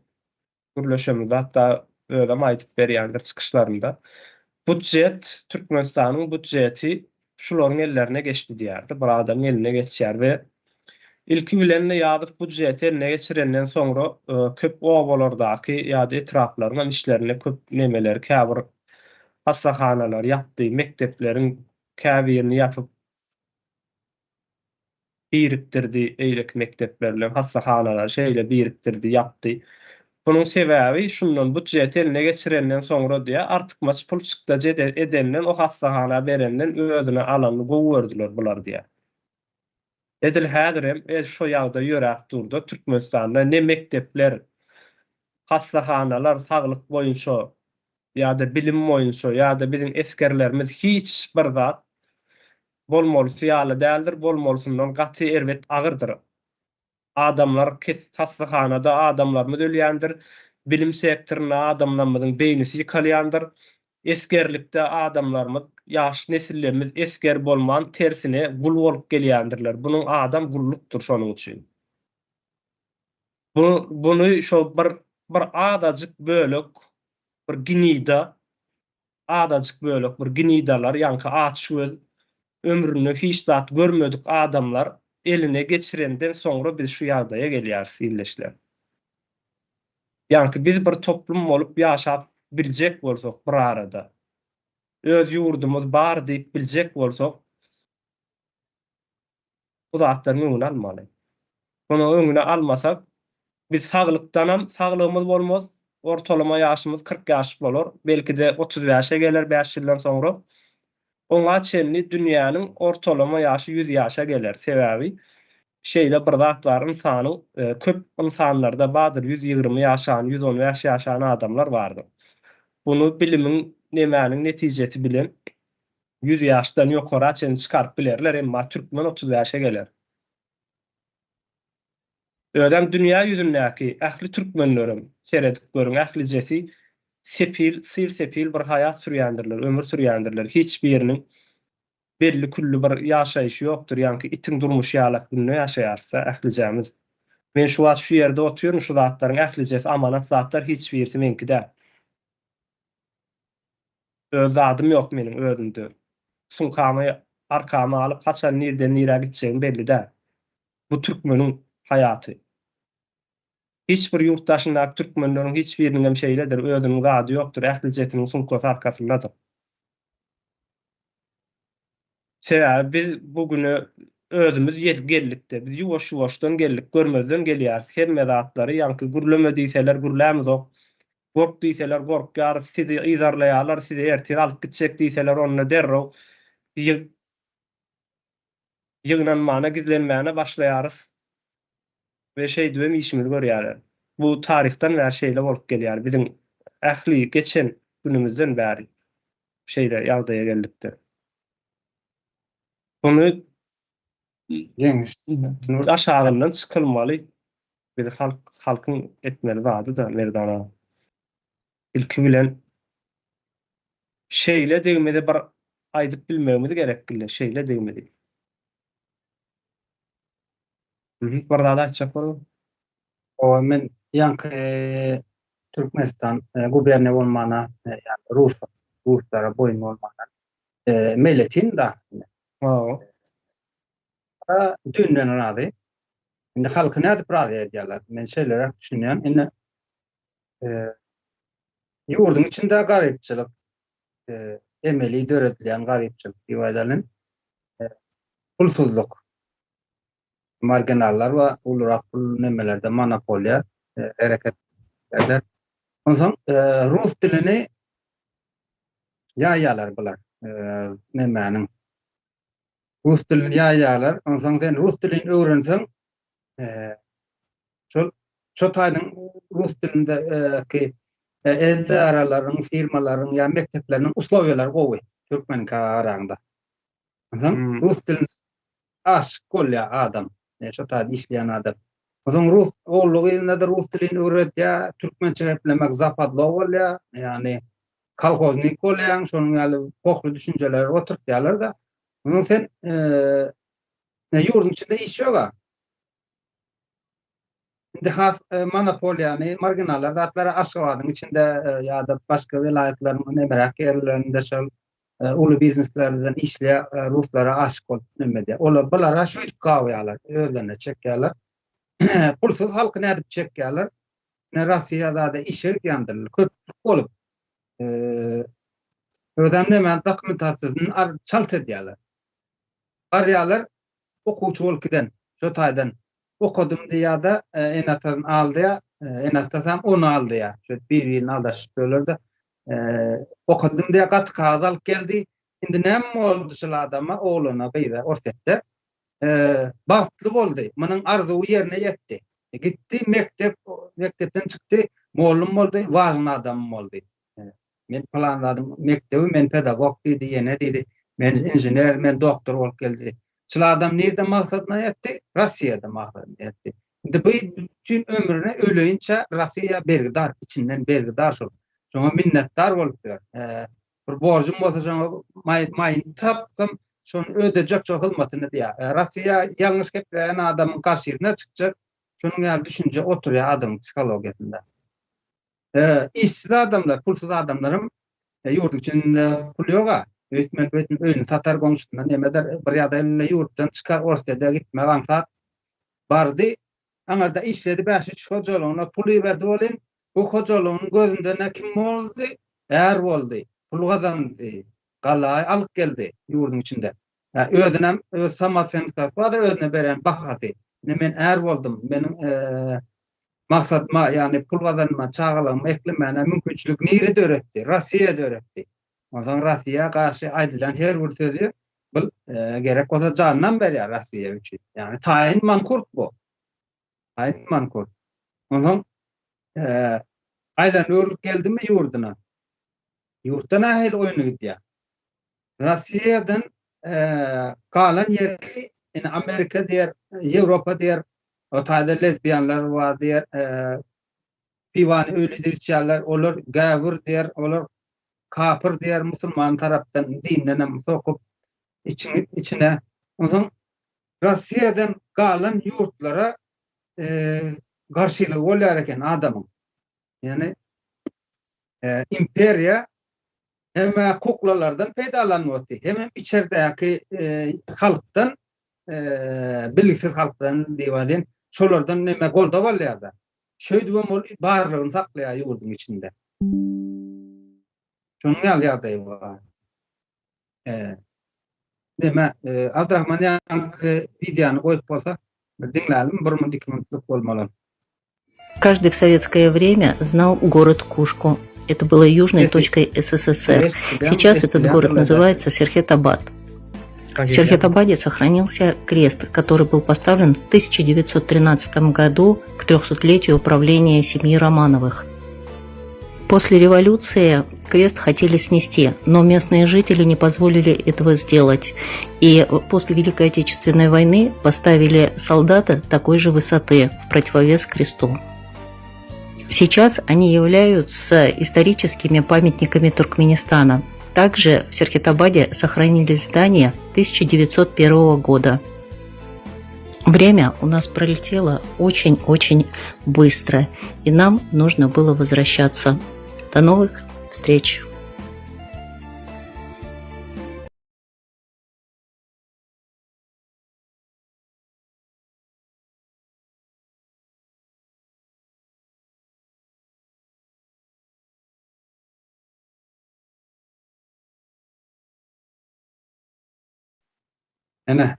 gürleşemiz, hatda öýdem aýdyp berýändir çykyşlarynda. Budjet, Türkmenistanyň budjeti şularyň ellerine geçdi diýärdi. Bir adam eline geçýär we ilki bilen ýazyp budjeti eline geçirenden soňra köp obalardaky ýa-da etraplaryň işlerine köp nemeler, käbir hassahanalar ýapdy, mekdepleriň käbirini ýapyp birikdirdi, eýlek mektepler bilen hassahanalar şeýle birikdirdi, ýapdy. Bunun sebäbi şundan budjeti eline geçirenden soňra diýä artykmaç pul çykdaja edenden o hassahana berenden özüne alany gowurdylar bular diýä. Edil häzirem şo ýagda ýörek durdy. Türkmenistanda ne mektepler, hassahanalar saglyk boýunça ýa-da bilim boýunça ýa-da bizim eskerlerimiz hiç bir zat bolmalysy ýaly däldir, bolmalysyndan gaty erwet agyrdyr. Adamlar hassahanyda adamlarymyz ölýändir. Bilim sektoruna adamlarymyzyň beýnisi ýykalýandyr. Eskerlikde adamlarymyz, ýaş nesillerimiz esker bolman tersine gul bolup gelýändirler. Bunyň adam gullukdur şonuň üçin. Bunu şo bir adajyk bölük, bir ginida, adajyk bölük bir ginidalar, ýani açgöz ömrüni hiç zat görmedik adamlar eline geçirenden soňra biz şu ýagdaýa gelýäris illeşler. Ýani biz bir toplum bolup ýaşap biljek bolsak bir arada, öz ýurdumuz bar diýip biljek bolsak, bu zatdan öňüne almaly. Bunu öňüne almasak, biz saglykdanam saglygymyz bolmaz, ortalama ýaşymyz 40 ýaş bolar, belki de 30 ýaşa geler 5 ýyldan soňra. Oňa çenli dünýäniň ortalama ýaşy 100 ýaşa geler. Sebäbi şeýle bir zat bar, insanyň köp insanlarda badyr 120 ýaşan, 115 ýaşan adamlar bardy. Bunu bilimiň nemäniň netijesi bilen 100 ýaşdan ýokary çen çykaryp bilerler, emma türkmen 30 ýaşa geler. Ödem dünýä ýüzündäki ähli türkmenlerim, seredip görüň ählijesi sepil, sepil bir hayat sürýändirler, ömür sürýändirler. Hiç biriniň belli külli bir ýaşaýyşy ýokdur. Ýani itiň durmuş ýalak günne ýaşaýarsa ählijämiz. Men şu wagt şu ýerde oturýarym, şu zatlaryň ählijesi amanat zatlar hiç birisi menki däl. Öz zadym ýok meniň özümde. Sunkamy arkama alyp haçan nirden nirä gitjegim belli däl. Bu türkmeniň hayaty. hiç bir yurttaşynyň türkmenleriň hiç biriniň şeýledir, özüniň zady ýokdur, ähli-jetiniň sunkasy arkasyndadyr. Sebäbi biz bugünü özümüz yetip geldikde, biz ýuwaş-ýuwaşdan geldik, görmezden gelýär. Hemme zatlary ýanky gürleme diýseler gürlämizok, gork diýseler gorkýar, sizi izarlaýarlar, sizi ertir alyp gitjek diýseler onuňa derrew ýygnanmana, gizlenmäne başlaýarys we şeýdibem işimiz görýärler. Bu taryhdan bäri şeýle bolup gelýär. Bizim ähli geçen günümizden bäri şeýle ýagdaýa geldikde. Bunu Ýeňiş. aşağıdan çykylmaly. Bir halkyň etmeli wady da merdana. İlki bilen şeýle degmede bir aýdyp bilmegimiz gerekli. Şeýle degmedi. Bir daha açak var. O men ýanky Türkmenistan guberni bolmana ýani Ruslara boýun bolmana milletin da dünden razy. Indi halky nädip razy edýärler? Men şeýlere düşünýän. Indi ýurdun içinde garypçylyk emeli döredilýän garypçylyk diýip pulsuzluk, marginallar we ulrak pul nemelerde monopoliýa hereketlerde. Onsoň rus dilini ýaýalar bular. Nemäniň rus dilini ýaýalar. Onsoň sen rus dilini öwrenseň şol taýdyň rus dilinde ki eldaraların, firmalaryň ýa mektepleriň uslowiýalary gowy türkmen karagynda. Onsoň rus dilini aşyk bolýar adam, şo taýda işleýän adam. Onsoň rus oglugyna da rus dilini öwretýär, türkmençe geplemek zapadlaw bolýar, ýani kolhoznik bolýar, şonuň ýaly kokly düşünjeleri oturtýarlar da. Onsoň sen ýurdun içinde iş ýok. Indi has monopoliýany, marginallar zatlara Aşgabatyň içinde ýa-da başga vilayetleriniň nemerak ýerlerinde şol uly bizneslerden işleýär ruslara aşyk bolup nemede. Olar bulara şuýdyp gawýarlar, özlerine çekýärler. Pulsuz halky nädip çekýärler? Rossiýada da işe ýandyrlar. Köpçük bolup ödem näme dokumentasiýasyny çalt edýärler. Arýarlar okuwçy bolup giden, şo taýdan okudum diýär-de enatan aldy, enatasam onu aldy. Şo bir-birini aldaşyp ölerdi. Okudum diýär gaty kağıt alyp geldi. Indi näme boldy şol adama, oğluna beýle ortatda. Bagtly boldy. Munyň arzuwy ýerine ýetdi. Gitdi mektepden çykdy, mollum boldy, wažny adam boldy. Men planladym mektebi, men pedagog diýdi, ýene diýdi. Men inžener, men doktor bolup geldi. Şol adam nerede maksadyna ýetdi? Rossiýada maksadyna ýetdi. Indi bu bütün ömrüne öleýinçe Rossiýa bergidar, içinden bergidar şol. Şoňa minnetdar bolup ber. Bir borjum bolsa şoňa maýyn tapkym, şonu ödejek çok hılmatyny diýär. Rossiýa ýalňyş gepleýän adamyň karşysyna çykjak, şonuň ýaly düşünje oturýar adam psihologiýasynda. İşsiz adamlar, pulsuz adamlarym ýurdun içinde pul ýok. Öýtmen öýünü satar goňşundan nemeder bir ýagdaýda ýurtdan çykar ortada gitmek ansat bardy. Aňarda işledi 5-3 hojalagyna puly berdi bolyn. Bu hojalagynyň gözünde ne kim boldy? Är boldy. Pul gazandy. Galay alyp geldi ýurdun içinde. Özünem öz samatsynlyk bardyr, özüne beren bahady. Men är boldum. Meniň maksadyma ýani pul gazanma, çağalama, eklemene mümkinçilik nire döretdi? Rossiýa döretdi. Ondan Rossiýa karşı aýdylan her bir sözü bu gerek bolsa jandan berýär Rossiýa üçin. Yani taýin mankurt bu. Taýin mankurt. Ondan aýlan öwrüp geldimi ýurduna. Ýurtdan ähli oýuny gitýär. Rossiýadan kalan ýeri Amerika diýer, Ýewropa diýer, o taýda lesbiyanlar bar diýer, pivany öýledir içýärler, olar gäwür diýer, olar kapır diğer Müslüman taraftan dinlenen sokup içine ondan Rossiýadan galan yurtlara garşylyk bolýar eken adamyň. Yani imperiya hem kuklalardan peýdalanýardy. Hem içeridäki halkdan bilgisiz halkdan diýýärler. Şolardan näme golda bolýar-da. şöýdübem ol barlygyny saklaýar ýurdun içinde. Şonuň ýaly ýagdaýy bar. Deme, Abdurrahman ýanky videony goýup bolsak, diňlälim, 1-2 minutlyk bolmaly. Каждый в советское время знал город Кушку. Это было южной точкой СССР. Сейчас этот город называется Серхет-Абад. В Серхет-Абаде сохранился крест, который был поставлен в 1913 году к 300-летию правления семьи Романовых. После революции крест хотели снести, но местные жители не позволили этого сделать. И после Великой Отечественной войны поставили солдата такой же высоты в противовес кресту. Сейчас они являются историческими памятниками Туркменистана. Также в Серхет-Абаде сохранились здания 1901 года. Время у нас пролетело очень-очень быстро, и нам нужно было возвращаться. До новых встреч! Ene.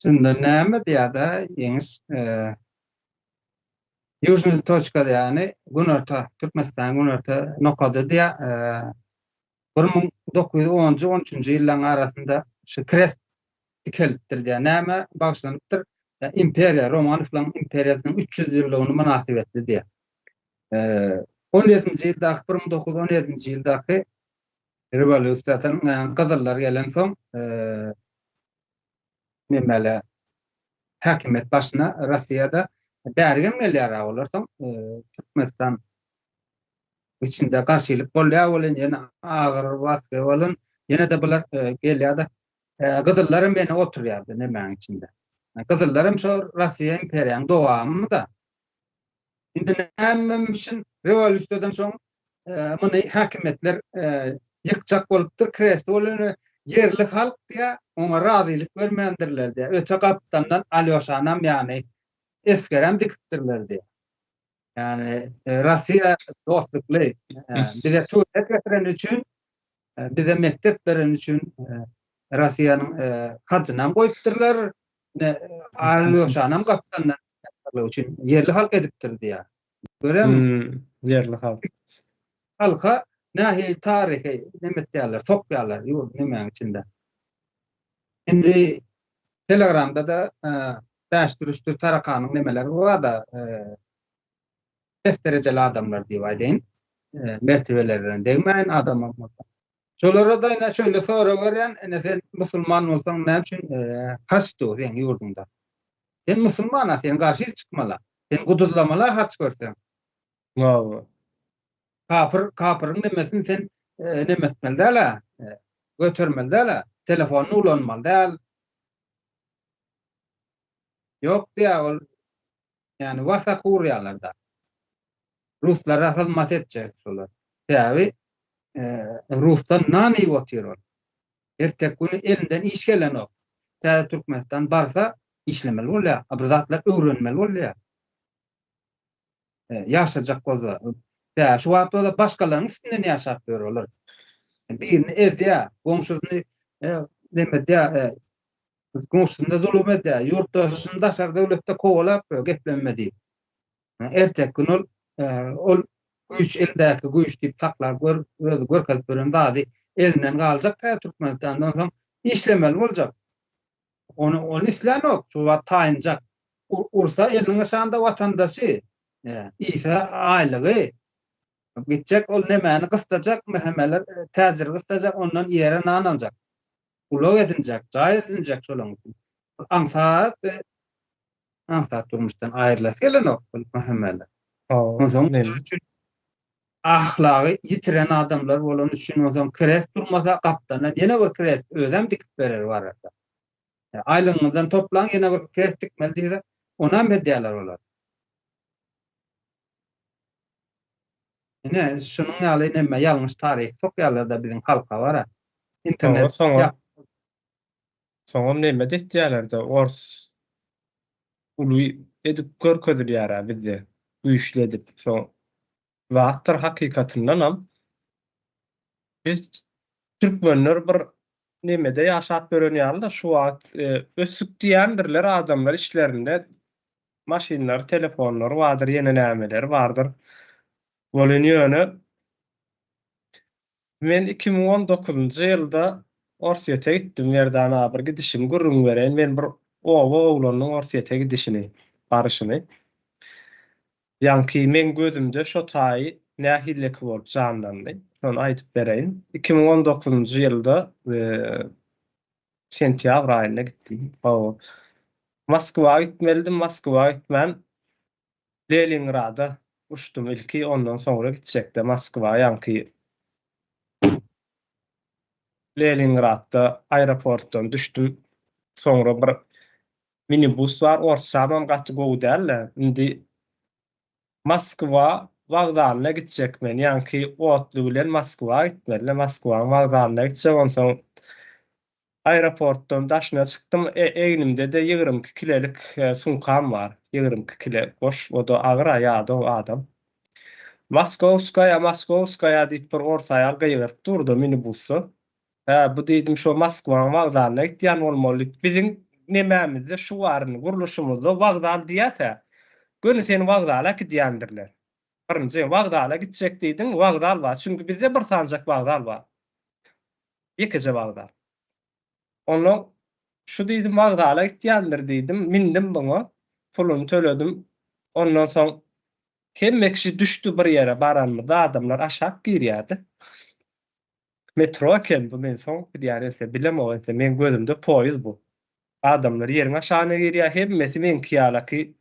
Şunda näme diýär-de ýeňiş ýužny toçka ýani Günorta Türkmenistan Günorta nokada diýär 1910-13 ýyllaryň arasynda şu krest dikelipdir diýär. Näme bagşlanypdyr? Imperiýa Romanovlaryň imperiýasynyň 300 ýyllygyny münasibetli diýär. 17-nji ýyldaky 1917-nji ýyldaky rewolýusiýanyň gazallar gelen soň memele hakimiyet başına Russiýada bärgen gelýär olarsaň Türkmenistan içinde garşylyk bolýar bolan ýene agyr wagty bolan ýene de bular gelýärdi. Gazallarym meni oturýardy nemäň içinde. Gazallarym şu Russiýa imperiýasynyň dowamy da. Indi näme üçin rewolýusiýadan soň muny hakimiýetler ýykjak bolupdyr, krest bolan yerli halk diye ona razilik vermeyendirler diye. Öte kaptandan Alyoşanam yani eskerem dikiptirler diye. Yani Rusya dostluklu bize tuğlet getiren için bize mektep veren için Rusya'nın hacınam koyuptırlar Alyoşanam kaptandan için yerli halk ediptir diye. Görüyor musun? Yerli halk. Halka nahi tarihi demet diyorlar, topluyorlar yurt nemeğin içinde. Şimdi Telegram'da da değiştiriştir tarakanın nemeleri var da dereceli adamlar diye deyin. Mertebelerden değmeyen adamlar. Şolara da yine şöyle soru veren, sen Müslüman olsan ne için kaçtı sen yurdunda? Sen Müslümana, sen karşı çıkmalı. Sen kuduzlamalı, haç görsen. Wow. Kapırın demesin sen nemetmeli dala, götürmeli dala, telefonunu ulanmalı dala. Yok diye ol, yani varsa kuruyorlar da. Ruslara hizmet edecek solar. Tabi Rus'tan nani oturuyor. Ertek günü elinden iş gelen o. Tabi Türkmenistan varsa işlemeli oluyor. Abrazatlar öğrenmeli oluyor. Yaşayacak koza. Ya şu vaxtda da başkalarının üstünden yaşap veriyorlar. Birini ezya, komşusunu demet ya, komşusunda zulüm edya, yurttaşında dışarı devlette kovalap geplenmedi. Ertek gün ol güç eldeki güç deyip saklar görkezip veren bazı elinden kalacak ya Türkmenistan'dan sonra işlemeli olacak. Onu islanok, şu vaxt tayinacak. Ursa elinin aşağında vatandaşı, ife aylığı, gidecek, ol nemeni kıstacak, mühemmeler tezir kıstacak, ondan yere nananacak. Ulav edinecek, cay edinecek şolun. Ansat durmuştan ayrılas gelen o mühemmeler. O zaman üçün ahlakı yitiren adamlar olan üçün o zaman krest durmasa kaptana yine bir krest özem dikip verir var arada. Aylığından toplan yine bir krest dikmeli diye ona medyalar olar. Yine şunun yalı neme yanlış tarih çok yerlerde bizim halka var ha. İnternet Soňa neme diýerler-de ors ulu edip görkedir ýara bizde. güýçli edip şo zatdyr hakykatyndanam biz türkmenler bir nemede ýaşap görenýär-de şu wagt ösük diýendirler adamlar işlerinde maşinlar, telefonlar vardır, ýene nämeler bardyr. Bolan ýöne men 2019-njy ýylda Orsiýete gitdim, ýerden bir gidişim gurrun beren, men bir owa oglanyň Orsiýete gidişini, barışyny. Ýanky men gözümde şo taý nähilleki bolup janlandy. Şonu aýdyp bereýin. 2019-njy ýylda sentýabr aýynda gitdim. Moskwa gitmeldim, Moskwa gitmän Leningrada uçdum ilki, ondan sonra gitjekde Moskwa ýanky Leningradda aeroportdan düşdüm. Sonra bir minibus var, orsamam gaty gowy däl. Indi Moskwa wagdalyna gitjek men. Ýanky otly bilen Moskwa gitmeli. Moskwa wagdalyna gitjek. Ondan soň aeroportdan daşyna çykdym. Eýnimde de 22 kilelik sunkam var. 22 kile boş. O da agyr ýa-da o adam. Moskovskaya diýip bir orsaýal gyýyryp durdy minibusy. Bu diýdim şo Moskwa wagdalyna gitýän bolmaly. Biziň nemämizde şu waryny guruluşymyzda wagdal diýäse, gönü seni wagdala gidýändirler. Birinji wagdala gitjek diýdim, wagdal bar. Çünki bizde bir sanjak wagdal bar. Ýekije wagdal. Onu şu diýdim wagdala gitýändir diýdim, mindim buňa, puluny töledim. Ondan soň hemmekşi düşdü bir ýere baranmyda adamlar aşak girýärdi. Metro eken bu men soň diýärse bilemem etse men gözümde poýuz bu. Adamlar ýeriň aşagyna girýär, hemmesi menki ýalaky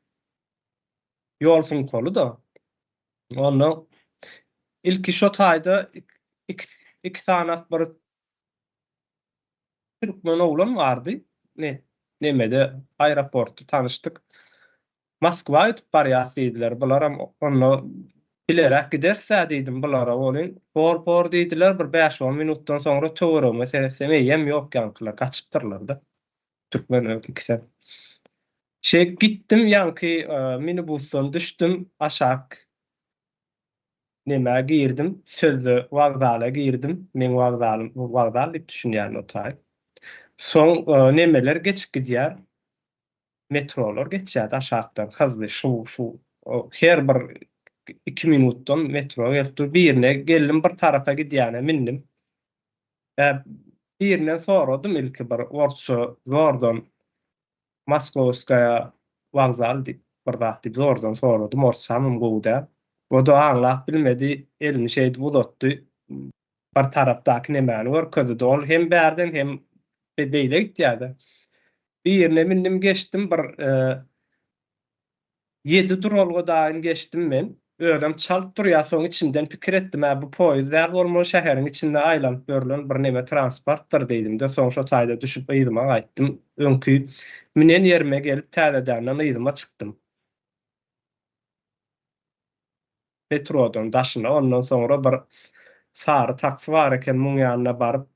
ýol sunkolu da. Onu ilki şo taýda iki sanak bir türkmen oglan bardy. Nemede aeroportda tanıştyk. Moskwa gidip barýas diýdiler. Bularam onu bilerek giderse diýdim bulara bolyn. Por diýdiler, bir 5-10 minutdan soňra töwerem meselesi meýem ýok ýankylar kaçypdyrlar-da. Türkmen ikisi. Gittim ýanky minibusdan düşdüm aşak. Neme girdim, sözde wagdala girdim. Men wagdal diýip düşünýän o taý. Soň nemeler geçip gidýär. Metrolar geçýär aşakdan hızly şu her bir 2 minutdan metro gelip birine geldim bir tarafa gidýäne mindim. Birinden soradym ilki bir orçu zordan Moskovskaya wagzal diýip bir zat diýip zordan soradym, orçamym gowda. O da anlap bilmedi, elini şeydi uzatdy. Bir tarapdaky nemäni görkezdi. Ol hem bärden hem beýle gitýärdi. Birine mindim geçdim bir 7 duralga daýyn geçdim men. Özüm çalyp durýar, soň içimden pikir etdim, bu poýuz däl bolmaly şäheriň içinde aýlanyp berilen bir neme transportdyr diýdim de, soň şo taýda düşüp ýydyma gaýtdym. Öňkü minen ýerime gelip täzeden ýydyma çykdym. Metrodan daşyna, ondan sonra bir sary taksi bar eken, muň ýanyna baryp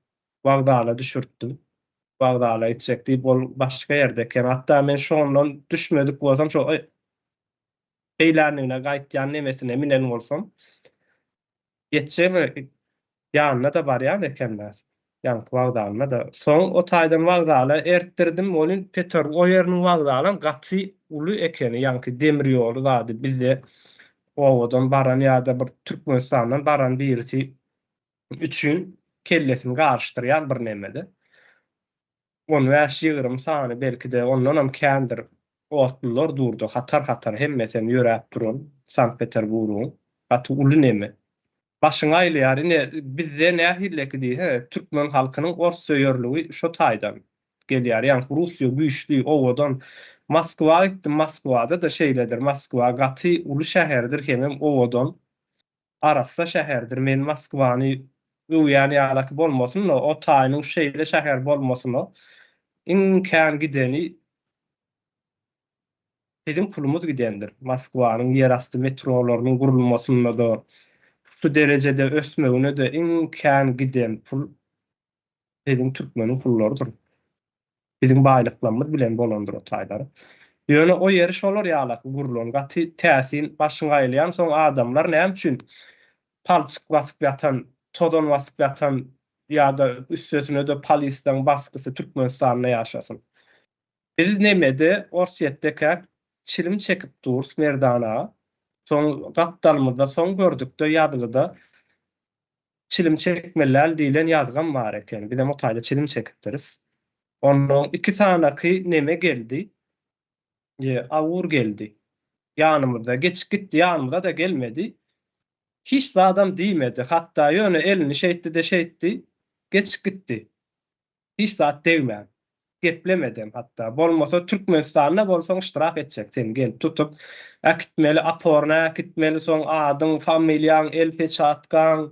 wagdala düşürtdim. Wagdala gitjek diýip bol başga ýerde eken. Hatda men şondan düşmedik bolsam, şo eýlänigine gaýtýan nemesine minen bolsam, geçjemi ýanyna da barýan ekenler. Ýanky wagdalyna da. Soň o taýdan wagdala ertdirdim, olyn Peter o ýeriniň wagdalyň gaty uly ekeni, ýanky demir ýolu zady bizde owadan baran ýa-da bir Türkmenistandan baran birisi üçün kellesini garşdyrýan bir nemede. Onu ýaşyrym sany belki de ondanam kändir. Otlular durdu, hatar hemmesen ýörep duran Sankt Peterburgyň gaty uly neme. Başyň aýlýar, bizde nähilleki diýip, türkmen halkynyň orsoýörlügi şo taýdan gelýär. Ýani Russiýa güýçli owadan Moskwa gitdim, Moskwada da şeýledir. Moskwa gaty uly şäherdir, hem owadan arassa şäherdir. Men Moskwany ýani ýalaky bolmasyn, o taýynyň şeýle şäher bolmasyn, imkan gideni bizim pulumuz gidendir. Moskwanyň ýerasty metrolarynyň gurulmasyna da şu derecede ösmegine de imkan giden pul bizim türkmeniň pullarydyr. Bizim baýlyklarymyz bilen bolandyr o taýdary. Ýöne o ýeri şolar ýalak gurulun gaty täsin başyny aýlayan soň adamlar näme üçin palçyk basyp ýatan, todon basyp ýatan ýa-da üstesine de polisden baskysy Türkmenistanda ýaşasyn. Biz nemede Orsiýetdeki çilim çekip durs merdana, soň gapdalmyzda soň gördükde ýadygyda çilim çekmeler diýilen ýazgam bar eken. Bir de mutaýda çilim çekipdiris. Onuň 2 sanaky neme geldi? Awur geldi. Ýanymyzda geçip gitdi, ýanymyza da gelmedi. Hiç adam diýmedi. Hatda ýöne elini şeýtdi, geçip gitdi. Hiç zat degmän. Geplemedem hatta. Bolmasa Türkmenistanda bolsaň iştirak etjek. Sen gel tutup akitmeli aporna, akitmeli soň adyň, familiýaň, el peçatgaň,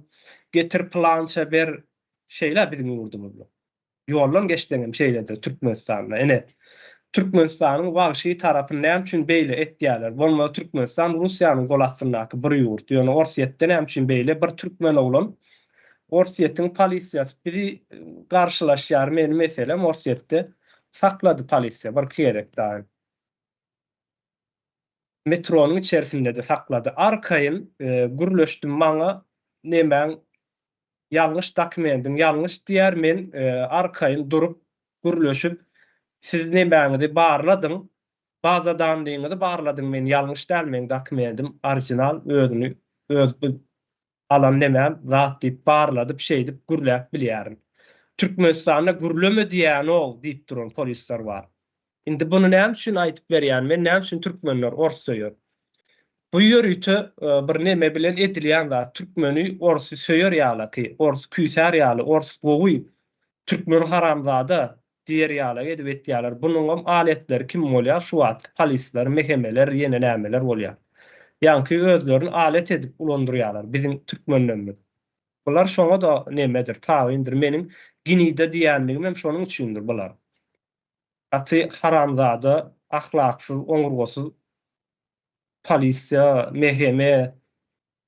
getir plança ber şeýler bizim ýurdumyzda. Ýollan geçdiňem şeýledir Türkmenistanda. Ene Türkmenistanyň wagşy tarapy näme üçin beýle etdiýärler? Bolmasa Türkmenistan Russiýanyň gol astyndaky bir ýurt. Ýöne Orsiýetde näme üçin beýle bir türkmen oglan Orsiýetiň polisiýasy bizi garşylaşýar. Meni meselem Orsiýetde saklady polisiýa bir kerek daýym. Metronyň içerisinde de saklady. Arkaýyn gürleşdim maňa nemäň ýalňyş dokumentim, ýalňyş diýär men arkaýyn durup gürleşip siz nemäňidi barladyň, bazadan diýňidi barladyň men ýalňyş däl men dokumentim orijinal özüni öz alan nemem zat diýip barladyp şeýdip gürläp bilýärin. Türkmenistanda gürleme diýän ol diýip duran polisler bar. Indi bunu näme üçin aýtyp berýän men, näme üçin türkmenler orsaýar? Bu ýörüte bir neme bilen edilýän da türkmeni orsy söýär ýaly, orsy küýsär ýaly, orsy gowy türkmen haramzada diýer ýaly edip etýärler. Bunyň aletleri kim bolýar? Şu wagt polisler, mehemeler, ýene nämeler bolýar. Ýanky özlerini alet edip ulandyrýarlar bizim türkmenlerimiz. Bular şoňa da nemedir? Taýindir. Meniň ginide diýänligim hem şonuň üçindir bular. Aty haramzada, ahlaksyz, oňurgosyz polisiýa, meheme,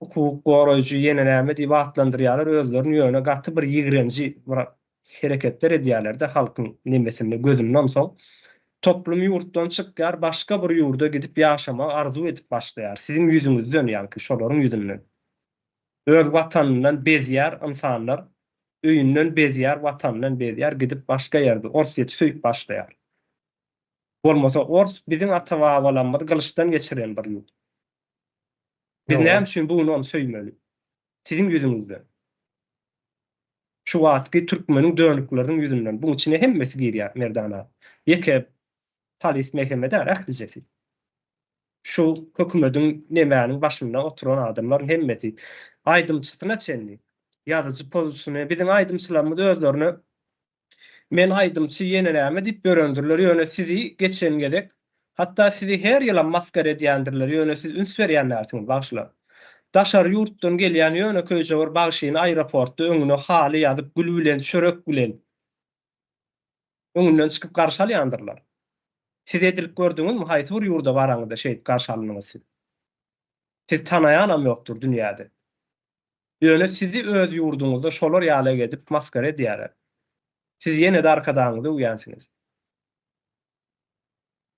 hukuk goraýjy ýene näme diýip atlandyrýarlar, özlerini ýöne gaty bir ýigrenji bir hereketler edýärler-de halkyň nemesini gözünden soň toplum ýurtdan çykýar, başga bir ýurda gidip ýaşamak arzu edip başlaýar. Sizin ýüzüňizden ýa-ni şolaryň ýüzünden. Öz watanynyň bezýär insanlar, öýünden bezýär, watanynyň bezýär, gidip başga ýerde Orsiýeti söýüp başlaýar. Bolmasa Ors bizim ata-babalarymyz gylyçdan geçiren bir ýurt. Biz näme üçin bunu onu söýmeli? Sizin ýüzüňizden. Şu wagtky türkmeniň dönükleriniň ýüzünden. Buň içine hemmesi girýär merdana. Ýeke polis mehemede ählijesi. Şu hökümetiň nemäniň başynda oturan adamlar hemmeti aýdymçysyna çenli. Ýazyjy pozisiýony bizim aýdymçylarymyz özlerini men aýdymçy ýene näme diýip börendirler. Ýöne sizi geçen gedek, hatta sizi her ýyla maskara edýändirler. Ýöne siz üns berýänlersiňiz bagşlar. Daşar ýurtdan gelýän ýöne köýje bir bagşyny aeroportda öňüne haly ýazyp gül bilen, çörek bilen öňünden çykyp garşy alýandyrlar. Siz edilip gördüňizmi? Haýsy bir ýurda baraňyzda şeýip garşy alanyňyz? Siz tanaýanam ýokdur dünýäde. Ýöne sizi öz ýurduňyzda şolar ýaly gedip maskara edýärler. Siz ýene de arkadaňyzda uýansyňyz.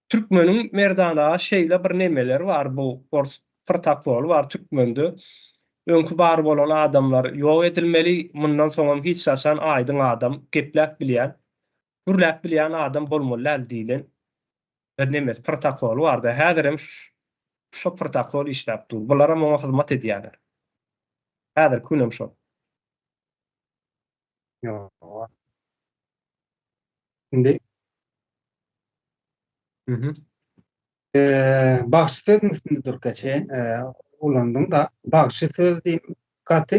Türkmeniň merdana şeýle bir nemeler bar, bu protokol bar türkmende. Öňkü bar bolan adamlar ýok edilmeli, mundan soňam hiç saçan aýdyň adam, gepläp bilýän, gürläp bilýän adam bolmaly diýilen bir neme protokol bar da häzirem şu protokol işläp dur. Bulara moňa hyzmat edýärler. Häzir künem şo. Ýok. Indi bagşy sözüň üstünde durgaçen ulandyň da bagşy söz diýip gaty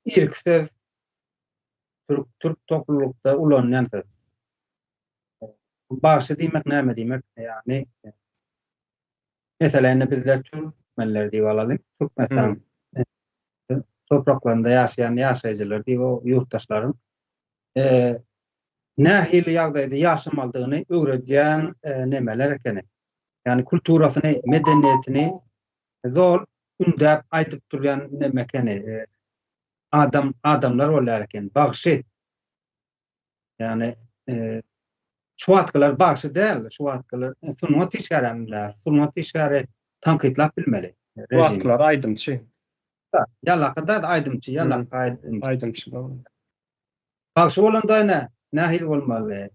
ilk söz türk toplulukda ulanýan söz. Bagşy diýmek näme diýmek? Ýani meseleni bizler türkmenler diýip alalyk. Türkmenistan topraklarynda ýaşaýan ýaşaýjylar diýip o ýurtdaşlaryň nähili ýagdaýda ýaşamalygyny öwredýän nemeler ekeni. Yani kulturasyny, medeniýetini zor ündäp aýdyp durýan neme ekeni. Adamlar bolýar eken. Bagşy. Yani şu wagtlar bagşy däl, şu wagtlar sunmat işgäremler, sunmat işgäri tankytlap bilmeli. Bu Rejim. wagtlar aydymçy. Ýalakda da aydymçy, ýalak aydymçy. Aydymçy. Bagşy bolanda nähil bolmaly.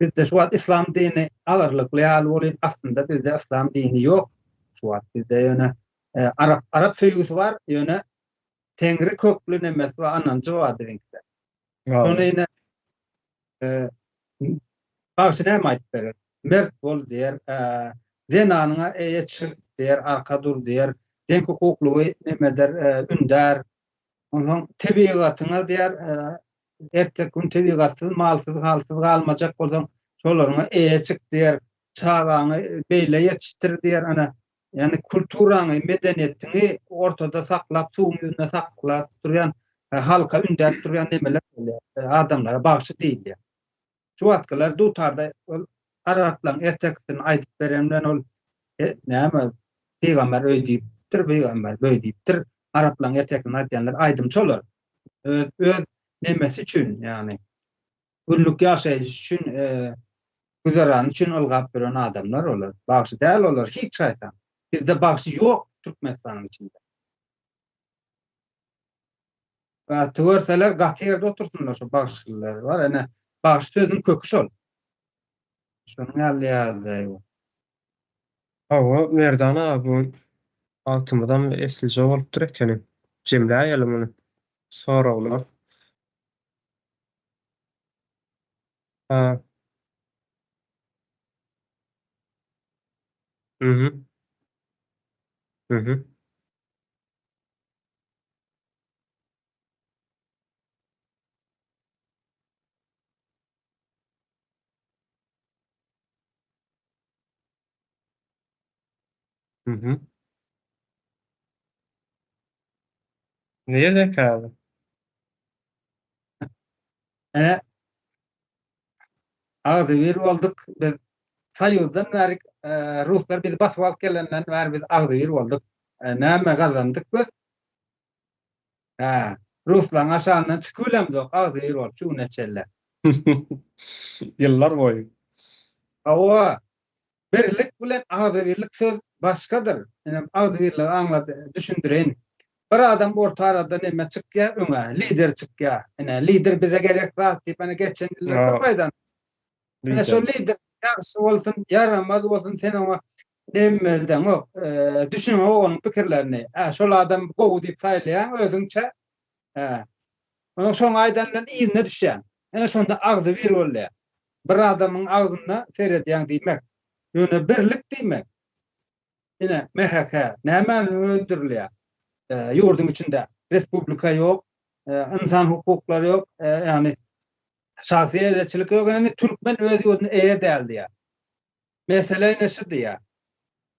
Bizde şu wagt İslam dini ağırlıklı ýaly bolan, aslında bizde İslam dini ýok. Şu wagt bizde ýöne Arap söýgüsü var, ýöne Tengri köklü nemes we ananjy bar diňkide. Şonu ýene bagşy näme aýdyp berer? Mert bol diýer, zenanyňa eýe çyk diýer, arka dur diýer, den hukuklugy nemeder, ünder. Onuň tebigatyna diýer, ertek gün tebigatsyz, malsyz, halsyz galmajak bolsaň, şolaryňa eýe çyk diýer, çagaňy beýle ýetiştir diýer, ana yani kulturaňy, medeniyetini ortada saklap, suwun ýüzüne saklap durýan, halka ünder durýan nemeler adamlara bagşy diýilýär. Şu wagtlar dutarda Araplar ertekden aýdyp berenden ol näme peýgamber öýdipdir, peýgamber böýdipdir. Araplar ertekden aýdýanlar aýdymçy bolar. Öz nemesi üçin, yani günlük ýaşaýyş üçin, güzaran üçin ılgap beren adamlar olar. Bagşy däl olar, hiç şaýtan. Bizde bagşy ýok Türkmenistanyň içinde. Töwerseler gaty ýerde otursunlar, şu bagşylar var, ene bagşy sözüň kökü şol. Şonu ýaly. Hawa Merdan abi altymdan eslije bolup ekeni. Jemläýelim muny. Soraglar. Ha. Mhm. Mhm. Mhm. Nerede kaldı? Ene ağzı bir olduk, biz Sayıldan verik, Ruslar bizi basıp alıp gelenden ver biz ağzı bir olduk. Näme kazandık biz? Ruslan aşağından çıkıylem yok, ağzı bir olduk, şu neçeller. Yıllar boyu. Ama birlik bilen ağzı birlik söz başkadır. Yani ağzı birlik anladı, düşündüreyin. Bir adam orta arada neme çıkya, öňe lider çıkya. Yani lider bize gerek zat deyip, hani geçen yıllarda faydan. Yani şu lider yarısı olsun, yaramaz olsun, sen ona nemmelden o, düşünme onun pikirlerini. Şol adam gowu deyip saylayan, özünçe. Onun son aydandan iyine düşen. Yani şonda ağzı bir olya. Bir adamın ağzına seyrediyen deymek. Yani birlik deymek. Yine MHK, näme öldürülýär? Yurdun içinde respublika yok, insan hukukları yok, yani şahsi eretçilik yok, yani Türkmen öz yurdunu eýe däldi ya. Mesele neşi diye.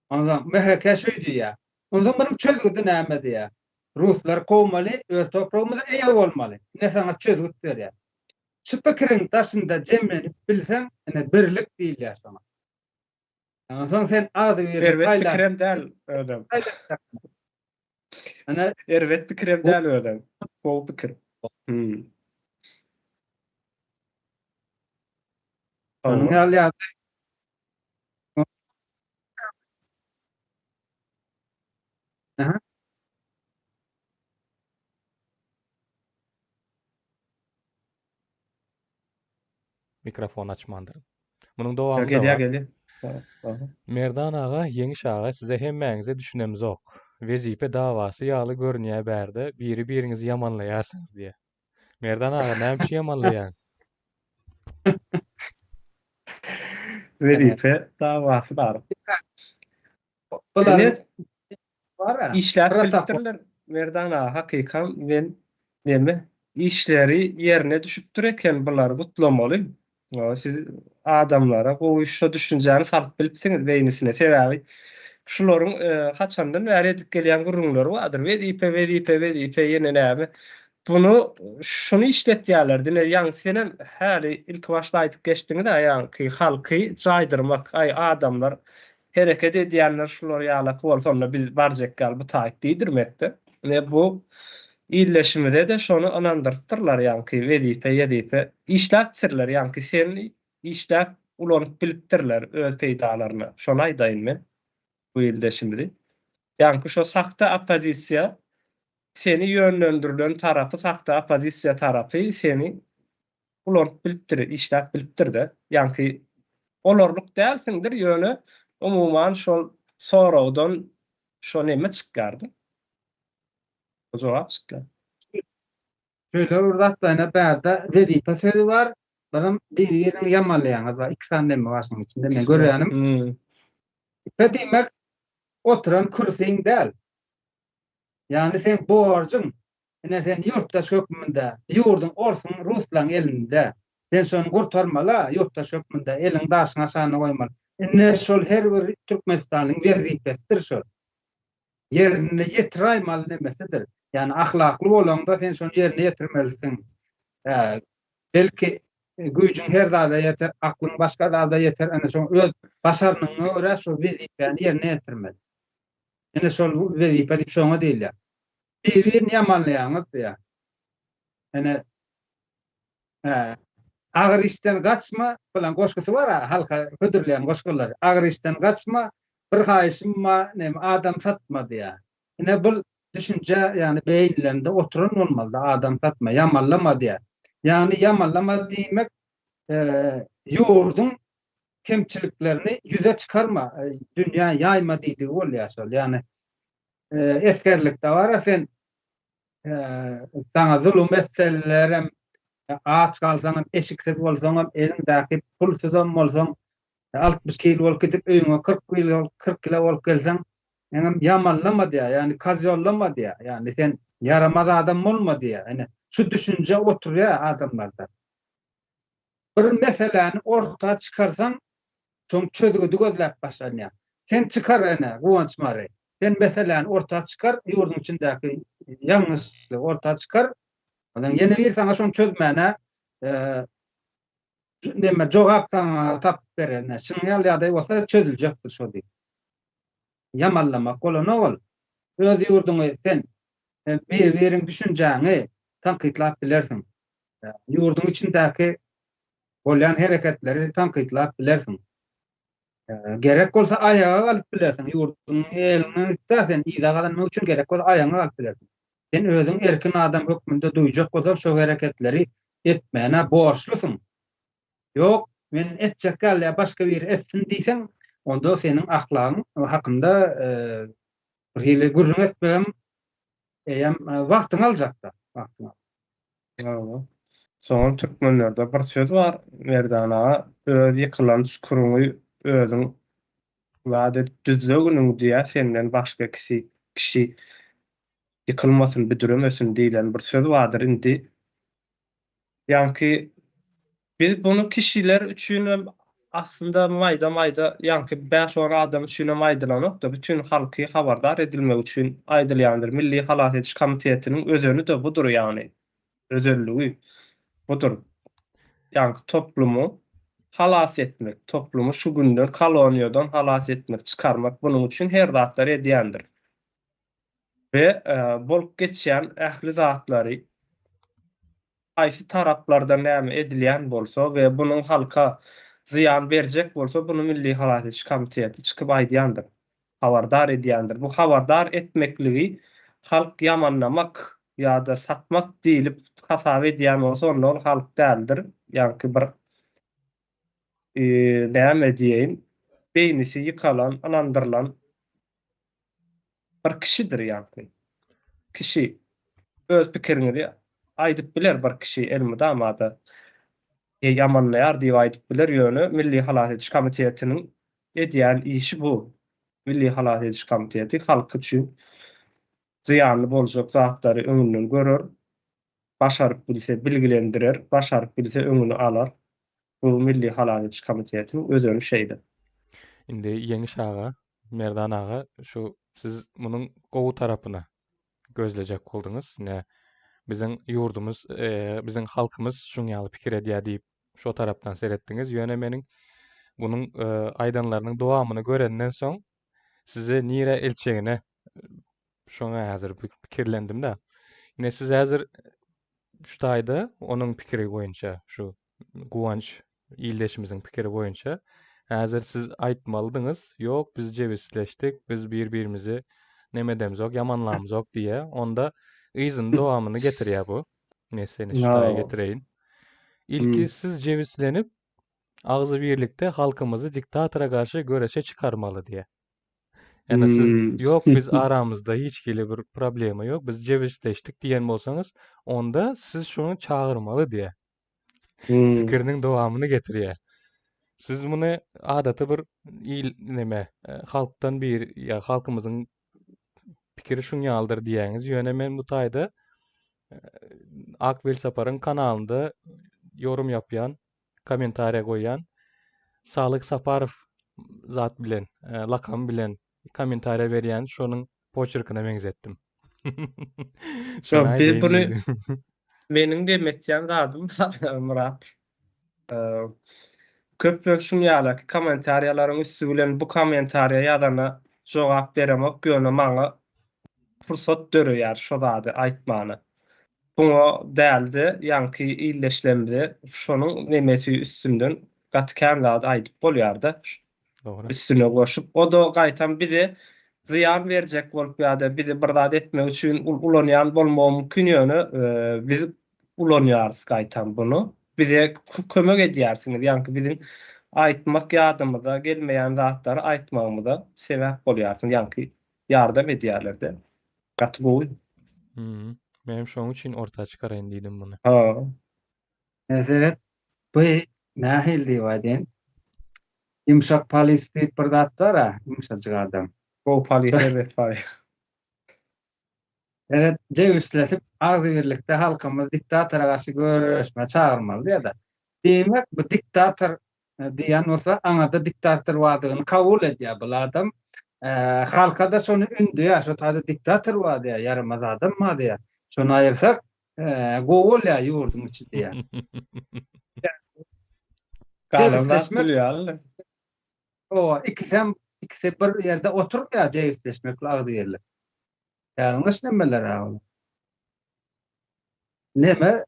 Ondan MHK şöýdi ya. Ondan benim çözgüdü näme diye. Ruslar kowmaly, öz toprağımıza eýe bolmaly. Ne sana çözgüt berýär. Şu pikirin taşynda jemlenip bilsen, ene birlik diýilýär sana. Ondan sen ağzı bir Erwet pikrem däl ödem. Ana Erwet pikrem däl ödem. Bu pikir. onun ýaly Mikrofon açmandyr. Munyň dowamında Geldi. Merdan aga, Ýeňiş aga, size hemmäňize düşünemiz ok. Wezipe dawasy ýaly görnýär bärde, biri-biriňizi ýamanlaýarsyňyz diýe. Merdan aga, näme ýamanlaýan? Wezipe dawasy bar. bular var. İşler bildirler. Merdan aga, hakykan men neme işleri yerine düşüpdir eken bular gutlamaly. Siz adamlara bu işe düşünjäni salyp bilipsiňiz beýnisine sebäbi. Şularyň haçandan bäri edip gelýän gurulmalar bardyr. Wezipe ýene näme? Bunu şunu işletýärler. Dine ýa senem häli ilk başda aýdyp geçdiňiz-de ýa-ni halky jaýdyrmak, adamlar hereket edýänler şular ýalak bolsa biz barjak gal bu taýt diýdirmekde. Bu illeşimide de şonu anandırtırlar ýanky wezipe işläp bitirler ýanky sen işläp ulanyp bilipdirler öz peýdalaryna. Şonu aýdaýyn men bu illeşimde. Ýanky şo sakta opozisiýa seni ýönlendirilen tarapy sakta opozisiýa tarapy seni ulanyp bilipdir, işläp bilipdir-de. Ýanky olarlyk dälsiňdir ýöne umumyň şol sorawdan şo näme çykardy? O jogap çykar. Şöyle urdatda ene bärde wezipe sözü var. Benim bir-birini yamanlaýan var. 2 tane näme var şoň içinde men görýänim. Demek oturan kursiň däl. Yani sen borjun, sen yurttaş hökmünde, yurdun olsun Ruslaň elinde. Sen şonu gurtarmala, yurttaş hökmünde eliň daşyna şany goýmaly. Şol her bir Türkmenistanyň wezipesidir şol. Yerine ýetirýärmal nemesidir. Yani ahlakly bolanda sen şonu yerine ýetirmelisin. Belki güýjüň her dada ýeter, aklyň başga dada ýeter, ana şol öz başarynyňa görä şol wezipeni yerine ýetirmeli. Ene şol wezipe diýip şoňa diýilýär. Bir yamanlaýanyz diýär. Ene agyr işden gaçma bilen goşgusy bar, halka hödürleýän goşgular. Agyr işden gaçma, bir haýyşyma, adam satma diýär. Ene bu düşünje yani beýinlerinde oturan bolmaly, adam satma, yamanlama diýär. Yani yamanlama diýmek ýurdun kemçiliklerini yüze çıkarma, dünya yayma diýdi bolýar şol. Yani eskerlikde var sen sana zulüm etselerem aç kalsaňam, eşiksiz bolsaňam, eliňdäki pulsuz bolsaň 60 kilo bolup gidip öýüňe 40 kilo bolup gelseň, yamanlama diýär, yani kaz yollama diýär. Yani sen yaramaz adam bolma diýär. Yani şu düşünje oturýar adamlarda. Bir meseleni ortağa çıkarsan şoň çözgüdi gözläp başlanýar. Sen çıkar ene guwanç mary. Sen meseleni ortağa çıkar, ýurdun içindäki ýalňyşlyk ortağa çıkar. Ondan ýene bir sana şoň çözmäne näme jogap tap berene. Şuňal ýa-da bolsa çözüljekdir şo diýip. Yamanlamak bolan ol. Öz ýurduňy sen bir-biriň düşünjäňi tanqidlap bilersiň. Ýurdun içindäki bolýan hereketleri tanqidlap bilersiň. Gerek bolsa ayağa alyp bilersiň. Ýurdun elini sen izagadan üçin gerek bolsa ayağa alyp bilersiň. Sen özüň erkin adam hökmünde duýjak bolsaň şo hereketleri etmäne borçlusyň. Yok, men etjek gälle başga bir etsin diýsen, onda seniň ahlagyň hakynda bir hili gurrun etmem wagtyň aljakda. Soňra türkmenlerde bir söz bar, Merdana öz ýykylan şükürüňi özüň wada düzleginiň diýär, senden başga kişi ýykylmasyn, büdüremesin diýilen bir söz bardyr indi. Ýanky biz bunu kişiler üçin aslında maýda ýanky 5-10 adam üçin maýdalanok da bütün halky habardar edilmek üçin aýdylýandyr. Milli Halat Ediş Komitetiniň özüni de budur ýani. Özelligi budur. Ýanky toplumu halas etmek, toplumu şu günden koloniýadan halas etmek, çıkarmak bunun üçin her zatlar edýändir. Ve bolup geçýän ähli zatlary aýsy taraplardan näme edilýän bolsa we bunun halka ziyan berjek bolsa bunu Milli Halat Ediş Komiteti çykyp aýdýandyr. Habardar edýändir. Bu habardar etmekligi halk yamanlamak ýa-da satmak diýilip hasap edýän bolsa onda ol halk däldir. Ýanky bir näme diýeň, beýnisi ýykalan, anandyrlan bir kişidir ýanky. Kişi öz pikirini aýdyp biler bir kişi elmi damada yamanlaýar diýip aýdyp biler ýöne Milli Halat Ediş Komitetiniň edýän işi bu. Milli Halat Ediş Komiteti halk üçin ziyanly boljak zatlary öňünden görer, başaryp bilse bilgilendirer, başaryp bilse öňüni alar. Bu Milli Halat Ediş Komitetiň özüň şeýdi. Indi Ýeňiş aga, Merdan aga, şu siz munyň gowy tarapyna gözlejek boldyňız. Biziň ýurdumyz, biziň halkymyz şuň ýaly pikir edýär diýip şo tarapdan seretdiňiz. Ýöne meniň bunyň aýdanlarynyň dowamyny görenden soň size nire elçegine şoňa häzir pikirlendim-de. Ne siz häzir şu taýda onuň pikiri boýunça, şu Guwanç ýyldaşymyzyň pikiri boýunça häzir siz aýtmalydyňyz, ýok biz jebisleşdik, biz bir-birimizi nemedemizok, ýamanlamyzok diýe. Onda yzyň dowamyny getirýär bu. Mesele şu taýa No. getireýin. İlki siz jebislenip agzy birlikde halkymyzy diktatora garşy göreçe çıkarmaly diýe. Yani siz yok biz aramızda hiç kili bir problema yok. Biz cevizleştik diyen bolsaňyz, onda siz şunu çağırmalı diye. Pikiriniň dowamyny getiriyor. Siz bunu adaty bir neme halktan bir ya halkymyzyň pikiri şuňaldyr diýäňiz ýöne men bu taýda Akbel Saparyň kanalynda yorum yapýan, kommentariýa goýan Salyk Saparow zat bilen, lakam bilen kommentariýa berýän şonuň poçerkine meňzetdim. Şonu bunu meniň demetýän zadym Murat. Köpüň şuňalaky kommentariýalaryň üstü bilen bu kommentariýa ýadana jogap beremek ýöne maňa fursat dörýär şo zady aýtmany. Buňa däldi, ýanky illeşlemdi. Şonuň nemesi üstünden gatkan zady aýdyp bolýar-da. Doğru. Üstüne goşup o da gaýtan bizi ziyan berjek bolup ýa-da bizi birdad etmek üçin ulanýan bolmagy mümkin ýöne biz ulanýarys gaýtan bunu. Bize kömek edýärsiňiz. Ýanky bizim aýtmak ýadymyza gelmeýän zatlary aýtmagymyza sebäp bolýarsyň. Ýanky ýardam edýärler-de. Gaty goý. Benim şoň üçin orta çykaraýyn diýdim bunu. Ha. Meselet bu nähil diýýärden. Yumşak polis diýip bir zat bar ha, yumşaçyk adam. O polis evet polis. Evet, jewsletip agzy birlikde halkymyz diktatora garşy görüşme çağırmaly diýär-de. Demek bu diktator diýen bolsa aňada diktator wadygyny kabul edýär bu adam. Halka da şonu ündüýär, şo taýda diktator bar diýär, yaramaz adam ma diýär. Şonu aýyrsak, gowulýar ýurdun içi diýär. Galanlaşmak. O ikisi bir ýerde oturup ýa jewsleşmek agzy ýerler. Ýalňyş nemeler agly. Neme?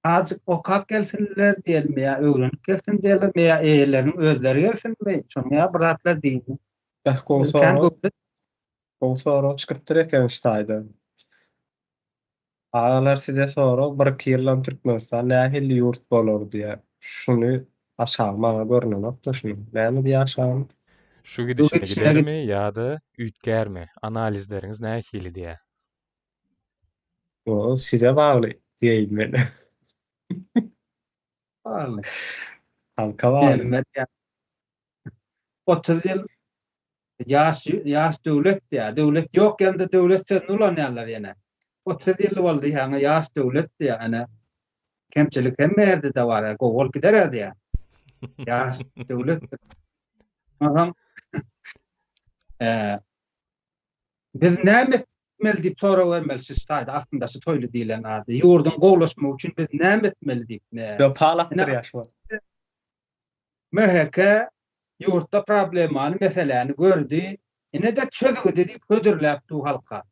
Azık okak gelsinler diýelim ýa öwrenip gelsin diýelim ýa eýleriň özleri gelsinmi? Şoňa bir zatlar diýdim. Sonra çıkıptır eken iştaydı. Ağalar size sonra bir ýyldan Türkmenistan nähili ýurt bolar diye. Şunu aşağı maňa görnüňok da şunu. Näme diýär aşağı? Şu gidişine gidermi ýa-da üýtgärmi? Analizleriňiz nähili diýär. O size bagly diýeýim men. Bagly. Halka bagly. 30 ýyl ýaş döwlet ýa, döwlet ýok ýa-da döwlet sözüni ulanýarlar ýene. 30 ýyl boldy ýa-da ýaş döwlet ýa, ana kemçilik hemmerde de bar, gowul gider ýa. Ýaş döwlet. Aha. Biz näme etmeli diýip soraw bermelisiz taýda aslında şu toýly diýilen ady. Ýurdun gowlaşmagy üçin biz näme etmeli diýip. Yo palakdyr ýaşlar. MHK ýurtda problemany, meseleni gördü. Ine de çözügi diýip hödürläpdi halka.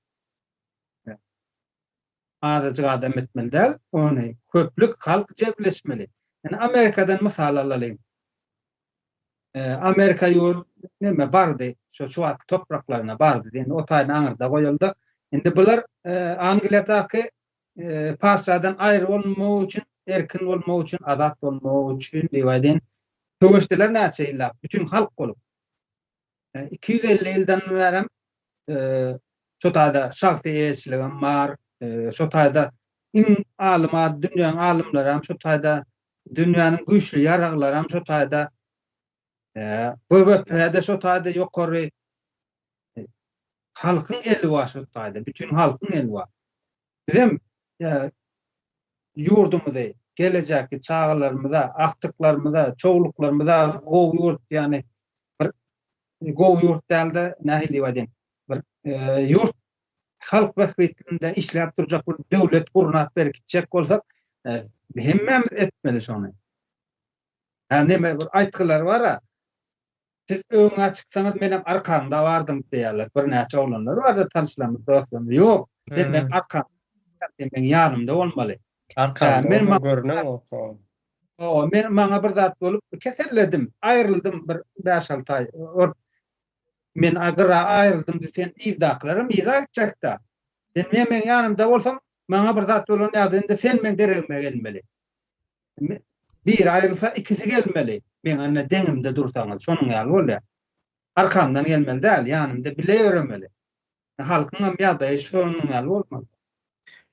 Adaçyk adam etmeli däl, ony köplük halk jebleşmeli. Yani Amerikadan mysal alalyň. Amerika ýurt neme bardy, şu at topraklaryna bardy. Indi o taýyny aňyrda goýuldy. Indi bular Angliýadaky paşadan aýry bolmagy üçin, erkin bolmagy üçin, azat bolmagy üçin diýýärden töweşdiler näçe ýyllap, bütün halk bolup. 250 ýyldan berem şu taýda şahsy eýçiligim bar, şu taýda iň alyma, dünýäniň alymlary hem şu taýda dünýäniň güýçli ýaraglary hem şu taýda WWP'de şu taýda ýokary halkyň eli var şu taýda, bütün halkyň eli var. Bizim ýurdumyzda gelecekki çağlarymyza, akdyklarymyza, çoğuluklarymyza gowy ýurt ýani bir gowy ýurt däldi nähili diýýärden. Bir ýurt halk bahwetinde işläp durjak bir döwlet gurnap berkitjek bolsak, hemme etmeli şonu. Neme bir aýtgylar bar. Siz öňe çyksaňyz meniň arkamda bardym diýerler. Bir näçe oglanlar bar da tanışlarymyz, dostlarymyz. Ýok, demek arkam men yanımda bolmaly. Arkamda men o görünen o. men maňa bir zat bolup keselledim, aýryldım bir 5-6 ay. Men agyra aýryldım desen izaklarym izakçakda. Men yanımda bolsam maňa bir zat bolan ýagdaýynda sen men deregime gelmeli. Bir aýrylsa ikisi gelmeli. Men anna deňimde dursaňyz şonuň ýaly bolýar. Arkamdan gelmeli däl, ýanymda bile öýrenmeli. Halkyň ýagdaýy şonuň ýaly bolmaly.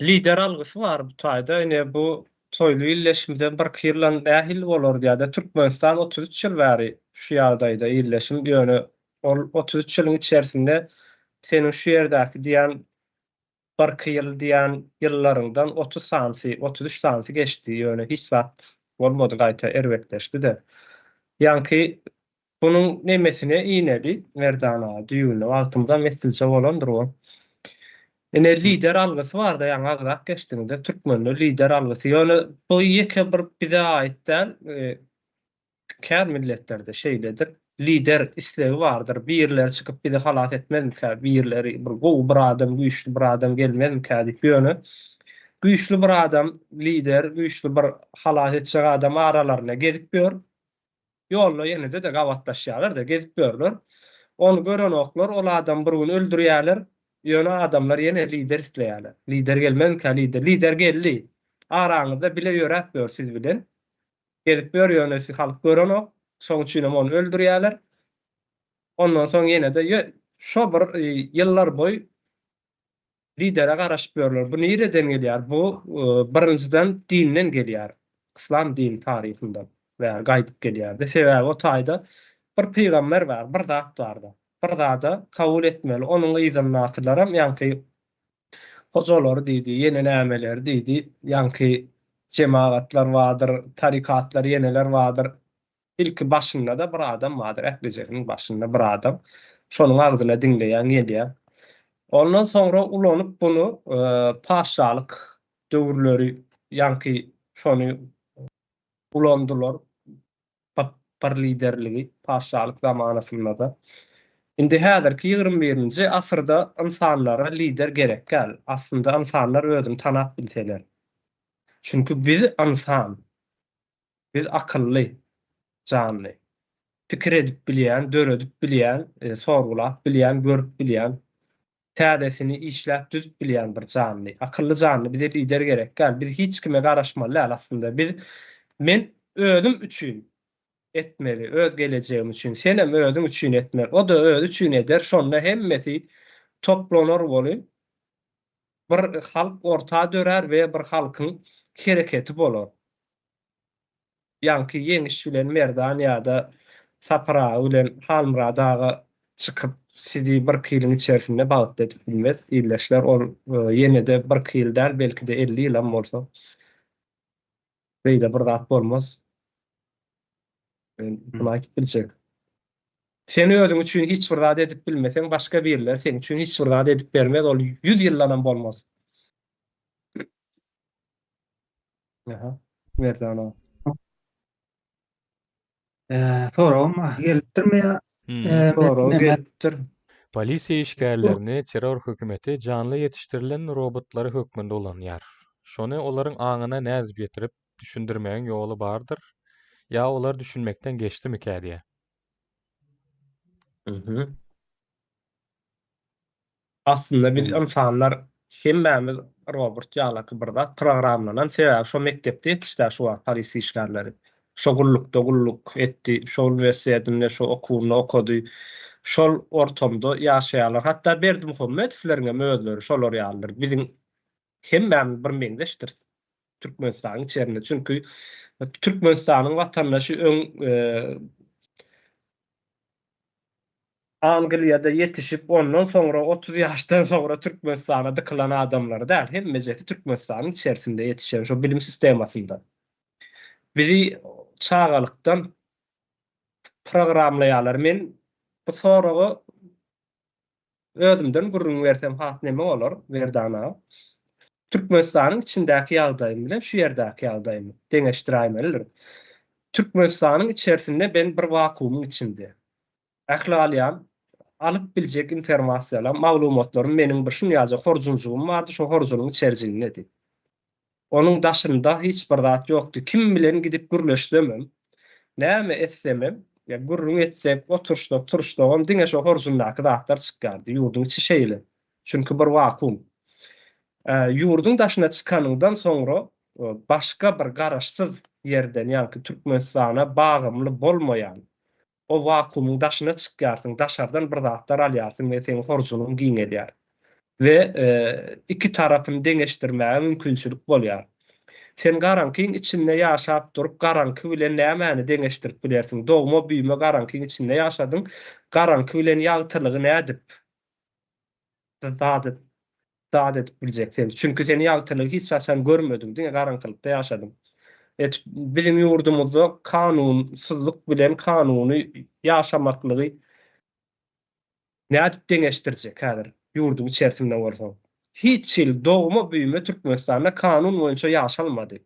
Lider algysy var bu taýda. Ine bu toýly illeşimden bir kyrlan ähil bolar diýär. Türkmenistan 33 ýyl bäri şu ýagdaýda illeşim ýöne 33 ýylyň içerisinde senin şu ýerdäki diýen bir ýyl diýen ýyllaryňdan 30 sansy, 33 sansy geçdi ýöne hiç wagt bolmady gaýta erwekleşdi de. Ýanky bunun nemesine iğneli merdana düýüne altymda meselçe bolandyr o. Ene lider algysy var da ýa-ni agrak geçdiňde türkmenli lider algysy. Ýöne bu ýeke bir bize aýt däl, kär milletlerde şeýledir. Lider islebi vardır. Birler çıkıp bizi halat etmezmkä, birleri bir gowy bir adam, güýçli bir adam gelmezmkä diýip ýöne. Güýçli bir adam, lider, güýçli bir halat etjek adam aralaryna gezip ýör. Ýolda ýene-de gawatlaşýarlar da gezip ýörler. Onu gören oklar, ol adam bir gün öldürýärler. Ýöne adamlar ýene lider isleýärler. Lider gelmezmkä, lider geldi. Araňyzda bile ýörep ýör siz bilen. Gezip ýör ýöne siz halk gören ok. Soň üçin onu öldürýärler. Ondan soň ýene-de şo bir ýyllar boý lidere garaşyp ýörler. Bu nereden gelýär? Bu birinciden dinden gelýär. İslam din tarihinden we gaýdyp gelýär. Sebäbi o taýda bir peýgamber bar, bir zat bar. Bir zada kabul etmeli. Onuň ýyzyny hatyrlaram, ýanky hojalar diýdi, ýene nämeler diýdi, ýanky cemaatlar wadyr, tarikatlar ýeneler wadyr. İlki başynda da bir adam wadyr, ählijenin başynda bir adam. Şonuň agzyna dinleýän gelýär. Ondan sonra ulanyp bunu paşalyk döwürleri ýanky şonu ulandylar. Par liderligi paşalyk zamanasynda da. Indi häzirki 21-nji asyrda insanlara lider gerek gel. Aslında insanlar özüni tanap bilseler. Çünkü biz insan, biz akılly, canly, pikir edip bilýän, döredip bilýän, sorgulap bilýän, görüp bilýän, täzesini işläp düzüp bilýän bir canly. Akılly canly bize lider gerek gel. Biz hiç kime garaşmaly aslında. Men özüm üçin etmeli, öz geleceğim üçin, senem özüm üçin etmeli. O da öz üçin eder. Şonda hemmeti toplanır boly. Bir halk orta dörer we bir halkyň hereketi bolar. Ýanky ýeňiş bilen merdan ýa-da sapra bilen halmra daga çykyp sizi bir kylyň içerisinde bagyt edip bilmez. Illeşler ýene-de bir kyl däl, belki de 50 ýylam bolsa. Beýle bir zat bolmaz. Bunu aýtyp biljek. Seni özüň üçin hiç bir zat edip bilmeseň, başga birler seň üçin hiç bir zat edip bermez, ol 100 ýyllanam bolmaz. Aha, merdana. Sorum gelipdirmi? Gelipdir. Polisiýa işgärlerini terror hökümeti canly ýetişdirilen robotlary hökmünde ulanýar. Şonu olaryň aňyna näzip ýetirip düşündirmeýän ýoly bardyr. Ya olar düşünmekten geçti mi diye. Aslında biz insanlar hemmemiz robot ýalaky birda programlanan sebäbi şo mektepde ýetişdi şu polisiýa işgärleri. Şo gulluk etdi, şo üniversitede şo okuwny okudy. Şol ortamda ýaşaýarlar. Hatda Berdi Muhammedowleriňe özleri şolar ýaldyr. Bizim hemmemiz bir meňdeşdir. Türkmenistanyň içerisinde. Çünkü Türkmenistanyň watandaşy Angliýada ýetişip ondan sonra 30 ýaşdan sonra Türkmenistana dykylan adamlar däl, hemmejeti Türkmenistanyň içerisinde ýetişen şo bilim sistemasynda. Bizi çağalykdan programlaýarlar. Men bu soragy özümden gurrun bersem hat neme bolar, Merdana? Türkmenistanyň içindäki ýagdaýym bilen şu ýerdäki ýagdaýymy deňeşdirýärler. Türkmenistanyň içerisinde ben bir vakuumyň içinde. Ähli alýan alıp biljek informasiýalar, maglumatlarym meniň bir şuny ýaza horjunjugum bardy, şo horjunyň içerisinde. Onun daşynda hiç bir zat ýokdy. Kim bilen gidip gürleşlemem. Näme etsemem, ya gurrun etsek, oturuşdagam diňe şo horjundaky zatlar çykardy. Ýurdun içi şeýle. Çünki bir wakum. Ýurdun daşyna çykanyňdan soňra başga bir garaşsyz ýerden, ýa-ni Türkmenistana bagymly bolmaýan o wakumyň daşyna çykýarsyň, daşardan bir zatlar alýarsyň we seň horjunyň giňelýär. We iki tarapyny deňeşdirmäge mümkinçilik bolýar. Sen garankyň içinde ýaşap durup garanky bilen nämäni deňeşdirip bilersiň? Dogma büýme garankyň içinde ýaşadyň. Garanky bilen ýagtylygy nädip? Zat edip biljeksin. Çünki sen ýagtylygy hiç açan görmediň, diňe garankylykda ýaşadyň. Bizim ýurdumyzda kanunsuzlyk bilen kanuny ýaşamaklygy nädip deňeşdirjek häzir ýurdun içerisinde bolsa? Hiç ýyl dogma büýme Türkmenistanda kanun boýunça ýaşalmady.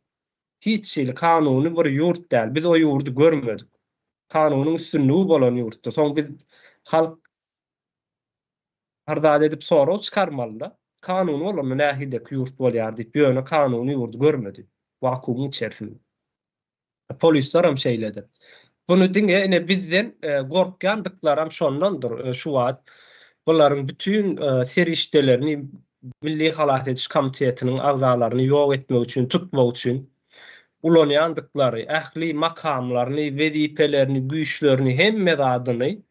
Hiç ýyl kanuny bir ýurt däl. Biz o ýurdu görmedik. Kanunyň üstünlügi bolan ýurtda. Soň biz halk harda edip soraw çykarmalyda. Kanun bolan nähideki ýurt bolýar diýip ýöne kanuny ýurdu görmedik. Wakumyň içerisinde. Polisler hem şeýledir. Bunu diňe ine bizden gorkýandyklaram şondandyr. Şu wagt bularyň bütün serişdelerini Milli Halat Ediş Komitetiniň agzalaryny ýok etmek üçin, tutmak üçin ulanýandyklary, ähli makamlaryny, wezipelerini, güýçlerini hemme zadyny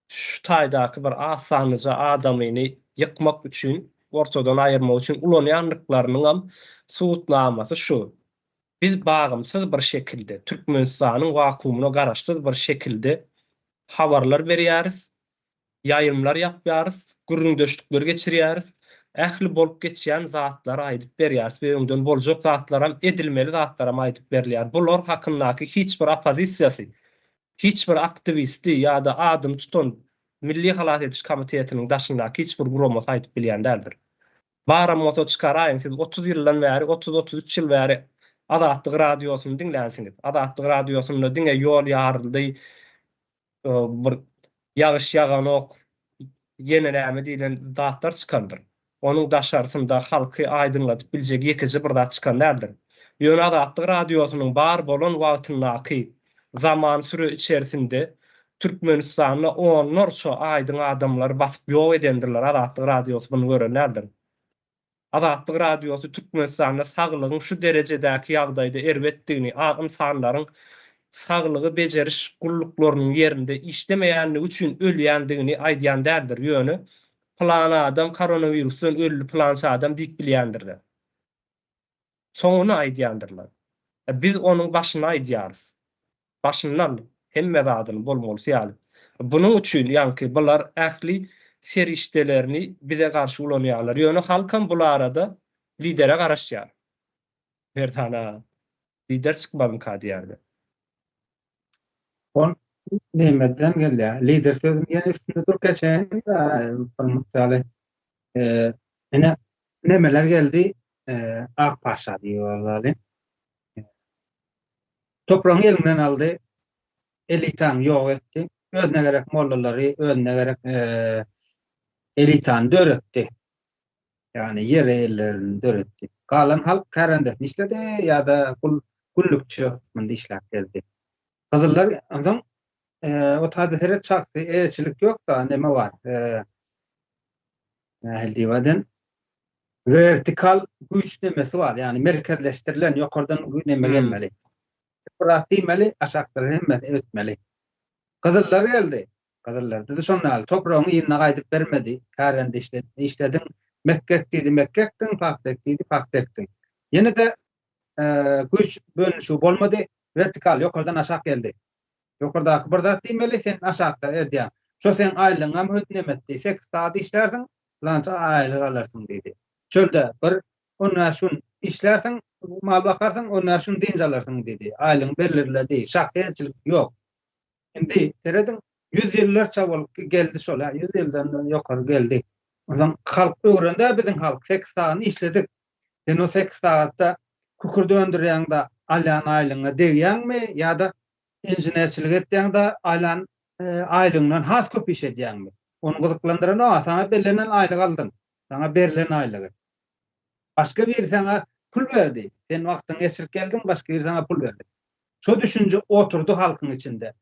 şu taýdaky bir asanyja adamyny ýykmak üçin, ortadan aýyrmak üçin ulanýandyklarynyň hem suwutnamasy şu. Biz bagymsyz bir şekilde Türkmenistanyň wakumyna garaşsyz bir şekilde habarlar berýäris, ýaýrymlar ýapýarys, gürrüňdeşlikler geçirýäris, ähli bolup geçýän zatlara aýdyp berýäris we öňden boljak zatlara hem edilmeli zatlara hem aýdyp berilýär. Bular hakyndaky hiç bir opozisiýasy, hiç bir aktivisti ýa-da adım tutan Milli Halat Ediş Komitetiniň daşyndaky hiç bir gurulmasy aýdyp bilýän däldir. Baramyza çykaraýyn, siz 30 ýyldan bäri, 30-33 ýyl bäri Azatlyk radiosyny dinlänsiňiz. Azatlyk radiosyny diňe ýol ýaryldy, bir ýagyş ýaganok, ýene näme diýilen zatlar çykandyr. Onuň daşarysynda halky aýdynlatyp biljek ýekiji bir zat çykan däldir. Ýöne Azatlyk radiosynyň bar bolan wagtyndaky zaman süre içerisinde Türkmenistanyna onlarça aýdyn adamlar basyp ýok edendirler. Azatlyk radiosy bunu görenlerdir. Azatlyk radiosu Türkmenistanda saglygyň şu derejedäki ýagdaýda erbetdigini, agym sanlaryň saglygy beceriş gullyklarynyň ýerinde işlemeýänligi üçin ölýändigini aýdýan däldir. Ýöne plan adam koronavirusdan ölli plança adam diýip bilýändirler. Soňuny aýdýandyrlar. Biz onuň başyna aýdýarys. Başyndan hemme zadyny bolmalysy ýaly. Bunuň üçin ýa-ni bular ähli serişdelerini bize karşı ulanýarlar. Ýöne halkam bu arada lidere garaşýar. Bertana lider çykmagyň kadýardy. On nimeden gelýär? Lider sözüm ýene üstünde dur geçen muhtaly ene nemeler geldi? Akpaşa diýýarlar. Topragyň elinden aldy. Elitan ýok etdi. Özüne gerek mollalary, özüne gerek elitan döretdi. Yani yer ellerini döretdi. Kalan halk karandet işledi ýa-da gullukçy mındy işläp geldi. Hazırlar azam o taýda çaktı, elçilik ýok da neme var. Nähildiwaden vertikal güýç nemesi var. Yani merkezleştirilen ýokardan güýç neme gelmeli. Bırak diýmeli, aşakdyr hemme ötmeli. Kızıllar geldi. Kızıllar dedi sonra toprağını ýerine gaýdyp bermedi. Karende işledin. Mekkek dedi, mekkektin, paktek dedi, paktektin. Yine de güç bölünüşü bolmady, vertikal ýokardan aşak geldi. Ýokardaky bir zat diýmeli, sen aşakda edýän. Şo sen aýlygyňa hötnemetdi, 8 saat işlersiň, lança aýlyk alarsyň dedi. Çölde bir ondan şun işlersiň, mal bakarsyň, ondan şun diňe alarsyň dedi. Aýlygyň belirledi, şahsiýetçilik ýok. Şimdi teredin 100 ýyllarça bolup geldi şol, 100 ýyldan ýokary geldi. O zaman halk öwrende biziň halk 8 saat işledik. Sen o 8 saatda kukur döndürýäňde alyan aýlygyňa degýäňmi ýa-da injinerçilik etýäňde alyan aylığından has köp iş edýäňmi? Onu gyzyklandyran o, sana bellenen aýlyk aldın. Sana berilen aýlygy. Başga bir sana pul berdi. Sen wagtyň geçirip geldin, başga bir sana pul berdi. Şo düşünje oturdu halkyň içinde.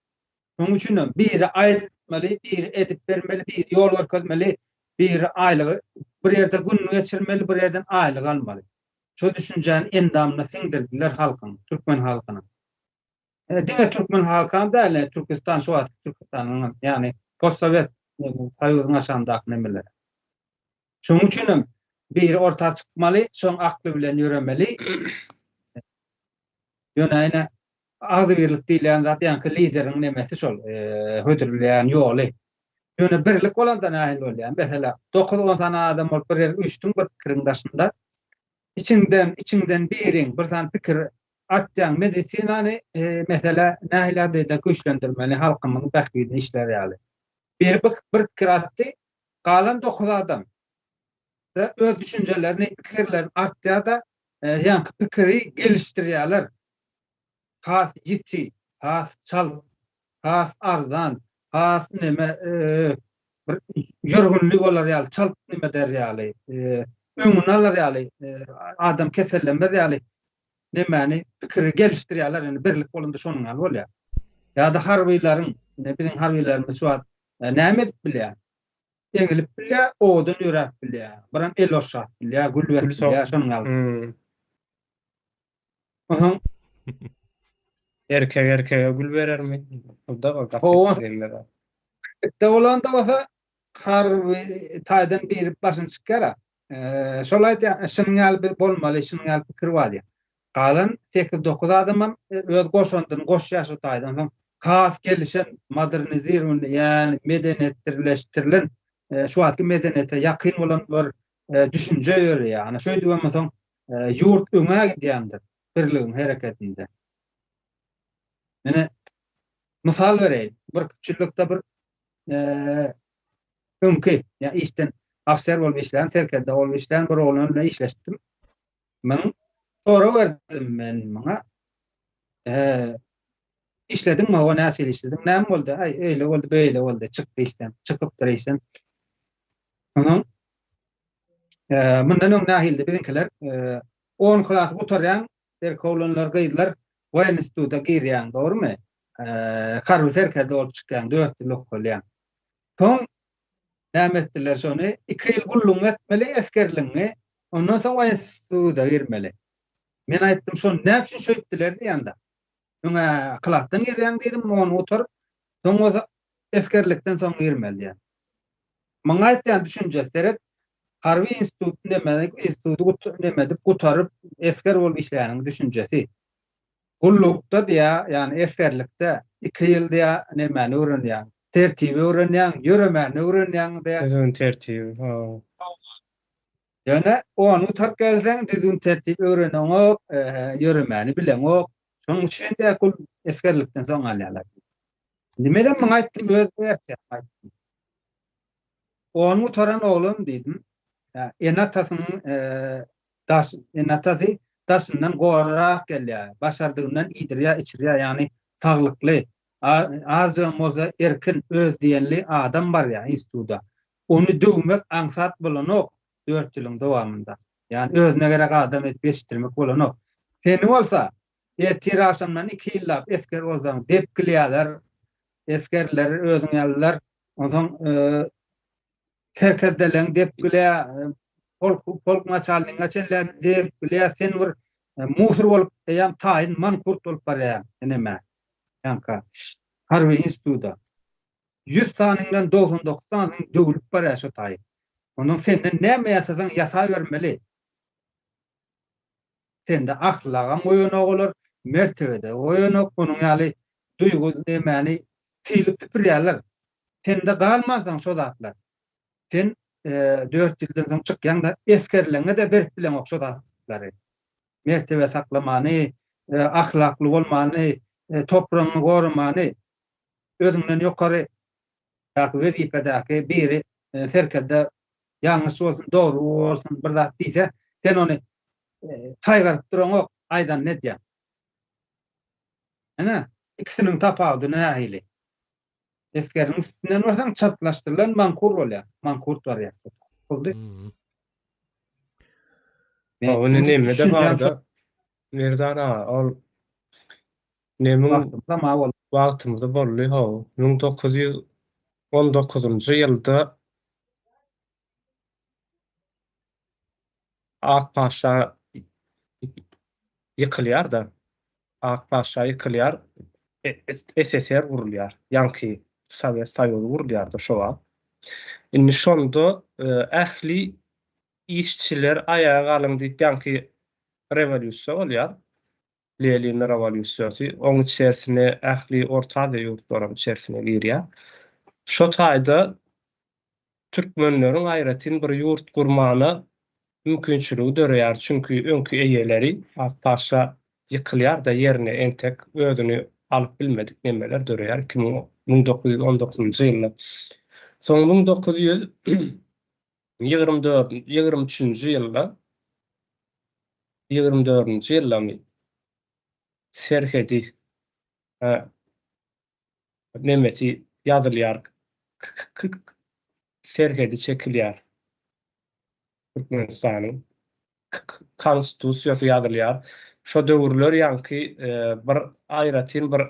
Şoň üçin biri aýtmaly, biri edip bermeli, biri ýol görkezmeli, biri aýlygy bir ýerde günni geçirmeli, bir ýerden aýlyk almaly. Şo düşünjäni endamyna siňdirdiler halkyň, türkmen halkyna. Diňe türkmen halkyna da Türkistan şu wagt Türkistanyň ýani postsovet Soýuzyň aşandaky nemeler. Şoň üçin bir orta çykmaly, şoň akly bilen ýöremeli. Ýöne ağzı birlik diýilen zat ýa-ni lideriň nemesi şol, hödürleýän ýoly. Ýöne birlik bolanda nähil bolýar. Mesela 9-10 tane adam bolup bir üçtüň bir pikirin daşynda içinden biriň bir tane pikir atýan medisinany mesela nähil adada güýçlendirmeli, halkymyň bähbidini işlerýärli. Bir pikir atdy, galan 9 adam da öz düşünjelerini, pikirlerini artdýa da ýa-ni pikiri gelişdirýärler. Has ýiti, has çal, has arzan, has neme ýörgünlük bolar ýaly, çal neme derýäli, öňüne alar ýaly, adam kesellenmez ýaly. Nemeni pikiri gelişdirýärler, ýani birlik bolanda şonuň ýaly bolýar. Ýa-da harbylaryň, biziň harbylarymyz şu an näme edip bilýär? Eňilip bilýär, odan ýörep bilýär. Biram el oşap bilýär, gül berip bilýär, şonuň ýaly. Erkege gül berermi? O da O- gatypler. Dawlanda bolsa harby taýdan bir başyn çykara. Şolay şyňal bolmaly, şyňal pikir bar. Galan 8-9 adamam öz goşundan, goş ýaşy taýdan soň has gelişen modernizirun ýani medeniyetleştirilen şu wagtky medeniyete ýakyn bolan bir düşünje ýöre ýani. Şöý diýmem soň ýurt öňe gidýändir birligiň hereketinde. Mene misal bereyim. Bir küçülükde bir öňki ya işten afser bolup işleýän, serkerde bolup işleýän bir oğlan bilen işleşdim. Men ora berdim men maňa. İşledim maňa näçe işledim? Näme boldy? Ay öýle boldy, beýle boldy. Çykdy işden, çykyp duryşyn. Onuň mundan öň nähilde bizinkiler 10 klas oturýan erkekler gyýdylar. Wayan instituta girýän, dogrymy? Harby serkerde bolup çykýan 4 ýyl okulýan. Soň näme etdiler şonu? 2 ýyl gulluk etmeli, eskerliňi. Ondan soň wayan instituta girmeli. Men aýtdym, şonu näme üçin şöýtdiler diýende. Öňe klasdan girýän diýdim, onu oturup, soň o eskerlikden soň girmeli diýen. Maňa aýtýan düşünje seret harby institut demedik, institutu demedip gutarıp esker bolup işleýäniň düşünjesi. Gullukda diýä, ýani eskerlikde 2 ýyl diýä nemeni öwrenýän, tertibi öwrenýän, ýöremeni öwrenýän diýä. Düzgün tertibi. Ýöne onu tark gelseň düzgün tertibi öwrenýän, ýöremeni bilen ok. Şoň üçin de kul eskerlikden soň alýarlar. Nimeden maňa aýtdym, öz versiýa aýtdym. Onu taran oğlum dedim. Enatasynyň enatasy daşyndan gorak gelýär. Başardygyndan iýdirýär, içirýär, ýani saglykly, az-moza erkin öz diýenli adam bar ýa institutda. Onu döwmek aňsat bolanok 4 ýylyň dowamında. Ýani özüne gerek adam edip yetişdirmek bolanok. Seni bolsa ýetiraşamdan 2 ýyllap esker bolsaň dep bilýärler, eskerler özüň ýalylar. Ondan terkedelen dep bilýär, polk maçalnyň açanlar dep bilýär, sen bir musur bolup ýa taýyn mankurt bolup barýar. Näme? Ýanka harby institutda 100 tanyňdan 99 tanyň döwülüp barýar şu taýyn. Onuň senden näme ýasasaň ýasa bermeli. Sende ahlagam oýanak bolar, mertebede oýanak, onuň ýaly duýgu nemeni silip tüpürýärler. Sende galmasaň şo zatlar. Sen 4 ýyldan soň çykýanda eskerleňe de berip bilen okşa zatlary. Mertebe saklamany, ahlakly bolmany, topragyny gorumany, özüňden ýokary wezipedäki biri serkerde ýalňyş bolsun, dogry bolsun bir zat diýse, sen onu taýgaryp duran ok, aýdan nedýär. Ana ikisiniň tapagy nähili. Eskerin üstünden varsan çarplaştırılan mankurt bolýar. Mankurt var ya. Oldu. Onu neme var da nereden ol nemin wagtymyzda bolly ho 1919-njy ýylda Akpaşa ýykylýar da. Akpaşa ýykylýar. SSR gurulýar. Ýanky Sowet Soýuzy gurulýar da şowa. Indi şonda ähli işçiler ayağa galyň diýip ýanky rewolýusiýa bolýar. Lenin rewolýusiýasy. Oň içerisine ähli orta ýa ýurtlaryň içerisine girýär. Şo taýda türkmenleriň aýratyn bir ýurt gurmana mümkinçiligi döreýär. Çünki öňkü eýeleri Akpaşa ýykylýar da ýerine entek özüni alyp bilmedik nemeler döreýär 1919-njy ýylda. Soň 1923-nji ýylda serhedi nemesi ýazylýar. Serhedi çekilýär. Türkmenistanyň konstitusiýasy ýazylýar. Şo döwürler ýanky bir aýratyn bir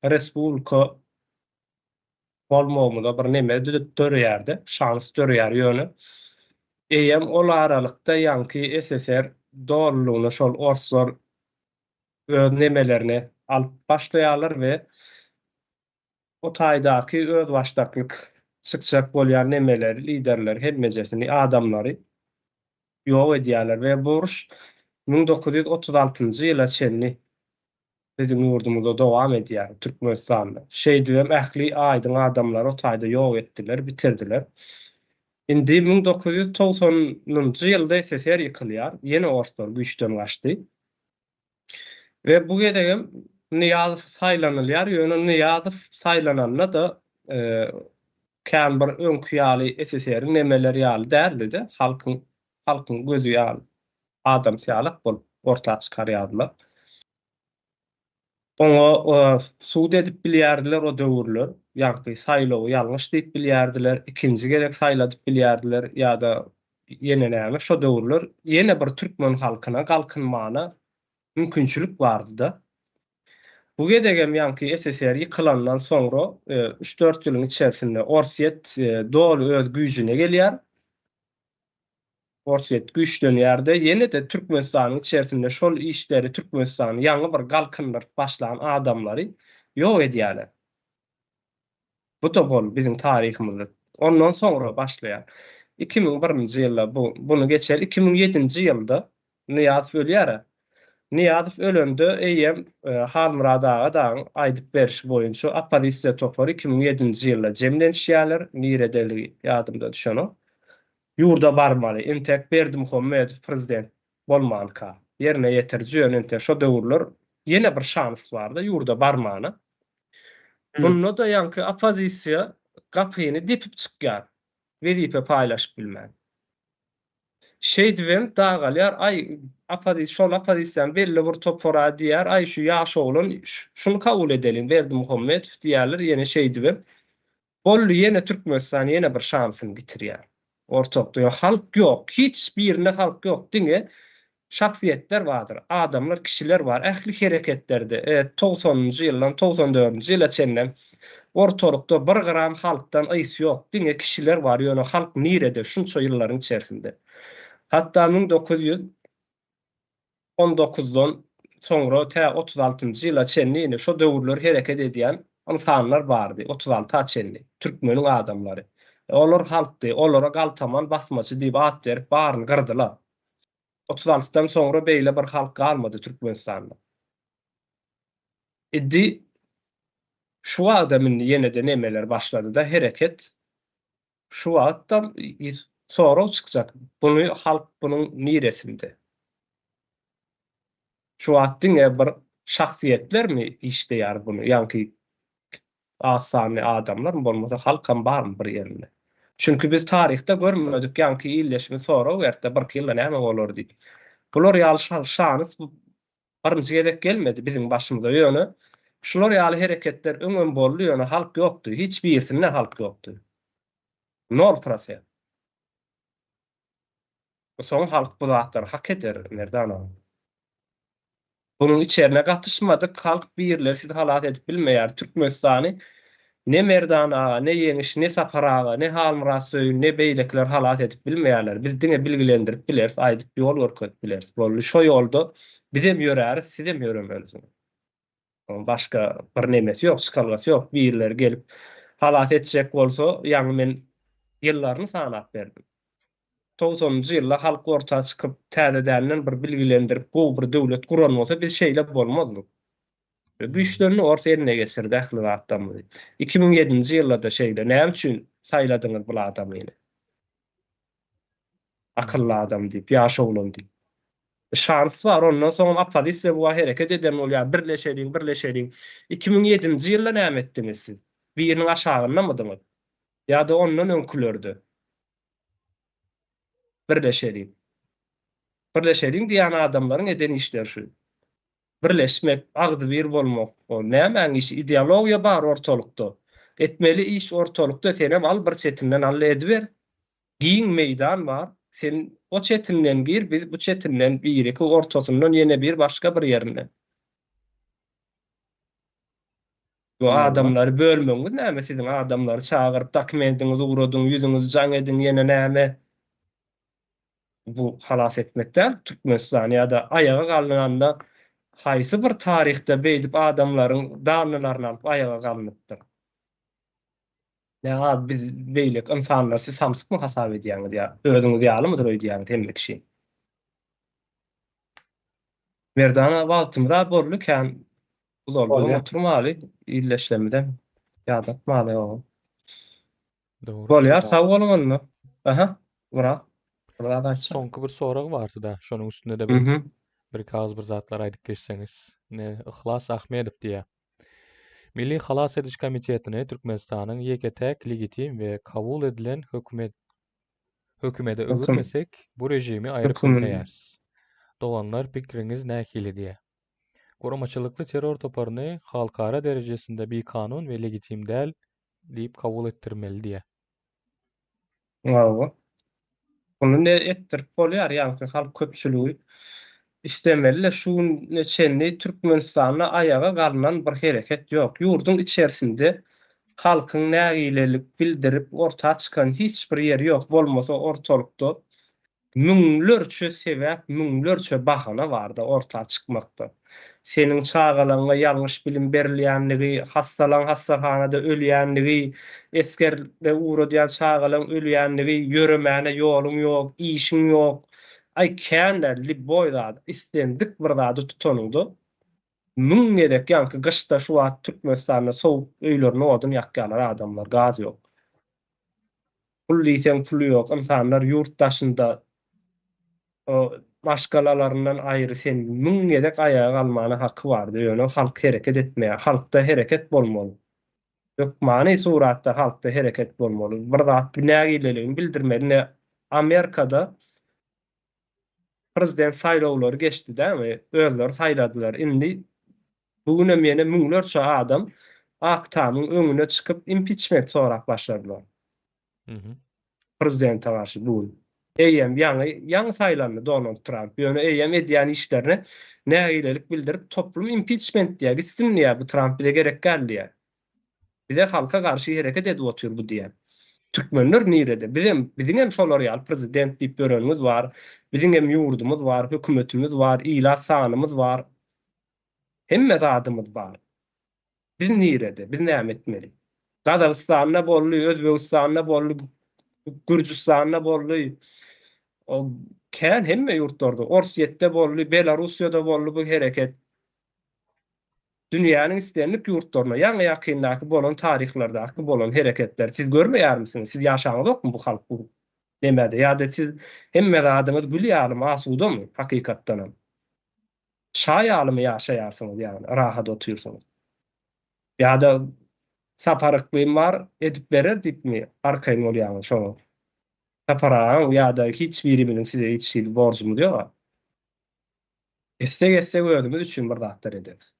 respublika bolmagymyza bir neme döreýärdi, şans döreýär ýöne. Eýem ol aralykda ýanky SSR doğrulugyny şol orslar öz nemelerini alyp başlaýarlar we o taýdaky öz başdaklyk çykjak bolýan nemeleri, liderleri, hemmejesini, adamlary ýok edýärler we buruş 1936-njy ýyla çenli bizim ýurdumyzda dowam edýär Türkmenistanda. Şeýdibem ähli aýdyň adamlary o taýda ýok etdiler, bitirdiler. Indi 1990-njy ýylda SSR ýykylýar, ýene orslar güýçden gaçdy. Ve bu gedegem Niýazow saýlanylýar, ýöne Niýazow saýlananna da kän bir öňkü ýaly SSR-iň nemeleri ýaly däldi-de, halkyň gözü ýaly adam syýalyk bolup ortaga çykarýardylar. Oňa suud edip bilýärdiler o döwürler, ýanky saýlawy ýalňyş diýip bilýärdiler, ikinji gerek saýladyp bilýärdiler ýa-da ýene näme şo döwürler ýene bir türkmen halkyna galkynmana mümkinçilik bardy-da. Bu gedegem ýanky SSR ýykylandan soňra 3-4 ýylyň içerisinde Orsiýet dolu öz güýjüne gelýär. Orsiýet güýçlenýärde ýene de Türkmenistanyň içerisinde şol işleri Türkmenistanyň ýangy bir galkyndyryp başlayan adamlary ýok edýärler. Bu da bol bizim tarihimizde. Ondan soňra başlaýar. 2001-nji ýylda bunu geçer. 2007-nji ýylda Niýazow ölýär. Niýazow ölende eýem Halmurad ağa da aýdyp berişi boýunça opozisiýa topary 2007-nji ýylda jemlenýärler. Niýeredeli ýadymda düşen o. Ýurda barmaly. Entek Berdimuhammedow prezident bolmanka. Ýerine ýetirji ýönünde şo döwürler ýene bir şans bardy ýurda barmany. Bununla da ýanky opozisiýa gapyny depip çykýar. Wezipe paýlaşyp bilmän. Şeýdibem dagalýar, ay opozisiýan belli bir topora diýär, ay şu ýaş oglan şunu kabul edelim, Berdimuhammedow diýerler, ýene şeýdibem. Bolly ýene Türkmenistan ýene bir şansyny bitirýär. Ortakda halk ýok, hiç birine halk ýok diňe şahsiýetler bardyr, adamlar, kişiler bar, ähli hereketlerde 90-njy ýyldan 94-nji ýyla çenlen ortalıkda bir gram halkdan aýsy ýok diňe kişiler bar, ýöne halk nirede şunça ýyllaryň içerisinde. Hatta 1919-dan soňra 36-njy ýyla çenli şo döwürler hereket edýän insanlar bardy, 36 çenli türkmeniň adamlary. Olar halkdy, olara galtaman basmaçy diýip at berip baryny gyrdylar. 36-dan soňra beýle bir halk galmady Türkmenistanda. Idi şu adamın ýene de nemeler başlady-da hereket şu wagtdan sonra çykjak. Bunu halk bunun niresinde. Şu wagtdan bir şahsiýetler mi işleýär bunu? Ýanky asany adamlar mı bolmasa halkam barmy bir ýerinde? Çünkü biz tarihte görmedik ýanky illeşme sonra o ýerde bir ýylda näme bolar diýip. Bular ýaly şans birinji gedek gelmedi bizim başymyza ýöne. Şular ýaly hereketler öňen boldy, ýöne halk ýokdy. Hiç birisinde halk ýokdy. 0%. Soň halk bu zatlary hak eder, merdan. Bunun içerine gatışmadyk, halk birler siz halat edip bilmeýär. Türkmenistany ne Merdan ağa, ne Ýeňiş, ne Sapar ağa, ne Halmyras söýün, ne beýlekler halat edip bilmeýärler. Biz diňe bilgilendirip bileriz, aýdyp ýol görkezip bileriz. Bolly şo ýolda bizem ýöräris, sizem ýöremeliz. Başka bir nemesi ýok, şykalgasy ýok. Birler gelip halat etjek bolsa, ýani men ýyllaryny sanap berdim. 90-njy ýylda halk ortaga çykyp täzeden bir bilgilendirip, gowy bir döwlet guran bolsa biz şeýle bolmazdyk. Bu işlerini orta yerine geçirdi akıllı adamı. 2007-nji ýylda şeýle näme üçin saýladyňyz bu adamy? Akıllı adam diýip, ýaş oglum diýip. Şans var, ondan soň opozisiýa bu hereket eden bolýar, birleşelim. 2007-nji ýylda näme etdiňiz siz? Biriniň aşagynda mydyňyz? Ýa-da ondan öňkülerde? Birleşelim diýen adamlaryň eden işleri şu. Birleşmek, agdy bir bolmak. O näme iş, ideologiýa bar ortalykda. Etmeli iş ortalykda, senem al bir çetinden al ediber. Giň meýdan bar. Sen o çetinden gir, biz bu çetinden bir iki ortasından ýene bir başga bir ýerine. Bu adamlary bölmeňiz näme, siziň adamlary çagyryp dokumentinizi ugradyn, ýüzüňizi jaň edin, ýene näme? Bu halas etmekden Türkmenistan ýa-da ayaga galnanda haýsy bir tarihde beýdip adamlaryň danlaryny alyp ayaga galnypdyr. Ya biz beýlek insanlar siz samsyk hasap edýäňiz ýa özüňiz ýalymydyr öýdýäňiz hemme kişi. Merdana wagtymda bolýan uzal oturmaly illeşlemeden ýadatmaly o. Bolýar sag bolňyzmy? Aha, bura. Soňky bir sorag bardy da, şonuň üstünde de bir kağız bir zatlar aýdyp geçseňiz. Ne Ihlas Ahmedow diýär. Milli Halas Ediş Komitetine Türkmenistanyň ýeketek, legitim we kabul edilen hökümete öwürmesek bu rejimi aýryp bilmeýäris. Doganlar pikiriňiz nähili diýär. Goramaçylykly terror toparyny halkara derejesinde bir kanun we legitim däl diýip kabul etdirmeli diýär. Wow. Bunu ne ettirip bolýar, ýani halk köpçüligi istemeli şu neçenli Türkmenistanyna ayaga galynan bir hereket ýok. Ýurdun içerisinde halkyň nägilelik bildirip ortaga çykan hiç bir ýeri ýok. Bolmasa ortalykda müňlerçe sebäp, müňlerçe bahana barda ortaga çykmakda. Seniň çağalaňa ýalňyş bilim berilýänligi, hastalanada ölýänligi, eskerde uğradýan çağalaň ölýänligi, ýöremäne ýoluň ýok, işiň ýok. Ay känderli boýda istendik bir zady tutanyňdy. Müň edek ýanky gyşda şu wagt Türkmenistanyň sowuk öýlerini odun ýakýarlar adamlar, gaz ýok. Pul diýsen pul ýok, insanlar ýurtdaşynda o başgalalarından aýry sen müň edek ayaga galmany haky bardy. Ýöne halk hereket etmeýär. Halkda hereket bolmaly. Ýok many suratda halkda hereket bolmaly. Bir zat nägileligini bildirmeli. Amerikada prezident saýlawlary geçdi dämi? Özleri saýladylar. Indi bugün meni müňlerçe adam Aktamyň öňüne çykyp impeachment sorak başladylar. Prezidente garşy bugün. Ýaňy saýlandy Donald Trump. Ýöne edýän işlerine nägilelik bildirip toplum impeachment diýär. Gitsin diýär, bu Trump bize gerek geldi. Bize halka garşy hereket edip otur bu diýär. Türkmenler nirede? Bizim hem şolar ýaly prezident diýip görenimiz var. Bizim hem ýurdumuz var, hökümetimiz var, ila sanymyz var. Hemme adymyz bar. Biz nirede? Biz näme etmeli? Gazagystanda bolly, Özbegistanda bolly, Gürjistanda bolly. O kän hemme ýurtlarda, Orsiýetde bolly, Belarusiýada bolly bu hereket. Dünýäniň istenlik ýurtlaryna, ýa-ni ýakyndaky bolan tarihlerdaky bolan hereketler siz görmeýärmisiňiz? Siz ýaşaňyzokmy bu halk bu demede? Ýa-da siz hemme adyňyz bilýärmi, asudamy hakykatdan? Şaýalymy ýaşaýarsyňyz ýani, rahat oturýarsyňyz. Ýa-da saparyklym bar, edip berer diýipmi? Arkaýyn bolýarmy şoňa? Saparaň ýa-da hiç biriminiň size hiç şeýle borjumyz ýok. Estek özümiz üçin bir zatlar ederiz.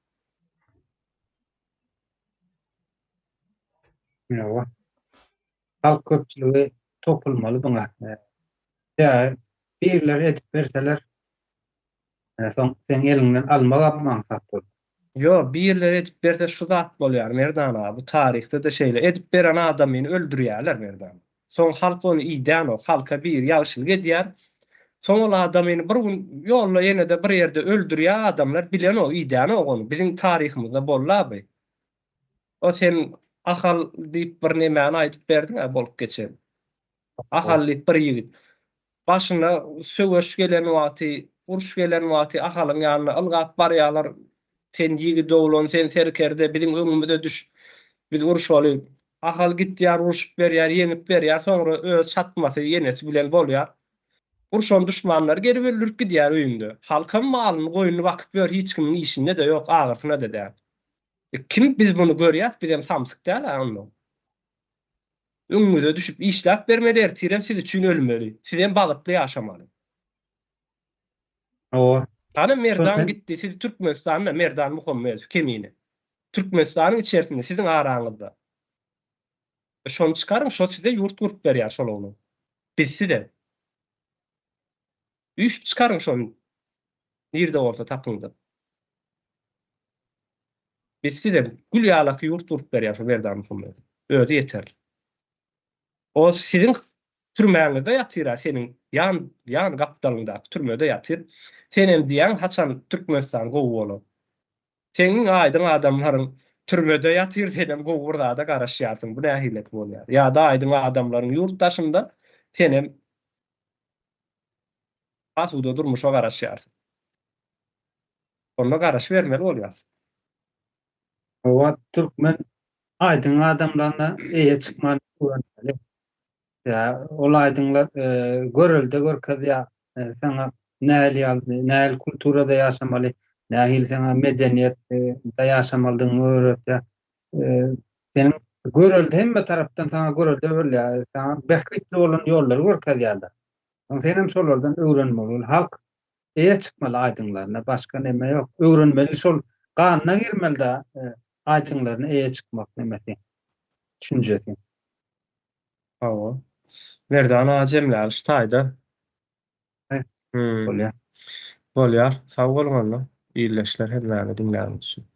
Ýa, halk köpçüligi topulmaly buna. Ya birler edip berseler, soň sen elinden almak maksat bol. Yo, birler edip berse şu zat bolýar Merdan abi. Bu tarihte de şeýle edip beren adamyny öldürýärler Merdan. Soň halk onu iýdän, o halka bir ýagşylyk edýär. Soň ol adamyny bir gün ýolda ýene-de bir ýerde öldürýär adamlar bilen o iýdän onu. Biziň tarihimizde bollaby. O sen ahal diýip bir nemäni aýdyp berdiň, bolup geçer. Ahallyk bir ýigit. Başyna söwüş gelen wagty, uruş gelen wagty ahalyň ýanyna ylgap barýarlar. Sen ýigit dowlan, sen serkerde biziň öňümizde düş. Biz uruş oly. Ahal gitýär, uruşup berýär, ýeňip berýär, soňra öz çatmasy ýenesi bilen bolýar. Urşan düşmanlar geri verilip gidýär öýünde. Halkam malyny goýuny wakyp ber, hiç kimin işinde de ýok, agyrsyna da däl. Kim biz bunu görýäs? Biz hem samsyk däl onu. Öňüňize düşüp işläp bermeler, tirem sizi üçin ölmeli. Siz hem bagtly ýaşamaly. O Sana Merdan ben- gitti, siz Türkmenistan'da Merdan Muhammed kemini. Türkmenistan'ın içerisinde, sizin araňyzda. Şonu çıkarın, şo size yurt kurup berýär şol onu. Bizsi de. Üç çıkarın şonu. Nirde olsa tapındı. Bizsi de gül ýalaky yurt kurup berýär şo Merdan Muhammed. Özü yeter. O sizin türmäňizde ýatyr, senin yan gapdalynda türmede ýatyr. Senem diýen haçan Türkmenistan gowy bolup. Senin aýdyň adamlaryň türmede ýatyr denem gowurda da garaşýarsyň. Bu nähilek bolýar. Ya da aýdyň adamlaryň ýurtdaşynda senem asuda durmuşa garaşýarsyň. Onda garaş bermeli bolýar. o Türkmen aýdyň adamlaryna eýe çykmaly öwrenmeli. Ya ol aýdyňlar görelde görkezýär, sana näl ýaldy, näl kulturada ýaşamaly, nähil sana medeniýet da ýaşamalydyň öwretýär. Senin görelde hemme tarapdan sana görelde öwrenýär, sana behkitli bolan ýollar görkezýärler. Senem şolardan öwrenmeli. Halk eýe çykmaly aýdyňlaryna, başga neme ýok. Öwrenmeli, şol ganyna girmeli da aýdyňlaryna eýe çykmak nemesi. Düşünjesi. Hawa. Merdan ajemler ştaýda. Evet. Hmm. Bolýar. Bolýar. Sag bolmaly. İyileşler hemmäni dinläniň üçin.